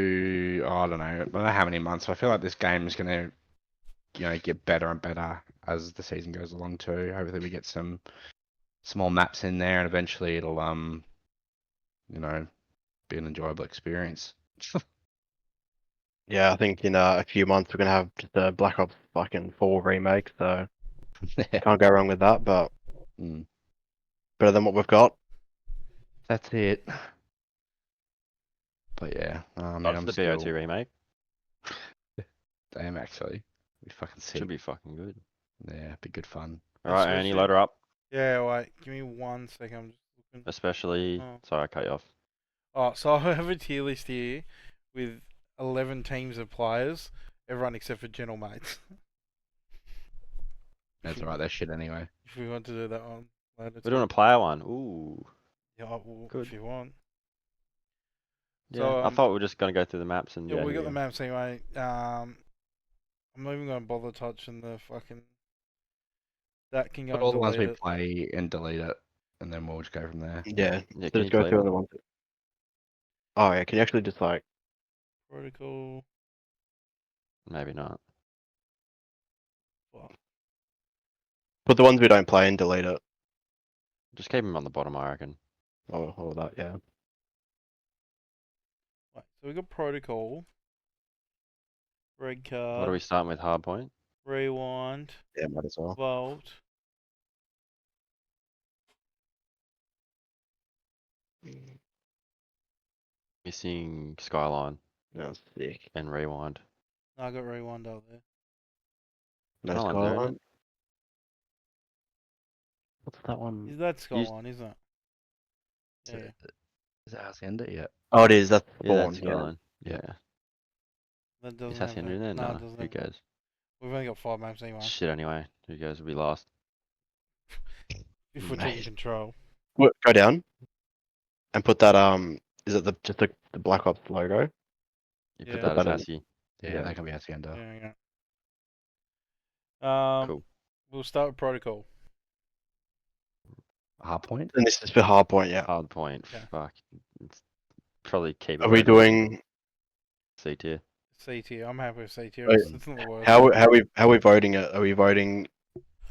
don't know how many months. I feel like this game is gonna, you know, get better and better as the season goes along too. Hopefully we get some small maps in there, and eventually it'll you know, be an enjoyable experience. Yeah, I think in a few months we're gonna have just a Black Ops fucking 4 remake, so can't go wrong with that. But Mm. better than what we've got. That's it. But yeah, I mean, Watch I'm the still BO2 remake. damn actually. We fucking sick. Should be fucking good. Yeah, be good fun. All right, Ernie, Especially- load her up. Yeah, wait. Give me 1 second. I'm just looking. Especially, Oh. sorry, I cut you off. Oh, so I have a tier list here with 11 teams of players, everyone except for Gentle Mates. That's alright. That shit anyway. If we want to do that one later. We're doing a player one. Ooh. Yeah, well, Good. if you want. Yeah. So, I thought we were just gonna go through the maps and Yeah, we got who the maps anyway. I'm not even going to bother touching the fucking. That can go Put and all the ones delete we it. play and delete it, and then we'll just go from there. Yeah. Yeah, So can you just go delete through them? the ones. Oh yeah, can you actually just like? Protocol. Maybe not. Fuck. Put the ones we don't play and delete it. Just keep them on the bottom, I reckon. Or that, yeah. Right, so we got protocol. Red What are card. we starting with? Hardpoint. Rewind. Yeah, might as well. Vault. Missing Skyline That's sick. and Rewind. No, I got rewind out there. No Skyline's earned Skyline. it. What's that one? Is that You- Skyline, isn't it? So, Yeah. is that Hacienda yet? Oh, it is. That's Yeah, Spawn. that's Yeah. Skyline. Yeah. Yeah. That Is doesn't have Hacienda that. in there? No, No, it doesn't who have that. cares? We've only got 5 maps anyway. Shit anyway. Who cares? We'll be last. If we're taking Mate. control. Go down and put that. Is it just the Black Ops logo? You Yeah. put that as That in. Hassie. Yeah, Yeah. that can be Hacienda. Yeah, yeah. Cool. We'll start with protocol. Hardpoint. And this is for Hardpoint. Yeah. Hard point. Okay. Fuck. It's probably keep it Are where we it is. doing? C tier. C tier. I'm happy with C tier. Wait, It's not the worst. How we voting it? Are we voting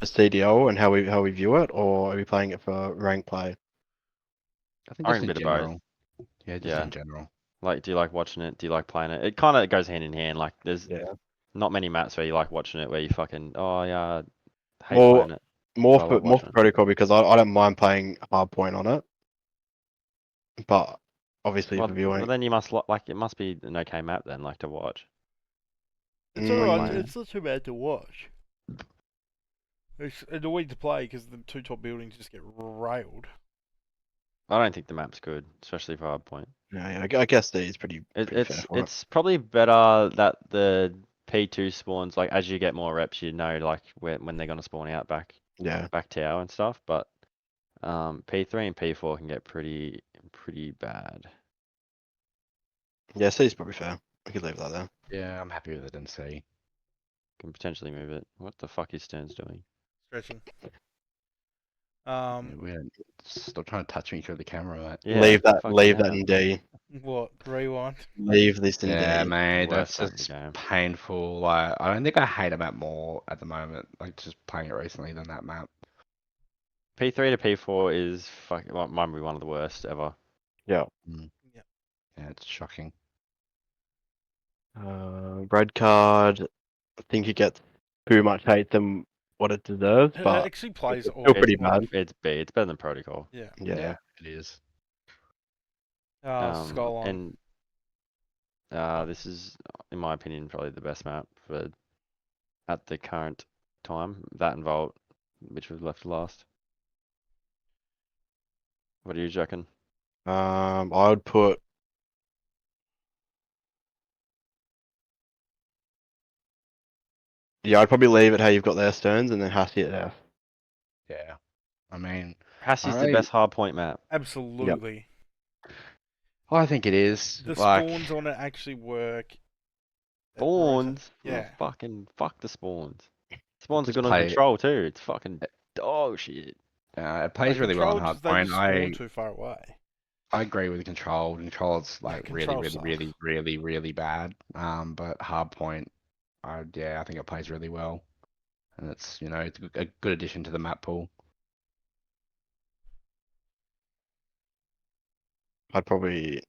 a CDL and how we view it, or are we playing it for rank play? I think I just reckon in a bit of both. general. Yeah, just Yeah. in general. Like, do you like watching it? Do you like playing it? It kind of goes hand in hand. Like, there's Yeah. not many maps where you like watching it, where you fucking, oh yeah, hate More playing it. more I for like more watching for it. protocol because I don't mind playing Hardpoint on it, but obviously Well, for viewing. then you must like it must be an okay map then, like to watch. It's Mm. alright. Playing it. It's not too bad to watch. It's annoying to play because the 2 top buildings just get railed. I don't think the map's good, especially for hardpoint. Yeah, I guess that is pretty fair It's for it. it's probably better that the P2 spawns, like as you get more reps, you know like when they're gonna spawn out back Yeah. tower and stuff. But P3 and P4 can get pretty bad. Yeah, C is probably fair. We could leave that there. Yeah, I'm happy with it in C. Can potentially move it. What the fuck is Stearns doing? Stretching. Yeah, we're still trying to touch me through the camera, mate. Yeah, leave that fucking hell. in D. What? Rewind? Leave this in Yeah, D. mate, Worst that's map in the just game. painful. Like, I don't think I hate a map more at the moment, like just playing it recently than that map. P3 to P4 is fucking might be one of the worst ever. Yeah. Yeah. Yeah, it's shocking. Red card. I think it gets too much hate than what it deserves, It but actually plays it's all still pretty like, bad. It's B. It's better than Protocol. Yeah. Yeah. It is. Skyline. And this is, in my opinion, probably the best map for at the current time. That and Vault, which was left last. What do you reckon? I would put. Yeah, I'd probably leave it how you've got there, Stearns, and then Hassie at F. Yeah. I mean, Hassie's the Alright. best hardpoint map. Absolutely. I think it is. The like, spawns on it actually work. Spawns? Yeah. Fuck the spawns. Spawns are Just good on play- control too. It's fucking dog shit. it plays really well on Control, they hardpoint. just spawn too far away. I agree with control. Control's like Control really bad. But hardpoint, I think it plays really well, and it's it's a good addition to the map pool. I'd probably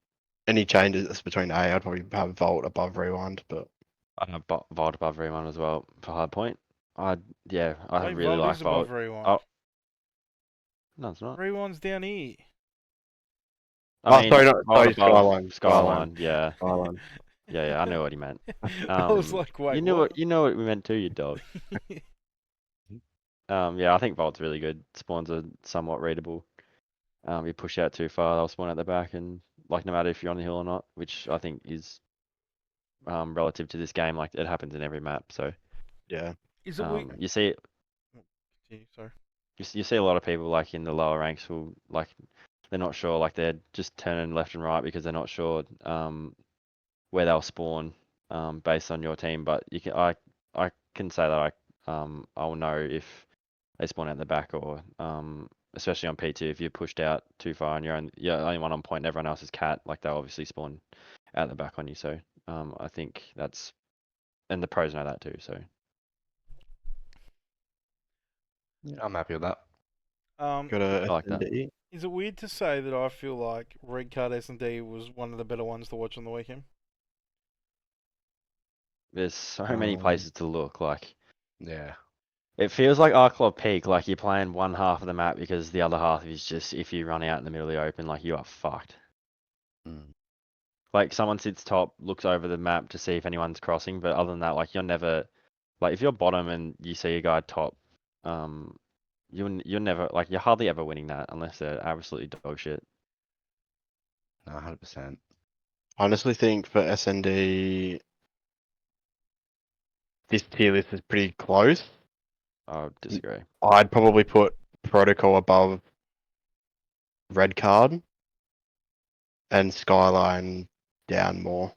any changes between A, I'd probably have Vault above Rewind, but I have Vault above everyone as well for hardpoint. I Wait, really like is above Vault. Rewind. Oh. No, it's not. Rewind's down here. I mean, sorry, Vault sorry, above Skyline. Yeah. Skyline. Yeah, I know what he meant. I was like, wait, you know what? what we meant too, you dog. I think Vault's really good. Spawns are somewhat readable. You push out too far, they'll spawn at the back, and like no matter if you're on the hill or not, which I think is relative to this game, like it happens in every map. So Yeah. Is it weak? you see Sorry. you see a lot of people like in the lower ranks who like they're not sure, like they're just turning left and right because they're not sure where they'll spawn based on your team. But I can say that I will know if they spawn out the back or especially on P2 if you're pushed out too far and you're only one on point and everyone else is cat, like they'll obviously spawn out the back on you. So I think that's, and the pros know that too. So Yeah, I'm happy with that. Got a I like that. S&D. Is it weird to say that I feel like Red Card S&D was one of the better ones to watch on the weekend? There's so many places to look. Like Yeah. it feels like Arclov Peak. Like you're playing one half of the map because the other half is just if you run out in the middle of the open, like you are fucked. Mm. Like someone sits top, looks over the map to see if anyone's crossing, but other than that, like you're never, like if you're bottom and you see a guy top, you're never like you're hardly ever winning that unless they're absolutely dog shit. No, 100%. I honestly think for S&D, this tier list is pretty close. I would disagree. I'd probably put Protocol above Red Card and Skyline down more.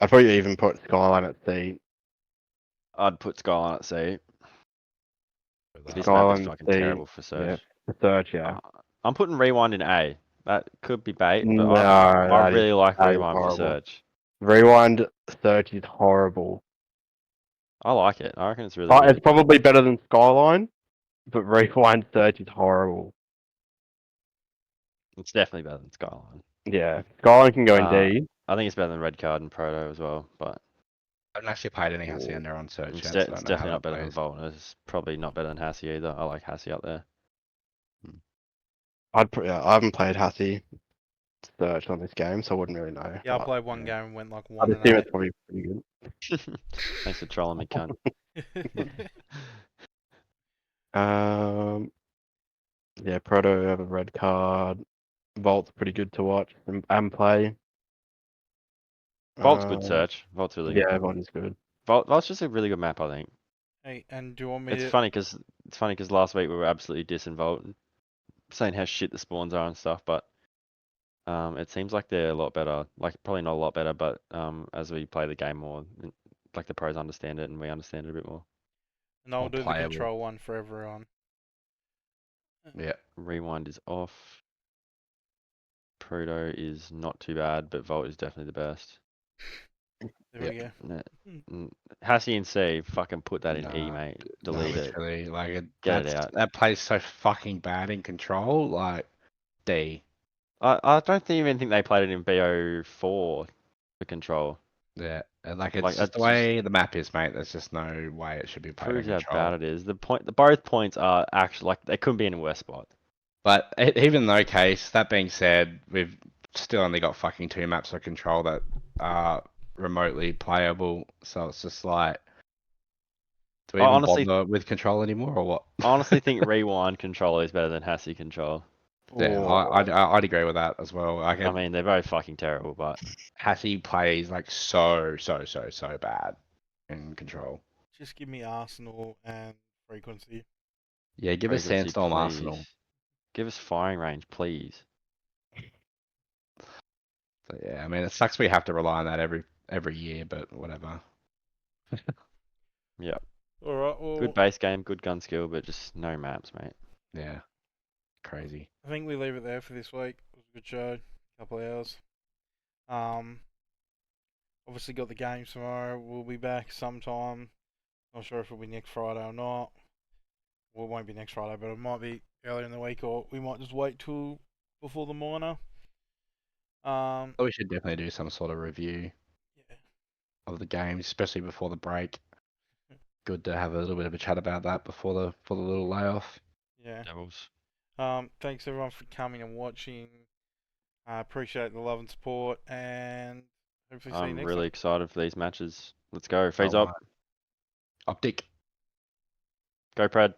I'd probably even put Skyline at C. I'd put Skyline at C. This map is Skyline fucking C, terrible for yeah, search. for search, yeah. I'm putting Rewind in A. That could be bait, but No, I that really like that is Rewind for horrible. search. Rewind search is horrible. I like it. I reckon it's really But it's good. probably better than Skyline, but Rewind search is horrible. It's definitely better than Skyline. Yeah, Skyline can go in D. I think it's better than Red Card and Proto as well, but I haven't actually played any Hacienda on search it's, yet, so I it's don't know how definitely not that better than plays. Volt. It's probably not better than Hassie either. I like Hassie up there. I haven't played Hassie search on this game, so I wouldn't really know. Yeah, I but played one game and went like I'd 1 assume and it's probably pretty good. Thanks for trolling me, cunt. 8. Yeah, Proto have a red card. Volt's pretty good to watch and play. Volt's good search. Volt's really Yeah, good. Volt is good. Volt's just a really good map, I think. Hey, and do you want me It's to? funny because last week we were absolutely dissing Volt, saying how shit the spawns are and stuff, but it seems like they're a lot better. Like probably not a lot better, but as we play the game more, like the pros understand it and we understand it a bit more. And I'll More do the playable. control one for everyone. Yeah. Rewind is off. Proto is not too bad, but Volt is definitely the best. There we go. Hassie and C, fucking put that in E, Nah, mate. No, Delete it. literally, like Get it out. that plays so fucking bad in control. Like D. I don't even think they played it in BO4 for control. Yeah, and like it's Like, just the that's way the map is, mate. There's just no way it should be played in Proves how control. bad it is. Both points are actually like they couldn't be in a worse spot. But even though case, that being said, we've still only got fucking 2 maps of control that are remotely playable. So it's just like, do we I even honestly- bother with control anymore, or what? I honestly think Rewind control is better than Hassie control. Yeah, I'd agree with that as well. Like, I mean, they're both fucking terrible, but Hassie plays like so bad in control. Just give me Arsenal and frequency. Yeah, give us frequency, Sandstorm please. Arsenal. Give us firing range, please. So yeah, I mean it sucks we have to rely on that every year, but whatever. Yeah. All right. Well, Good base game, good gun skill, but just no maps, mate. Yeah, crazy. I think we leave it there for this week. It was a good show. Couple of hours. Obviously got the games tomorrow. We'll be back sometime. Not sure if it'll be next Friday or not. Well, it won't be next Friday, but it might be earlier in the week, or we might just wait till before the minor. We should definitely do some sort of review Yeah. of the games, especially before the break. Good to have a little bit of a chat about that before the little layoff. Yeah. Devils. Thanks everyone for coming and watching. I appreciate the love and support, and hopefully see you I'm next really time. excited for these matches. Let's go. Phase up. Optic. Go Pred.